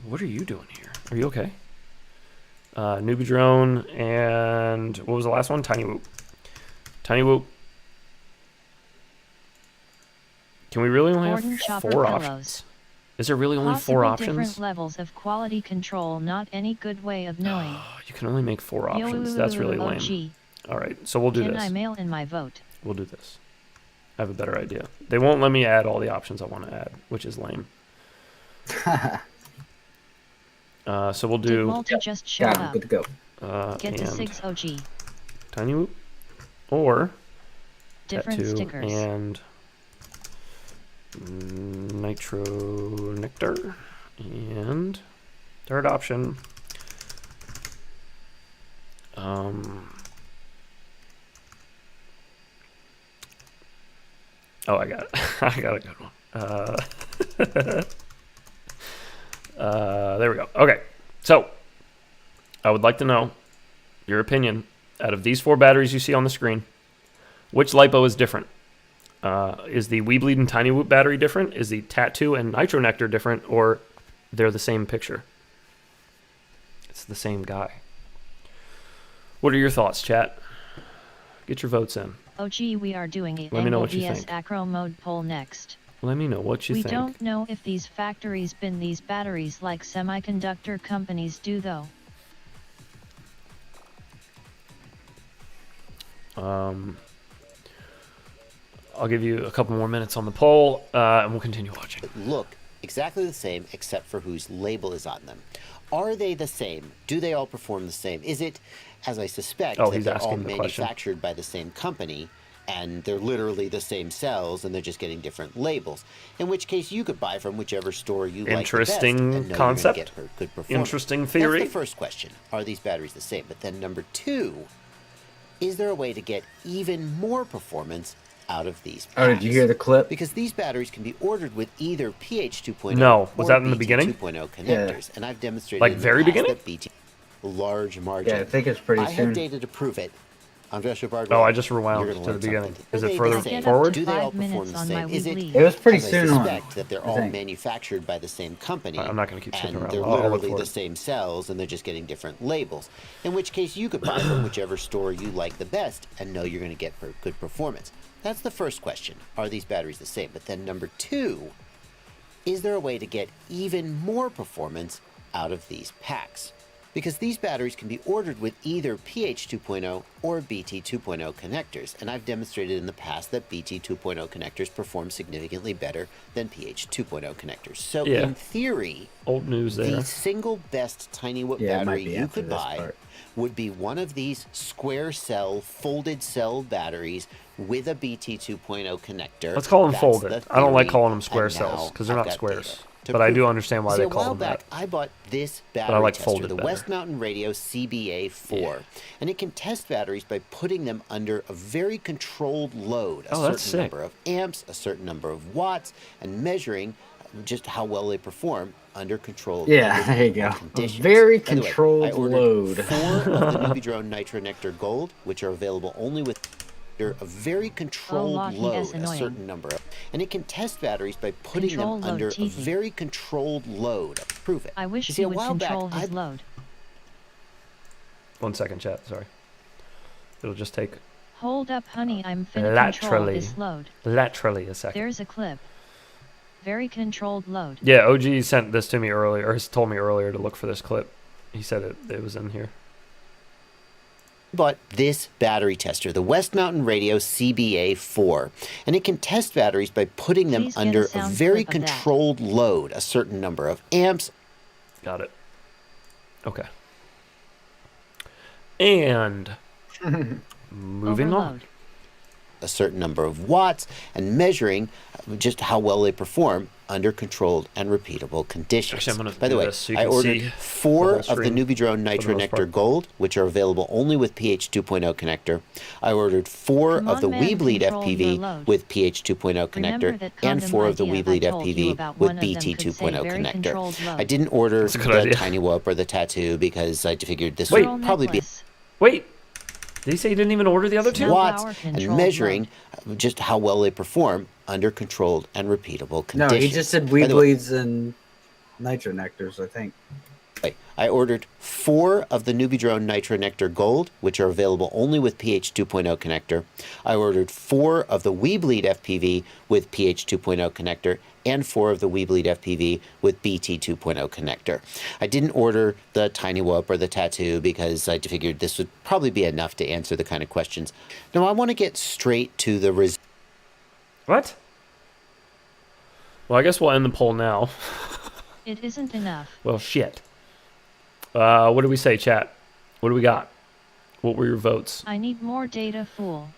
What are you doing here? Are you okay? Newbie drone and what was the last one? Tiny Whoop. Tiny Whoop. Can we really only Gordon have Chopper 4 pillows. options? Is there really only Possibly 4 different options? levels of quality control, not any good way of knowing. You can only make 4 options. That's really lame. OG. All right, so we'll do Can this. I mail in my vote? We'll do this. I have a better idea. They won't let me add all the options I want to add, which is lame. So we'll Did do Multi just shut Got it. up? Good to go. Get the and 6 OG. Tiny Whoop or Different Tattoo stickers. and Nitro Nectar and third option. Oh, I got it. I got a good one. There we go. Okay, so I would like to know your opinion out of these 4 batteries you see on the screen. Which lipo is different? Is the Weebleed and Tiny Whoop battery different? Is the Tattoo and Nitro Nectar different? Or they're the same picture? It's the same guy. What are your thoughts, chat? Get your votes in. OG, we are doing a Let me know Angle what you vs think. Acro mode poll next. Let me know what you We think. don't know if these factories bin these batteries like semiconductor companies do though. I'll give you a couple more minutes on the poll, and we'll continue watching. look exactly the same except for whose label is on them. Are they the same? Do they all perform the same? Is it, as I suspect, Oh, that he's they're all asking the question. manufactured by the same company and they're literally the same cells and they're just getting different labels? In which case you could buy from whichever store you like the best Interesting and know you're gonna concept. get her good performance. Interesting theory. That's the first question. Are these batteries the same? But then number 2, is there a way to get even more performance out of these packs? Oh, did you hear the clip? Because these batteries can be ordered with either PH 2.0 No. Was or that in the BT beginning? 2.0 connectors, and I've demonstrated Like in the very past beginning? that BT large margin. Yeah, I think it's pretty I soon. have data to prove it. I'm Joshua Bardwell. Oh, I just rewound You're gonna to the learn beginning. something. Is Are it they further the same? forward? Do they all 5 perform minutes the on same? my Is it? Wii. It was pretty as I soon on. suspect that they're I all think. manufactured by the same company. I'm not gonna keep skipping and around. they're I'll look literally forward. the same cells, and they're just getting different labels. In which case, you could buy from whichever store you like the best and know you're going to get good performance. That's the first question. Are these batteries the same? But then number 2, is there a way to get even more performance out of these packs? Because these batteries can be ordered with either PH 2.0 or BT 2.0 connectors, and I've demonstrated in the past that BT 2.0 connectors perform significantly better than PH 2.0 connectors. So Yeah. in theory, Old news there. the single best Tiny Whoop Yeah, it might battery be you after could this buy part. would be one of these square cell, folded cell batteries with a BT 2.0 connector. Let's call them That's folded. the I don't like theory, calling them square and cells now because they're I've not got squares. data to But I prove do it. understand why See, they a call while them back, that. I bought this I battery like tester, folded the better. West Mountain Radio CBA4, and it can test batteries by putting them under a very controlled load, a Oh, that's certain sick. number of amps, a certain number of watts, and measuring just how well they perform under controlled Yeah, there you go. A conditions. very By the way, controlled I ordered load. 4 of the Nubidrone Nitro Nectar Gold, which are available only with a very controlled Lockie load, S a annoying. certain number of, and it can test batteries by putting Control them load under a teethy. very controlled load. Prove it. I wish You see, he a would while back, control his I load. 1 second, chat. Sorry. It'll just take Hold up, honey, I'm finna control this load. laterally a second. There's a clip. Very controlled load. Yeah, OG sent this to me earlier, or has told me earlier to look for this clip. He said it was in here. bought this battery tester, the West Mountain Radio CBA4, and it can test batteries by putting them Please get a under a sound very clip of that. controlled load, a certain number of amps. Got it. Okay. And moving on. Overload. A certain number of watts, and measuring just how well they perform under controlled and repeatable conditions. Actually, I'm gonna By the do way, this so you I can ordered see 4 the whole of the screen Nubidrone Nitro for the most Nectar part. Gold, which are available only with pH 2.0 connector. I ordered 4 Come of on, the man, Weebleed control your FPV load. with pH 2.0 Remember connector that and condom 4 of the idea I Weebleed told you FPV about? with One of them BT could say 2.0 very connector. controlled load. I didn't order That's a good the idea. Tiny Whoop or the Tattoo because I figured this Wait. would probably be necklace. Wait. Did he say he didn't even order the other two? No watts power and controlled measuring just how well they perform under controlled and repeatable No, conditions. he just said By the way, Weebleeds and Nitro Nectars, I think. I ordered 4 of the Nubidrone Nitro Nectar Gold, which are available only with pH 2.0 connector. I ordered 4 of the Weebleed FPV with pH 2.0 connector and 4 of the Weebleed FPV with BT 2.0 connector. I didn't order the Tiny Whoop or the Tattoo because I figured this would probably be enough to answer the kind of questions. Now I want to get straight to the What? Well, I guess we'll end the poll now. It isn't enough. Well, shit. What do we say, chat? What do we got? What were your votes? I need more data, fool.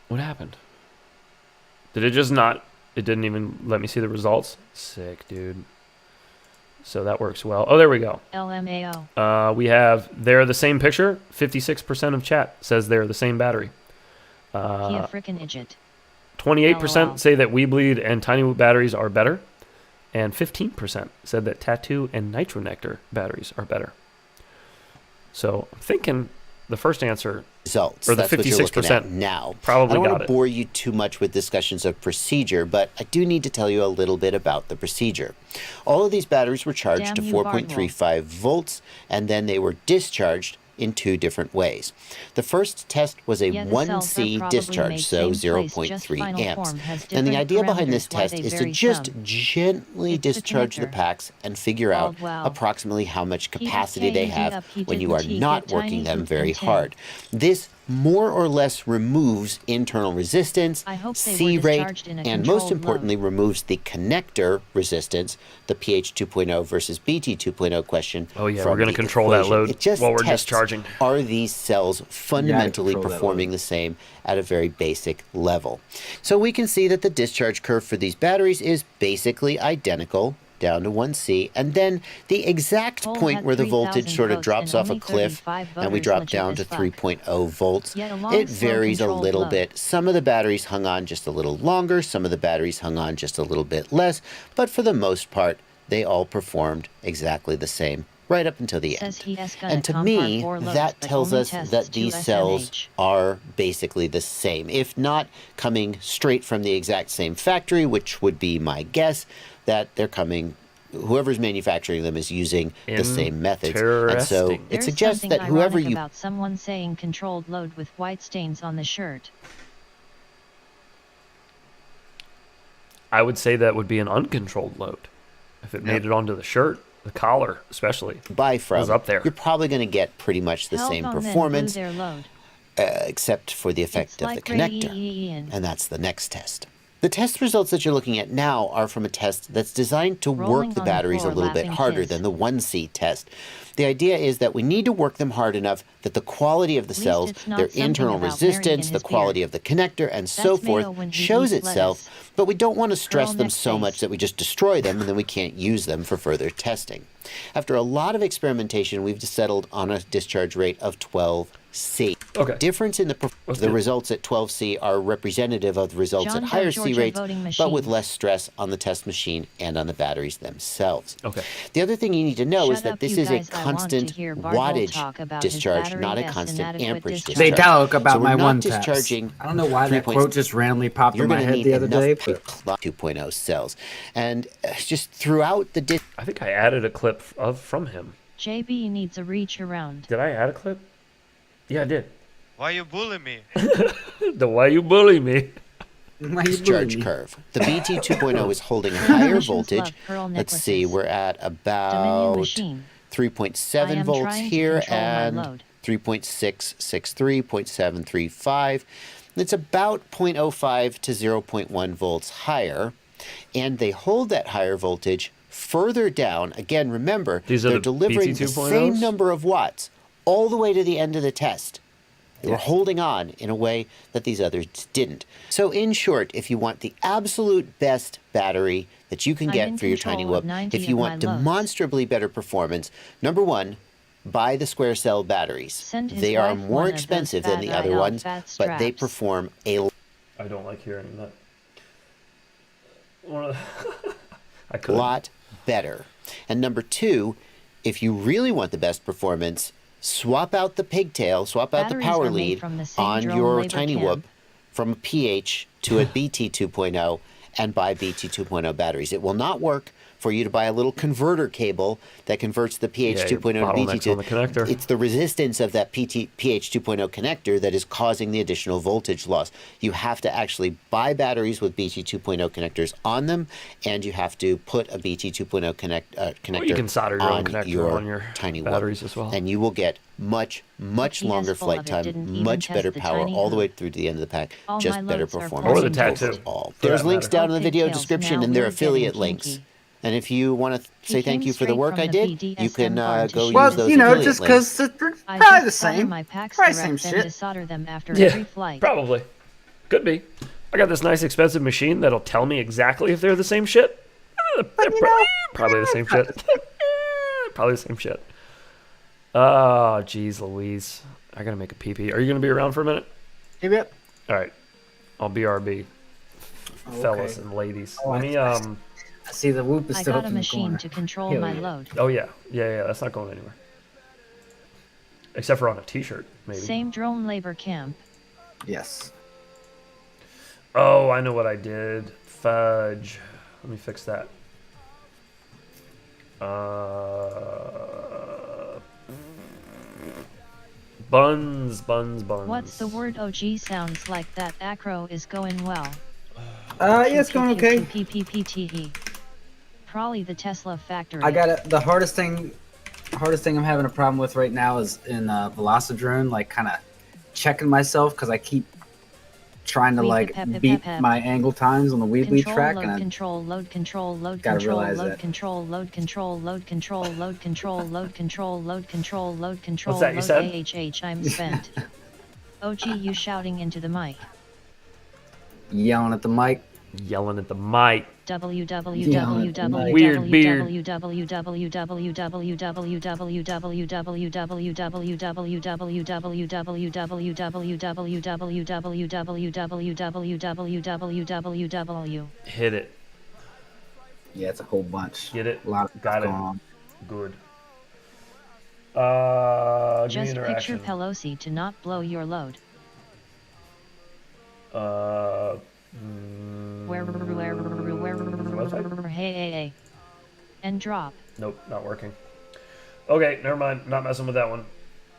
What happened? Did it just not... It didn't even let me see the results? Sick, dude. So that works well. Oh, there we go. LMAO. We have... They're the same picture. 56% of chat says they're the same battery. He a frickin' idiot. 28% LOL. say that Weebleed and Tiny Whoop batteries are better. And 15% said that Tattoo and Nitro Nectar batteries are better. So I'm thinking the first answer, results. or the That's what you're looking 56% at now. probably I don't got want it. to bore you too much with discussions of procedure, but I do need to tell you a little bit about the procedure. All of these batteries were charged Damn to you, 4.35 volts, and then they were discharged in 2 different ways. The first test was a Yeah, the cells are 1C probably discharge, made so same place, just 0.3 final amps. form has And the different idea behind this parameters, why test they is to vary just some. gently It's the discharge the connector. packs and figure out Called wow. approximately how much He capacity did they K, he have up, he when you are didn't, he not get working tiny them hoop very and tin. hard. This more or less removes internal resistance, I hope they were C rate, discharged in a and most controlled importantly removes the connector resistance, the pH 2.0 versus BT 2.0 question. Oh, yeah, from we're going to the control that equation. load It just while we're tests, discharging. are these cells fundamentally control that performing load. the same at a very basic level? So we can see that the discharge curve for these batteries is basically identical down to 1C, and then the exact Poll point had where the 3,000 voltage sort of votes drops and off a only cliff 35 and we voters drop legit down as to fuck. 3.0 volts. Yet a long, It slow varies a controlled little load. bit. Some of the batteries hung on just a little longer, some of the batteries hung on just a little bit less, but for the most part, they all performed exactly the same right up until the Says end. he is gonna And to compare me, 4 loads, that but tells only us tests that 2 these cells SMH. are basically the same, if not coming straight from the exact same factory, which would be my guess, that they're coming, whoever's manufacturing them is using the same methods. And so Interesting. it There's suggests something that whoever ironic you about someone saying controlled load with white stains on the shirt. I would say that would be an uncontrolled load. If it made it onto the shirt, the collar especially. buy from, was up there. you're probably going to get pretty much the Help same on men performance, blew their load. except for the effect It's of like the connector. radiation. And that's the next test. The test results that you're looking at now are from a test that's designed to Rolling work the on the batteries floor, a little bit laughing harder kids. than the 1C test. The idea is that we need to work them hard enough that the quality of the Least cells, it's not their something internal about Mary and resistance, the his quality beard. of the connector, and so That's Mayo forth when he shows eats itself, lettuce. but we don't want to stress Girl them neck so much face. that we just destroy them and then we can't use them for further testing. After a lot of experimentation, we've settled on a discharge rate of 12C. Okay. Difference in the results at 12C are representative of the results John at Doe higher C Georgia rates, voting but with machines. less stress on the test machine and on the batteries themselves. Okay. The other thing you need to know is Shut that up, this you is a guys. I want to constant hear Bardwell wattage talk about his discharge, battery not a S constant inadequate amperage discharge. They discharge. talk about So we're my not one test. discharging I don't know why that 3.6. quote just randomly popped You're in my going to head need the other enough day. big 2.0 cells. And just throughout the I think I added a clip from him. JB needs a reach around. Did I add a clip? Yeah, I did. Why you bully me? The why you bully me? Why you discharge bullying me? curve. The BT 2.0 is holding a higher Missions voltage. love pearl Let's see, necklaces. we're at Dominion about machine. 3.7 I am volts trying to here control my and load. 3.663, 0.735. It's about 0.05 to 0.1 volts higher. And they hold that higher voltage further down. Again, remember, These are they're the delivering BT the 2.0s? same number of watts all the way to the end of the test. They were holding on in a way that these others didn't. So in short, if you want the absolute best battery that you can I'm get in for your control tiny of whoop, 90 if you of want my loads. demonstrably better performance, number one, buy the square cell batteries. Send his They are wife more one of those expensive than fat the other IL ones, fat but they straps. perform a I don't like hearing that. I could. lot better. And number two, if you really want the best performance, swap out the pigtail, swap out the Batteries power are made lead from the same on drone your labor tiny cam. whoop from a PH to a BT 2.0 and buy BT 2.0 batteries. It will not work for you to buy a little converter cable that converts the PH Yeah, your 2.0 to BT bottlenecks on the connector. It's the resistance of that PH 2.0 connector that is causing the additional voltage loss. You have to actually buy batteries with BT 2.0 connectors on them, and you have to put a BT 2.0 connector Well, you can solder your own on connector on your tiny batteries whoop, as well. and you will get much He longer is full flight of it, time, didn't even much test better the power tiny all the way hoop. through to the end of the pack, All just my better loads are performance Or the tattoo, overall. for There's that links matter. down in the Oh, video pigtails, description, now and they're we're affiliate getting links. kinky. And if you want to He say thank came you for the straight work from I the did, BDSM you can barn to go shoot use Well, his those you know, affiliate just links. because it's I probably the just solder same. my packs Probably direct, same then shit. to solder them after Yeah, every flight. probably. Could be. I got this nice expensive machine that'll tell me exactly if they're the same shit. Probably the same shit. Probably the same shit. Oh, jeez Louise. I gotta make a pee-pee. Are you gonna be around for a minute? Yep. All right. I'll BRB. Okay. Fellas and ladies. Oh, Let me, I see the whoop is I still got up a in the machine corner. to control Hell my yeah. load. Oh, yeah. Yeah, that's not going anywhere. Except for on a t-shirt, maybe. Same drone labor camp. Yes. Oh, I know what I did. Fudge. Let me fix that. Buns. What's the word? OG sounds like that acro is going well. Yeah, it's going okay. PPPTE. Probably the Tesla factory. I got it. The hardest thing I'm having a problem with right now is in Velocidrone, like kind of checking myself because I keep trying to like beat my angle times on the Weebly track, and I control load control load gotta control realize load that. control load control load control load control load control load control load control What's that you load said? I'm spent. OG, you shouting into the mic. yelling at the mic. Yelling at the mic. www. Weird beard. Hit it. Yeah, it's a whole bunch. Get it? A lot of Got stuff it. going on. Good. Just picture Pelosi to not blow your load. Hey. And drop. Nope, not working. Okay, never mind. Not messing with that one.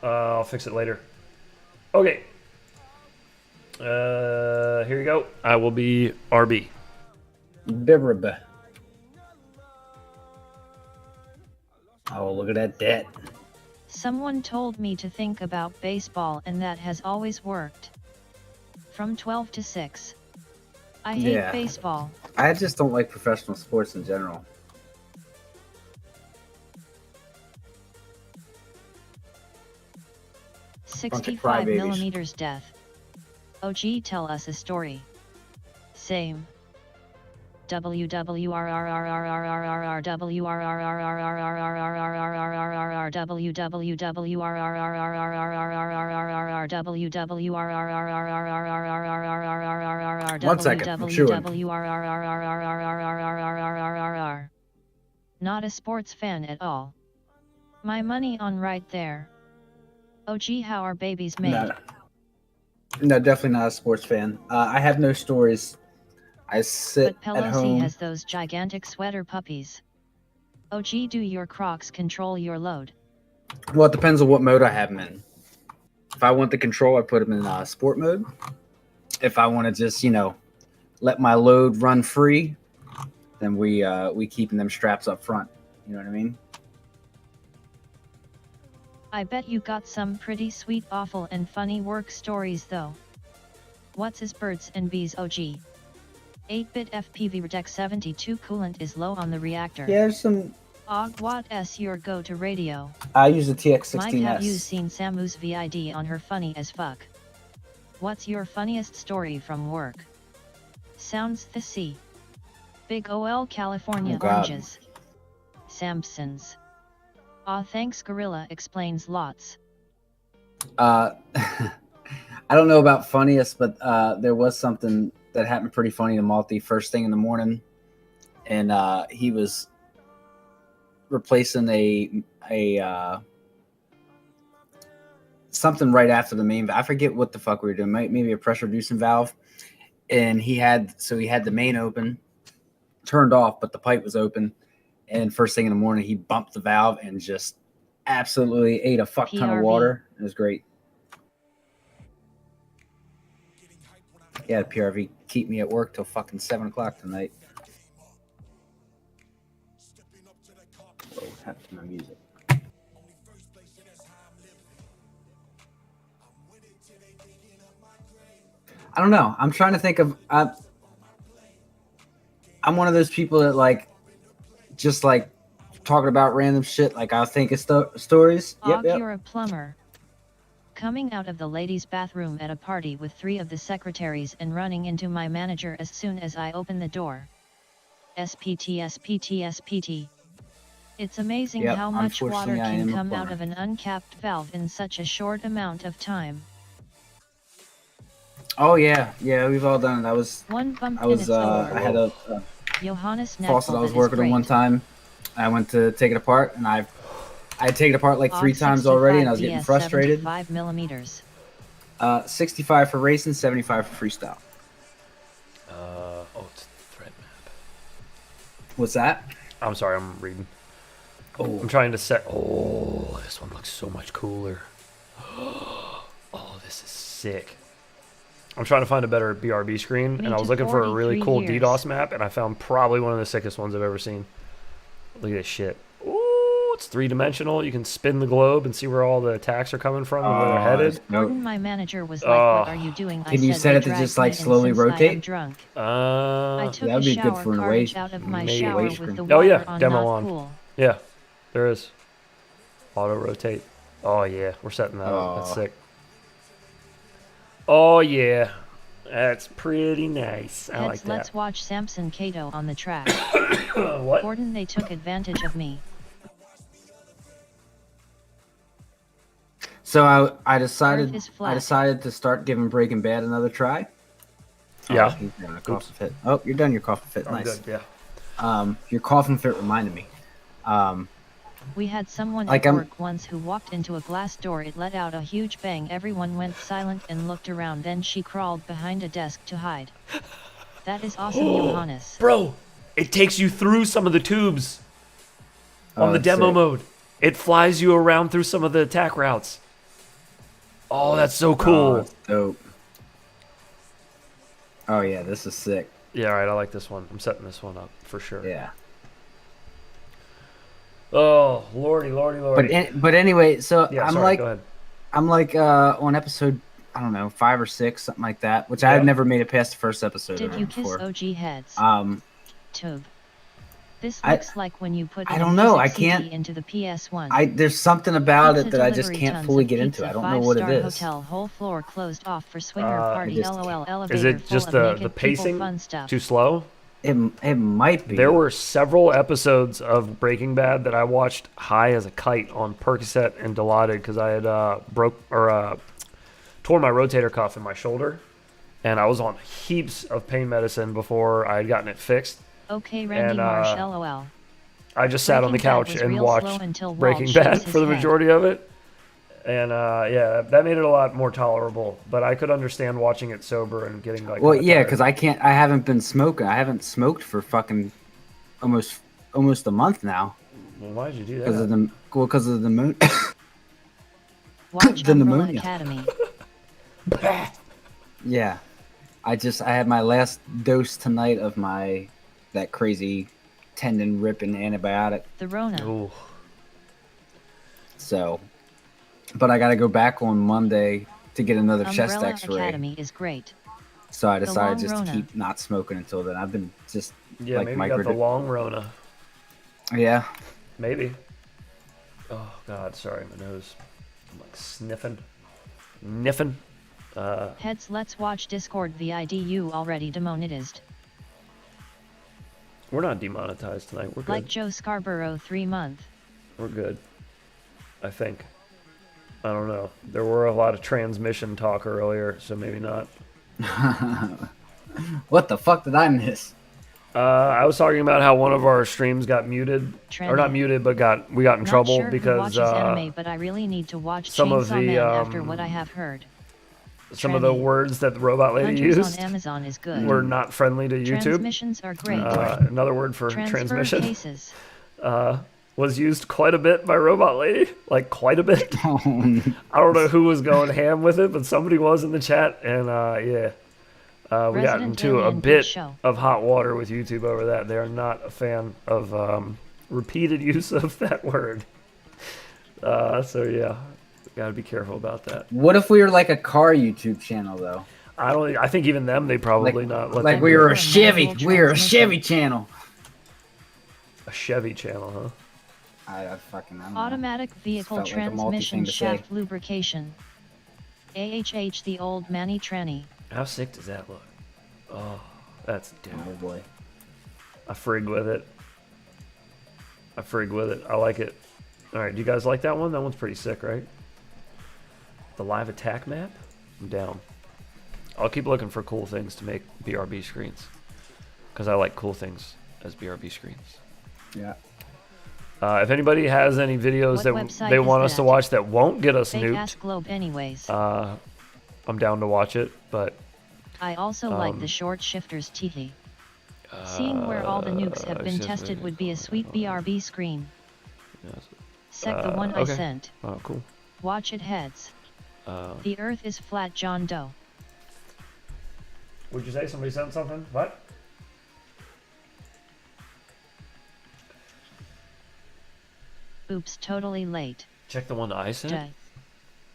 I'll fix it later. Okay. Here you go. I will be RB. Bibrib. Oh, look at that debt. Someone told me to think about baseball, and that has always worked. From 12 to 6. I hate Yeah. baseball. I just don't like professional sports in general. Bunch of 65 crybabies. millimeters death. OG, tell us a story. Same. One second, I'm chewing. Not a sports fan at all. My money on right there. OG, how are babies made? No, definitely not a sports fan. I have no stories. I sit But at Pelosi home. has those gigantic sweater puppies. OG, do your Crocs control your load? Well, it depends on what mode I have them in. If I want the control, I put them in sport mode. If I want to just, let my load run free, then we keeping them straps up front. You know what I mean? I bet you got some pretty sweet, awful, and funny work stories though. What's his birds and bees OG? 8-bit FPV Redec 72 coolant is low on the reactor. Yeah, there's some. What s your go-to radio? I use the TX16S. Mike, have you seen Samu's VID on her funny as fuck? What's your funniest story from work? Sounds fishy. Big OL California oranges. Samsons. Aw, thanks Gorilla explains lots. I don't know about funniest, but there was something that happened pretty funny to Malty first thing in the morning, and he was replacing a something right after the main. I forget what the fuck we were doing. Maybe a pressure reducing valve, and he had the main open, turned off, but the pipe was open. And first thing in the morning, he bumped the valve and just absolutely ate a fuck ton of water. It was great. Yeah, PRV keep me at work till fucking 7 o'clock tonight. Whoa, what happened to my music? I don't know. I'm trying to think of. I'm one of those people that just talking about random shit. I'll think of stories. Yep. You're a plumber. Coming out of the ladies' bathroom at a party with 3 of the secretaries and running into my manager as soon as I open the door. SPT, SPT, SPT. It's amazing how much water can come out of an uncapped valve in such a short amount of time. Oh yeah, we've all done it. I had a Johannes faucet I was working on one time. I went to take it apart, and I had taken it apart 3 times already, and I was getting frustrated. 75 millimeters. 65 for racing, 75 for freestyle. It's threat map. What's that? I'm sorry, I'm reading. I'm trying to set. Oh, this one looks so much cooler. Oh, this is sick. I'm trying to find a better BRB screen, and I was looking for a really cool DDoS map, and I found probably one of the sickest ones I've ever seen. Look at this shit. Ooh, it's 3-dimensional. You can spin the globe and see where all the attacks are coming from and where they're headed. Gordon, my manager was like, "What are you doing?" Can you set it to just slowly rotate? Drunk. That'd be good for an away. Out of my shower with the oh yeah, on, demo on. Cool. Yeah, there is. Auto rotate. Oh yeah, we're setting that up. That's sick. Oh yeah, that's pretty nice. I like that. Let's watch Samson Cato on the track. What? Gordon, they took advantage of me. So I decided to start giving Breaking Bad another try. Yeah. He's doing a coughing fit. Oh, you're done your coughing fit. I'm Nice. good, yeah. Your coughing fit reminded me. We had someone at work once who walked into a glass door. It let out a huge bang. Everyone went silent and looked around. Then she crawled behind a desk to hide. That is awesome, Johannes. Bro, it takes you through some of the tubes on the demo mode. It flies you around through some of the attack routes. Oh, that's so cool. That's dope. Oh yeah, this is sick. Yeah, all right, I like this one. I'm setting this one up for sure. Yeah. Oh, lordy. But anyway, so yeah, I'm sorry, go ahead. I'm on episode I don't know, 5 or 6, something like that. Which I had never made it past the first episode. Did of you it kiss before. OG heads? Tube. This I- looks like when you put I a don't know. music I can't. CD into the PS1. There's something about Pizza it that I just delivery, can't tons fully of get into. pizza, I don't know what it 5-star is. Hotel, whole floor closed off for swinger party. just- LOL. Elevator Is it full just of the naked pacing people, fun stuff. too slow? It might be. There were several episodes of Breaking Bad that I watched high as a kite on Percocet and Dilaudid because I had torn my rotator cuff in my shoulder, and I was on heaps of pain medicine before I had gotten it fixed. Okay, Randy And, Marsh. LOL. I just sat on the Breaking Bad couch was and real watched slow until Breaking Walt Bad shaves for the his head. majority of it. And yeah, that made it a lot more tolerable. But I could understand watching it sober and getting like. Well, kinda yeah, tired. because I haven't been smoking. I haven't smoked for fucking almost a month now. Well, why did you do Because that? of the moon. Watch The Umbrella pneumonia. Academy. Yeah, I had my last dose tonight of that crazy tendon ripping antibiotic. The Rona. Ooh. So, but I got to go back on Monday to get another chest Umbrella X-ray. Academy is great. So I The decided long just to Rona. keep not smoking until then. I've been just Yeah, like maybe you got the long Rona. Yeah. Maybe. Oh God, sorry, my nose. I'm like sniffing. Heads, let's watch Discord VIDU already demonetized. We're not demonetized tonight. We're good. Like Joe Scarborough 3-month. We're good. I think. I don't know. There were a lot of transmission talk earlier, so maybe not. What the fuck did I miss? I was talking about how one of our streams got muted, or not muted, but we got in Not trouble sure who because watches anime, but I really need to watch some of Chainsaw the, Man after what I have heard. some of the words that the robot lady Hunters used on Amazon is good. were not friendly to YouTube. Transmissions are great. Another word for Transfer transmission cases. was used quite a bit by robot lady, like quite a bit. I don't know who was going ham with it, but somebody was in the chat, and yeah. We got Resident into a Alien bit show. of hot water with YouTube over that. They are not a fan of repeated use of that word. So yeah, gotta be careful about that. What if we were like a car YouTube channel though? I think even them, they probably not let Like them we do were it. a Chevy. We were a Chevy channel. A Chevy channel, huh? I fucking I don't know. Automatic vehicle Just felt like a multi transmission thing to say. shaft lubrication. AHH the old Manny Tranny. How sick does that look? Oh, that's dope. Oh boy. I frig with it. I like it. All right, do you guys like that one? That one's pretty sick, right? The live attack map? I'm down. I'll keep looking for cool things to make BRB screens. Because I like cool things as BRB screens. Yeah. If anybody has any videos What that website they is want us that? to watch that won't get us Fake ass nuked, globe anyways. I'm down to watch it, but I also like the short shifters teehee. Seeing where all the nukes have been tested would be a sweet BRB screen. Sec the one I okay. sent. Oh, cool. Watch it, heads. The earth is flat, John Doe. Would you say somebody sent something? What? Oops, totally late. Check the one I sent? Duh.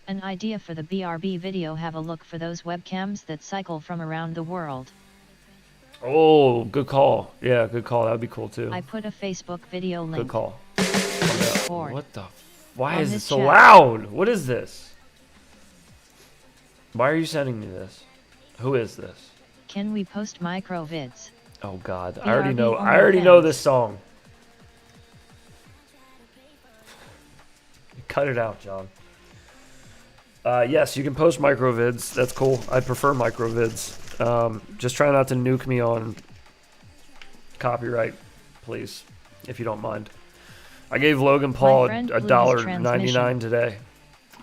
An idea for the BRB video: have a look for those webcams that cycle from around the world. Oh, good call. Yeah, good call. That would be cool too. I put a Facebook video link. Good call. Board. What the? Why On is it this so chat. loud? What is this? Why are you sending me this? Who is this? Can we post micro vids? Oh God, I BRB already know. only I already know fans. this song. Cut it out, John. Yes, you can post micro vids. That's cool. I prefer micro vids. Just try not to nuke me on copyright, please, if you don't mind. I gave Logan Paul friend a blew his $1.99 today.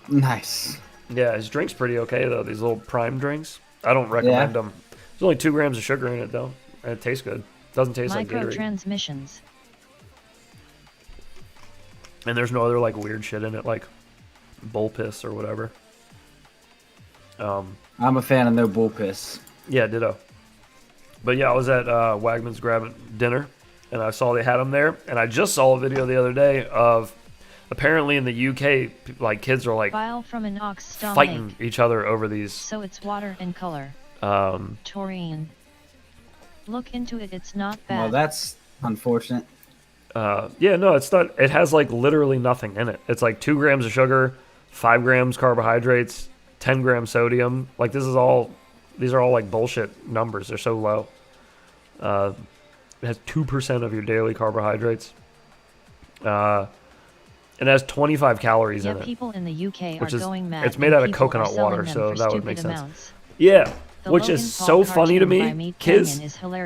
Nice. Yeah, his drink's pretty okay though. These little prime drinks. I don't recommend them. There's only 2 grams of sugar in it though, and it tastes good. Doesn't taste like Micro Gatorade. transmissions. And there's no other like weird shit in it, like bull piss or whatever. I'm a fan of no bull piss. Yeah, ditto. But yeah, I was at Wagman's grabbing dinner, and I saw they had them there, and I just saw a video the other day of Apparently in the UK, like kids are like Bile from an ox stomach. fighting each other over these. So it's water and color. Taurine. Look into it, it's not bad. Well, that's unfortunate. Yeah, no, it's not. It has like literally nothing in it. It's like 2 grams of sugar, 5 grams carbohydrates, 10 grams sodium. Like these are all like bullshit numbers. They're so low. It has 2% of your daily carbohydrates. It has 25 calories in it. People in the UK are going mad. It's made out of coconut water, so that would make sense. Yeah, which is so funny to me, kids,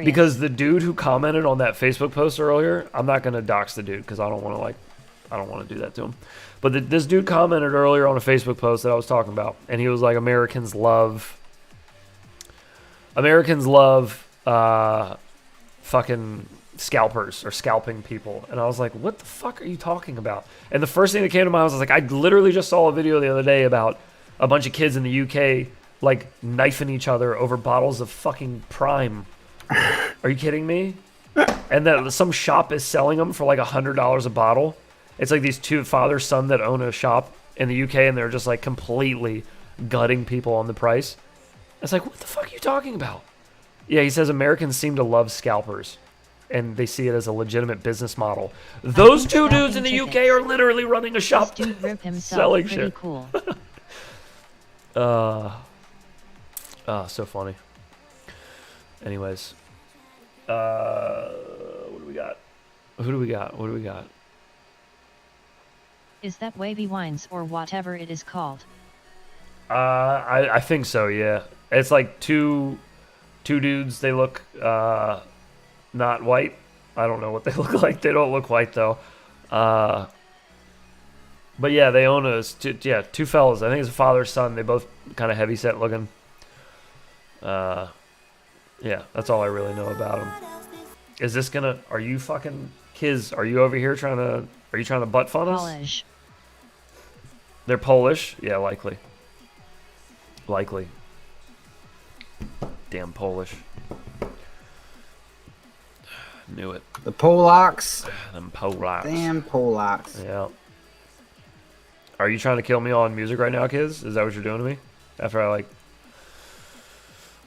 because the dude who commented on that Facebook post earlier, I'm not gonna dox the dude because I don't want to do that to him. But this dude commented earlier on a Facebook post that I was talking about, and he was like, Americans love fucking scalpers or scalping people. And I was like, what the fuck are you talking about? And the first thing that came to mind was like, I literally just saw a video the other day about a bunch of kids in the UK like knifing each other over bottles of fucking Prime. Are you kidding me? And that some shop is selling them for like $100 a bottle. It's like these two father son that own a shop in the UK, and they're just like completely gutting people on the price. It's like, what the fuck are you talking about? Yeah, he says Americans seem to love scalpers, and they see it as a legitimate business model. Those two dudes in the UK are literally running a shop selling shit. Cool. So funny. Anyways, what do we got? Who do we got? What do we got? Is that Wavy Wines or whatever it is called? I think so. Yeah, it's like two dudes. They look not white. I don't know what they look like. They don't look white though. But yeah, they own two fellas. I think it's a father son. They both kind of heavy set looking. Yeah, that's all I really know about them. Is this gonna? Are you fucking kids? Are you over here trying to? Are you trying to butt fun us? Polish. They're Polish? Yeah, likely. Likely. Damn Polish. Knew it. The Polacks. Them Polacks. Damn Polacks. Yeah. Are you trying to kill me on music right now, kids? Is that what you're doing to me? After I like...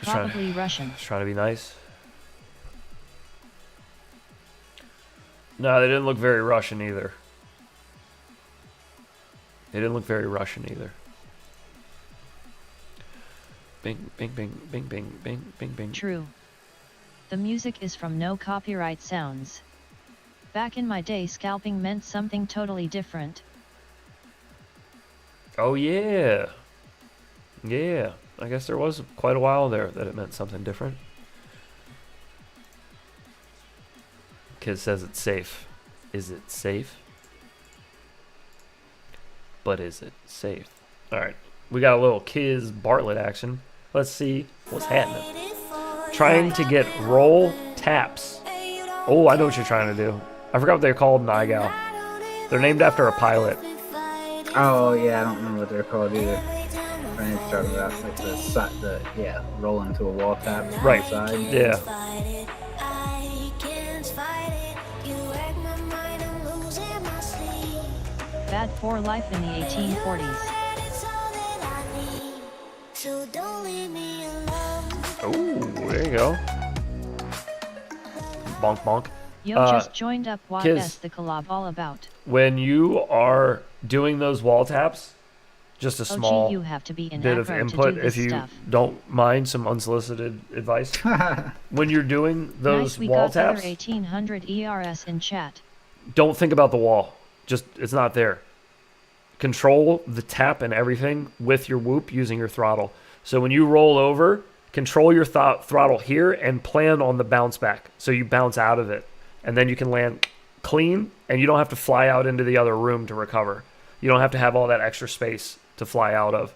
Probably Russian. Just trying to be nice. No, they didn't look very Russian either. They didn't look very Russian either. Bing, bing, bing, bing, bing, bing, bing, bing. True. The music is from No Copyright Sounds. Back in my day, scalping meant something totally different. Oh yeah. Yeah. I guess there was quite a while there that it meant something different. Kid says it's safe. Is it safe? But is it safe? Alright. We got a little Kiz Bartlett action. Let's see what's happening. Trying to get roll taps. Oh, I know what you're trying to do. I forgot what they're called in iGal. They're named after a pilot. Oh yeah, I don't remember what they're called either. I need to talk about like the roll into a wall tap. Right. Side. Yeah. Bad for life in the 1840s. Oh, there you go. Bonk bonk. Yo just joined up. What is the collab all about? When you are doing those wall taps, just a small you have to be in bit of input if you don't mind some unsolicited advice. When you're doing those wall taps, 1800 ERS in chat. Don't think about the wall. Just it's not there. Control the tap and everything with your whoop using your throttle. So when you roll over, control your throttle here and plan on the bounce back. So you bounce out of it. And then you can land clean, and you don't have to fly out into the other room to recover. You don't have to have all that extra space to fly out of.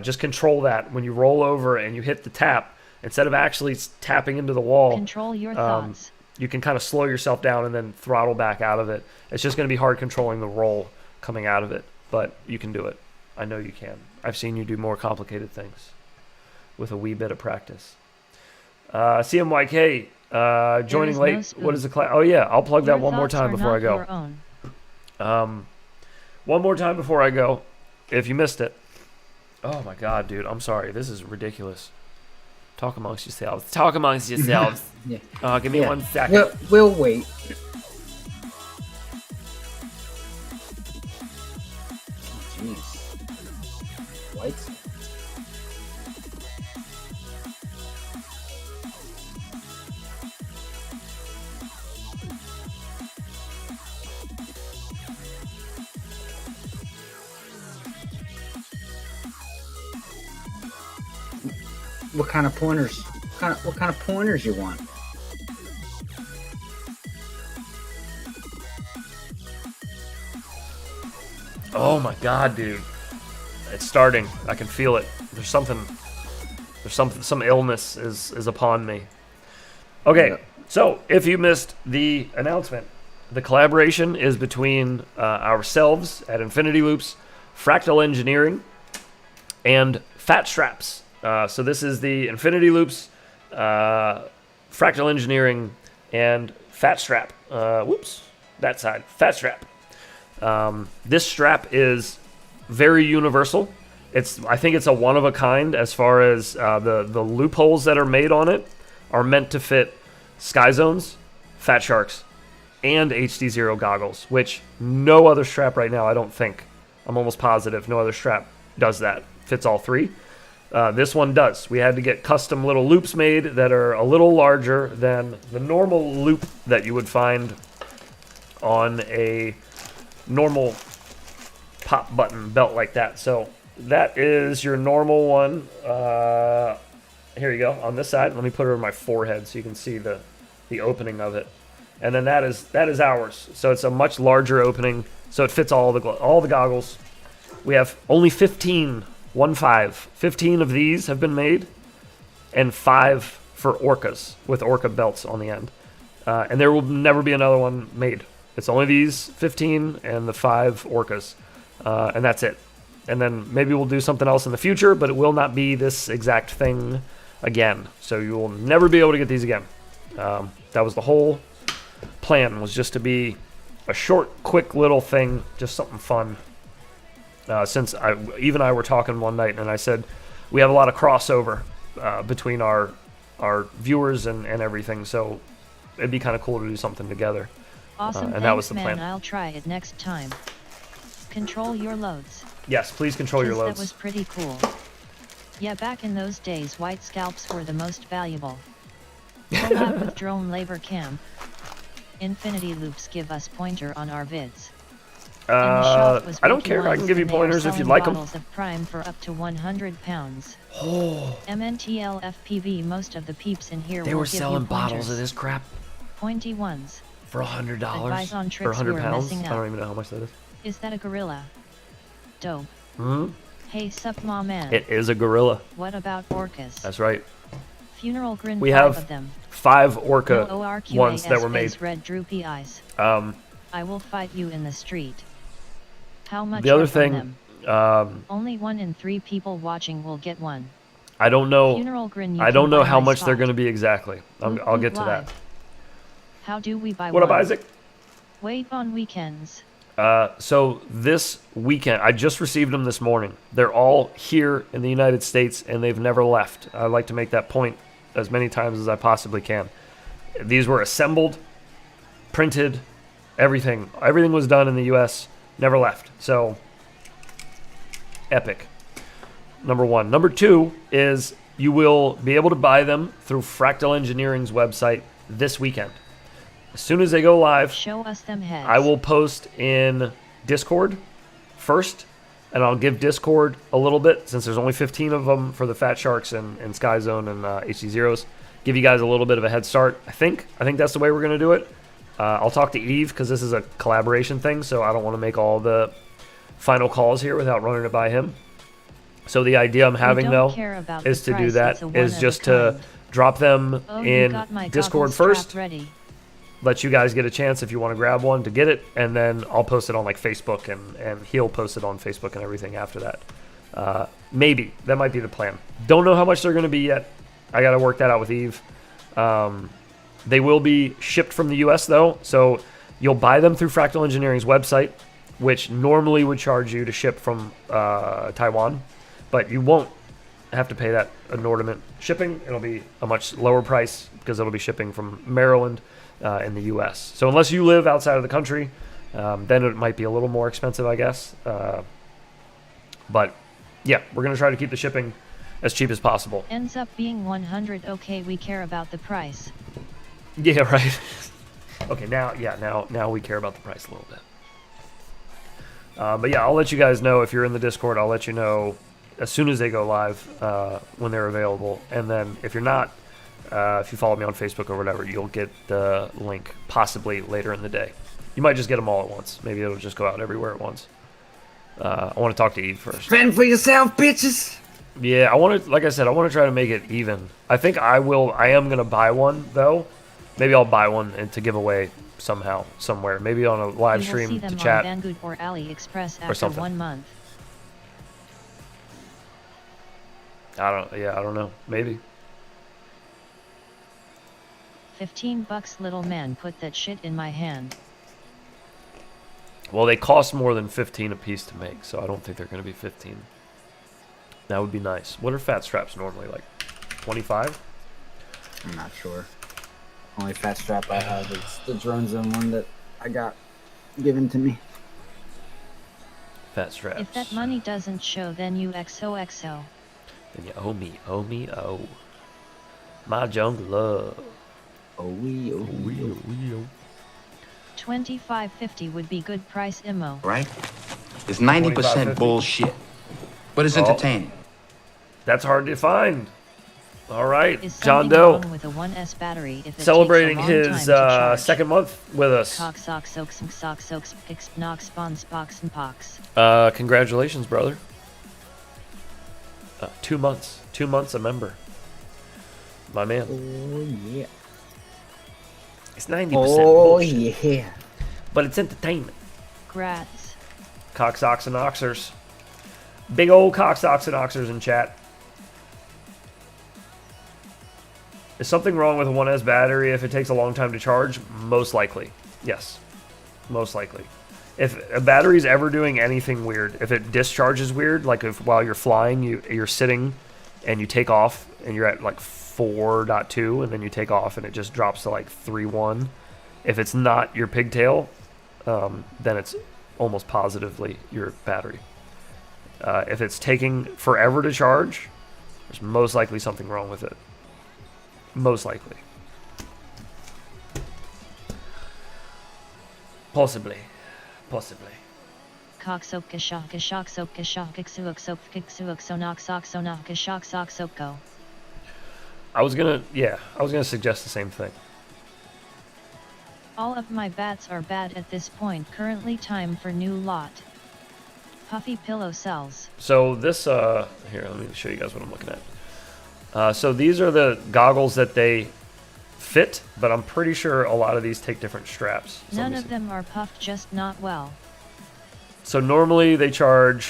Just control that. When you roll over and you hit the tap, instead of actually tapping into the wall, control your thoughts. You can kind of slow yourself down and then throttle back out of it. It's just going to be hard controlling the roll coming out of it, but you can do it. I know you can. I've seen you do more complicated things with a wee bit of practice. CMYK, joining late. What is the class? Oh yeah, I'll plug that one more time before I go. one more time before I go, if you missed it. Oh my God, dude, I'm sorry. This is ridiculous. Talk amongst yourselves. Talk amongst yourselves. Yeah. Give me 1 second. We'll wait. Jeez. Lights. What kind of pointers? What kind of pointers you want? Oh my God, dude. It's starting. I can feel it. Some illness is upon me. Okay, so if you missed the announcement, the collaboration is between ourselves at Infinity Loops, Fractal Engineering, and Fat Straps. So this is the Infinity Loops, Fractal Engineering, and Fat Strap. That side. Fat Strap. This strap is very universal. I think it's a one of a kind as far as the loopholes that are made on it are meant to fit Sky Zones, Fat Sharks, and HD0 goggles, which no other strap right now, I don't think. I'm almost positive no other strap does that. Fits all three. This one does. We had to get custom little loops made that are a little larger than the normal loop that you would find on a normal pop button belt like that. So that is your normal one. Here you go on this side. Let me put it on my forehead so you can see the opening of it. And then that is ours. So it's a much larger opening. So it fits all the goggles. We have only 15 of these have been made, and 5 for orcas with orca belts on the end. And there will never be another one made. It's only these 15 and the 5 orcas, and that's it. And then maybe we'll do something else in the future, but it will not be this exact thing again. So you will never be able to get these again. That was the whole plan, was just to be a short, quick little thing, just something fun. Since I were talking one night, and I said we have a lot of crossover between our viewers and everything, so it'd be kind of cool to do something together. Awesome, and that was the plan. I'll try it next time. Control your loads. Yes, please control your loads. That was pretty cool. Yeah, back in those days, white scalps were the most valuable. Collab with drone labor cam. Infinity Loops give us pointer on our vids. I don't care. I can give you pointers if you'd like them. Bottles of Prime for up to 100 pounds. Oh. MNTL FPV, most of the peeps in here They will were give you selling pointers. bottles of this crap Pointy ones. for $100 Advise on or tricks 100 we're pounds. messing I up. don't even know how much that is. Is that a gorilla? Dope. Hmm. Hey, sup, ma man. It is a gorilla. What about orcas? That's right. Funeral grin. We 5 have of them. 5 orca No ORQAS ones that were made. face red droopy eyes. I will fight you in the street. How much The other are from thing, them? Only 1 in 3 people watching will get one. I don't know. Funeral grin, you I don't can know buy how my much they're spot. going to be exactly. I'll get to that. Live. How do we buy What one? up, Isaac? Wait on weekends. So this weekend, I just received them this morning. They're all here in the United States, and they've never left. I like to make that point as many times as I possibly can. These were assembled, printed, everything. Everything was done in the U.S., never left. So, epic. Number 1. Number 2 is you will be able to buy them through Fractal Engineering's website this weekend. As soon as they go live, Show us them heads. I will post in Discord first, and I'll give Discord a little bit, since there's only 15 of them for the Fat Sharks and Sky Zone and HD Zeros. Give you guys a little bit of a head start, I think that's the way we're going to do it. I'll talk to Eve, because this is a collaboration thing, so I don't want to make all the final calls here without running it by him. So the idea I'm having, though, is to do that, is just to drop them in Discord first. Ready. Let you guys get a chance if you want to grab one to get it, and then I'll post it on like Facebook, and he'll post it on Facebook and everything after that. Maybe that might be the plan. Don't know how much they're going to be yet. I got to work that out with Eve. They will be shipped from the US though, so you'll buy them through Fractal Engineering's website. which normally would charge you to ship from Taiwan, but you won't have to pay that inordinate shipping. It'll be a much lower price because it'll be shipping from Maryland in the U.S. So unless you live outside of the country, then it might be a little more expensive, I guess. But yeah, we're going to try to keep the shipping as cheap as possible. Ends up being 100. Okay, we care about the price. Yeah, right. Okay, now we care about the price a little bit. But yeah, I'll let you guys know if you're in the Discord. I'll let you know as soon as they go live when they're available. And then if you're not, if you follow me on Facebook or whatever, you'll get the link possibly later in the day. You might just get them all at once. Maybe it'll just go out everywhere at once. I want to talk to Eve first. Fend for yourself, bitches. Yeah, I want to, like I said, I want to try to make it even. I think I am going to buy one, though. Maybe I'll buy one and to give away somehow, somewhere. Maybe on a live stream to chat. On Banggood or AliExpress after something. 1 month. I don't know. Maybe. $15, little man, put that shit in my hand. Well, they cost more than 15 a piece to make, so I don't think they're going to be 15. That would be nice. What are fat straps normally, like 25? I'm not sure. Only fat strap I have is the Drone Zone one that I got given to me. Fat straps. If that money doesn't show, then you XOXO. Then you owe me. My jungle love. Oh. 25.50 would be good price, Immo. Right? It's 90% bullshit, but it's entertaining. That's hard to find. All right, Is John something Doe wrong with a 1S battery if it celebrating takes a long his time to charge? second month with us. Congratulations, brother. 2 months. 2 months a member. My man. Oh, yeah. It's 90% Oh, bullshit, yeah. but it's entertainment. Grats. Coxsocks and Oxers. Big old Coxsocks and Oxers in chat. Is something wrong with a 1S battery if it takes a long time to charge? Most likely. Yes. Most likely. If a battery's ever doing anything weird, if it discharges weird, like if while you're flying, you're sitting and you take off and you're at like 4.2 and then you take off and it just drops to like 3.1. If it's not your pigtail, then it's almost positively your battery. If it's taking forever to charge, there's most likely something wrong with it. Most likely. Possibly. I was gonna suggest the same thing. All of my bats are bad at this point. Currently time for new lot. Puffy pillow cells. So this, here, let me show you guys what I'm looking at. So these are the goggles that they fit, but I'm pretty sure a lot of these take different straps. So None of them are puffed, just not well. So normally they charge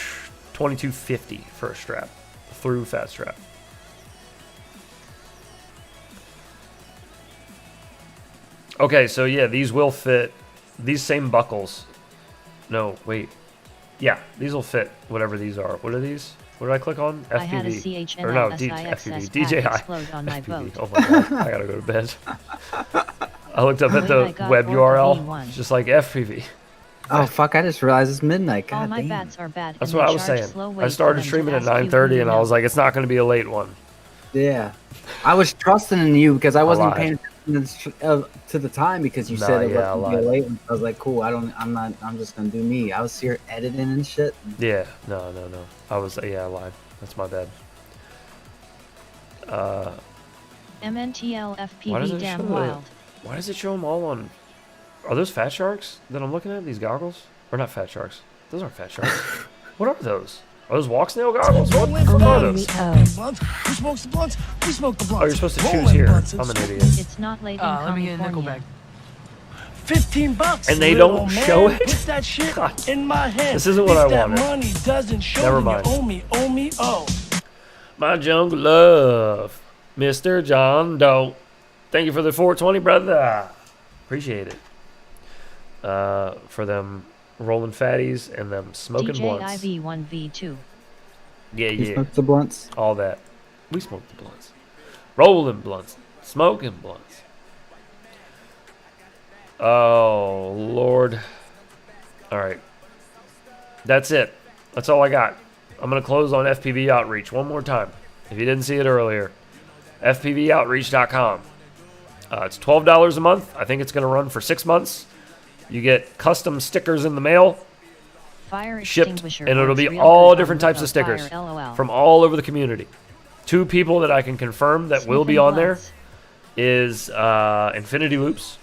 $22.50 for a strap, through fat strap. Okay, so yeah, these will fit. These same buckles. No, wait. Yeah, these will fit whatever these are. What are these? What did I click on? FPV. I had a CHNL or no, SIXS FPV. DJI. explode on my boat. Oh my god, I gotta go to bed. I looked up at the web URL. It's just like FPV. Oh fuck! I just realized it's midnight. God All my damn. bats are bad. That's and what they I was charge saying. slow I wait started for them to streaming at ask you 9:30 who and I you was like, it's not going to be a late one. Yeah, I was trusting in you because I wasn't lied. paying attention to the time because you Nah, said it yeah, I was gonna be lied. late. I was like, cool. I'm just gonna do me. I was here editing and shit. Yeah, no. I lied. That's my bad. MNTL Why does FPV it damn show wild. Why does it show them all on? Are those fat sharks that I'm looking at? These goggles? Or not fat sharks? Those aren't fat sharks. What are those? Are those walk snail goggles? What are those? Who smokes the blunts? We smoke the blunts. Oh, you're supposed to choose here. I'm an idiot. It's not late in Let me get a nickel California. back. $15. And they little don't man. show it? Put that shit God. in my hand. This isn't what if I that wanted. money doesn't show, Never then mind. you owe me, oh. My jungle love, Mr. John Doe. Thank you for the 420, brother. Appreciate it. For them rolling fatties, and them smoking blunts. DJIV 1v2. Yeah, You yeah. smoke the blunts? All that. We smoke the blunts. Rolling blunts. Smoking blunts. Oh, Lord. All right. That's it. That's all I got. I'm going to close on FPV Outreach one more time. If you didn't see it earlier, FPVOutreach.com. It's $12 a month. I think it's going to run for 6 months. You get custom stickers in the mail, Fire shipped, extinguisher and it'll works be real all good different on types of stickers fire, LOL. from all over the community. 2 people that I can confirm that will be Sniffing on there blunts. is Infinity Loops.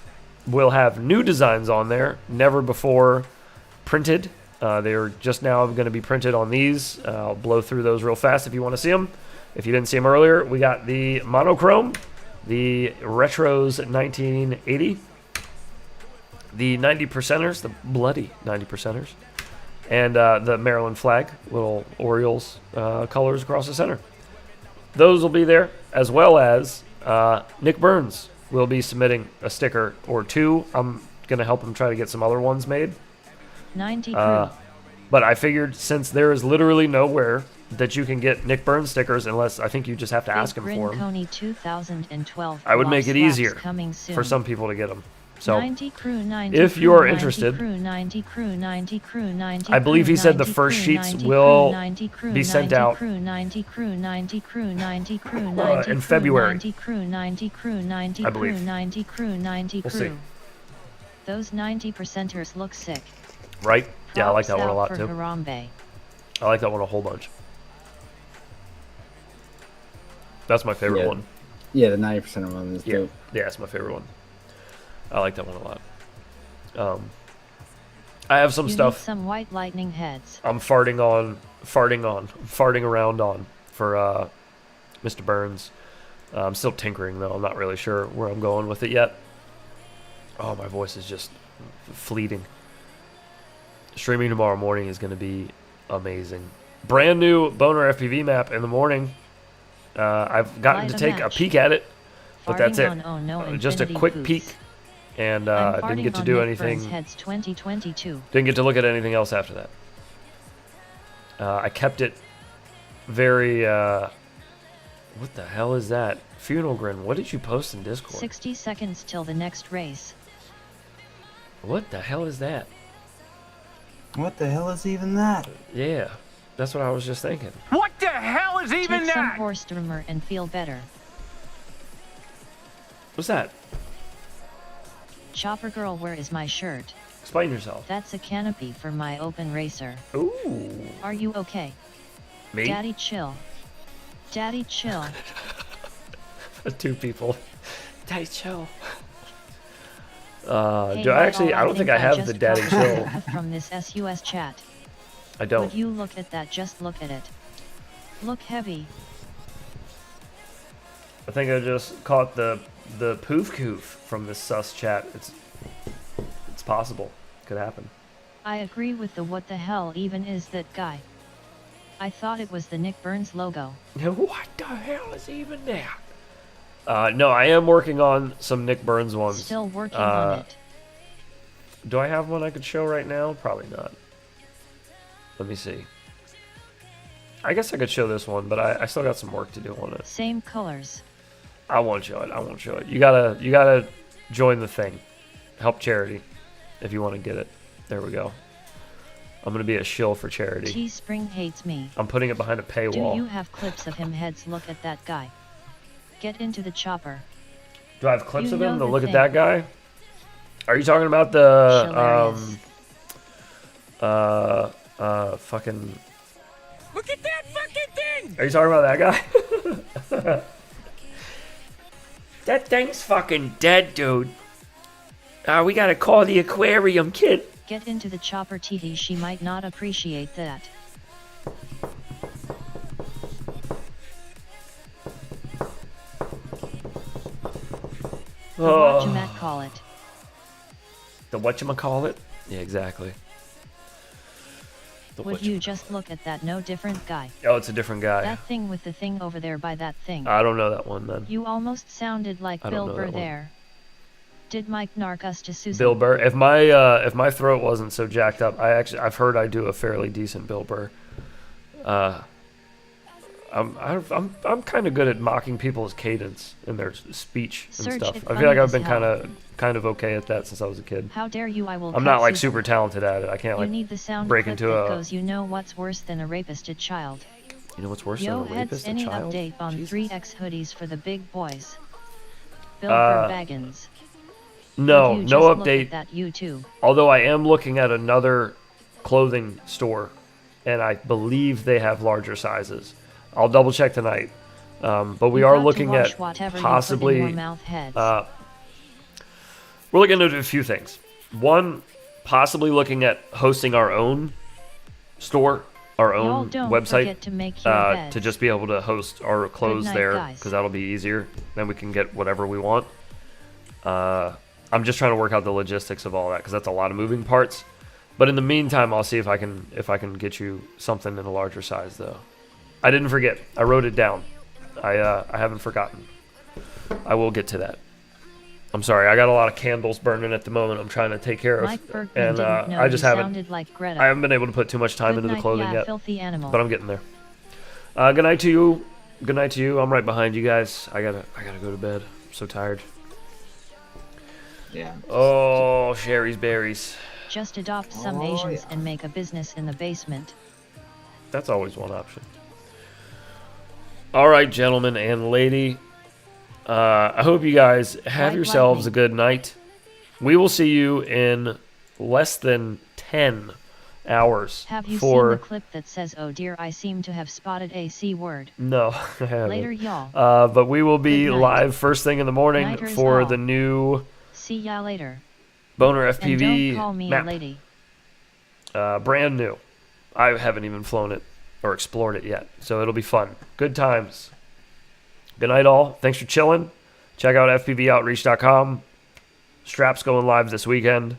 We'll have new designs on there, never before printed. They're just now going to be printed on these. I'll blow through those real fast if you want to see them. If you didn't see them earlier, we got the monochrome, the retros 1980, the 90%ers, the bloody 90%ers, and the Maryland flag, little Orioles colors across the center. Those will be there, as well as Nick Burns will be submitting a sticker or 2. I'm going to help him try to get some other ones made. 90 crew. But I figured since there is literally nowhere that you can get Nick Burns stickers unless I think you just have to ask him for them, Coney 2012 I would make it Lost easier Laps coming soon. for some people to get them. So 90 crew, 90 if crew, you are 90 interested, crew, 90 crew, 90 crew, 90 I believe crew, he said the 90 first crew, sheets 90 will crew, 90 crew, be sent 90 out crew, 90 crew, 90 crew, 90 crew, 90 in crew, February. 90 crew, 90 crew, 90 I crew, believe. 90 crew, 90 We'll crew. see. Those 90%ers look sick. Right? Yeah, I like that Props one a out lot for too. Harambe. I like that one a whole bunch. That's my favorite one. Yeah, the 90% one is dope. Yeah, it's my favorite one. I like that one a lot. I have some You stuff need some white lightning heads. I'm farting around on for Mr. Burns. I'm still tinkering though. I'm not really sure where I'm going with it yet. Oh, my voice is just fleeting. Streaming tomorrow morning is going to be amazing. Brand new Boner FPV map in the morning. I've gotten Light to a take a match. peak at it, but that's Farting it. on Oh No Just a Infinity quick Boots. peek, and I'm didn't get farting to on do Nick anything. Burns Heads 2022. Didn't get to look at anything else after that. I kept it very. What the hell is that? Funeral Grin. What did you post in Discord? 60 seconds till the next race. What the hell is that? What the hell is even that? Yeah, that's what I was just thinking. What the hell is even Take some that? horse drummer and feel better. What's that? Chopper girl, where is my shirt? Explain yourself. That's a canopy for my open racer. Ooh. Are you okay? Me? Daddy chill. Daddy chill. 2 people. Daddy chill. Hey, Do I actually? Michael, I don't think I have just the daddy got chill. from this SUS chat. I don't. Would you look at that? Just look at it. Look heavy. I think I just caught the poof coof from this sus chat. It's possible. Could happen. I agree with the what the hell even is that guy. I thought it was the Nick Burns logo. What the hell is even that? No, I am working on some Nick Burns ones. Still working on it. Do I have one I could show right now? Probably not. Let me see. I guess I could show this one, but I still got some work to do on it. Same colors. I won't show it. I won't show it. You gotta join the thing. Help charity if you want to get it. There we go. I'm gonna be a shill for charity. Teespring hates me. I'm putting it behind a paywall. Do you have clips of him heads? Look at that guy. Get into the chopper. Do I have clips You of him know to the look thing. at that guy? Are you talking about the fucking? Look at that fucking thing! Are you talking about that guy? That thing's fucking dead, dude. We gotta call the aquarium, kid. Get into the chopper, TD. She might not appreciate that. The whatchamacallit call it. The whatchamacallit? Yeah, exactly. The Would you just look at that? No different guy. Oh, it's a different guy. That thing with the thing over there by that thing. I don't know that one then. You almost sounded like I don't Bill know Burr that one. there. Did Mike narc us to Susan? Bill Burr. If my throat wasn't so jacked up, I've heard I do a fairly decent Bill Burr. I'm kind of good at mocking people's cadence in their speech and Search stuff. it I feel like I've funny been as kind of okay at that since I was a kid. How dare you? I will. I'm cut not like Susan. super talented at it. I can't You like need the sound break clip into that a. goes. You know what's worse than a rapist? A child. You know what's worse Yo, than a heads, rapist? A any child? update on Jesus. 3X hoodies for the big boys? Bill Burr Baggins. No, Would you no just look update. at that YouTube? Although I am looking at another clothing store, and I believe they have larger sizes. I'll double check tonight. But we You are got to looking wash at whatever you possibly. put in your mouth, heads. We're looking at a few things. One, possibly looking at hosting our own store, our Y'all own don't website, forget to make your beds. to just be able to host our clothes night, there, guys. because that'll be easier. Then we can get whatever we want. I'm just trying to work out the logistics of all that, because that's a lot of moving parts. But in the meantime, I'll see if I can get you something in a larger size, though. I didn't forget. I wrote it down. I haven't forgotten. I will get to that. I'm sorry. I got a lot of candles burning at the moment. I'm trying to take care of, Mike Bergman and didn't know I just you haven't. sounded like Greta. I haven't been able to put too much time Good into the night, clothing yeah, yet, filthy animal. but I'm getting there. Good night to you. Good night to you. I'm right behind you guys. I gotta go to bed. I'm so tired. Yeah. Oh, Sherry's berries. Just adopt some Asians and make a business in the basement. That's always one option. All right, gentlemen and lady. I hope you guys have White yourselves lightning. a good night. We will see you in less than 10 hours. Have you for... seen the clip that says, "Oh dear, I seem to have spotted a C word"? No, I haven't. Later, y'all. But we will be Good night. live first thing in the morning Nighters for all. the new See ya later. Boner And FPV don't call me map. a lady. Brand new. I haven't even flown it or explored it yet, so it'll be fun. Good times. Good night, all. Thanks for chilling. Check out fpvoutreach.com. Straps going live this weekend.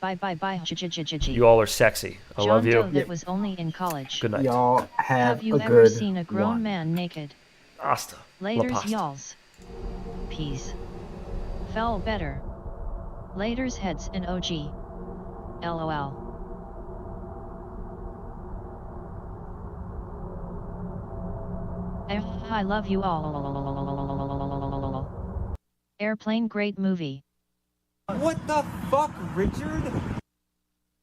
Bye bye bye. You all are sexy. I John love Doe you. that was only in college. Good night. Y'all have you a ever good seen a grown one. man naked? Hasta la Laters, pasta. y'alls. Peace. Fell better. Laters, heads, and OG. LOL. I love you all. Airplane, great movie. What the fuck, Richard?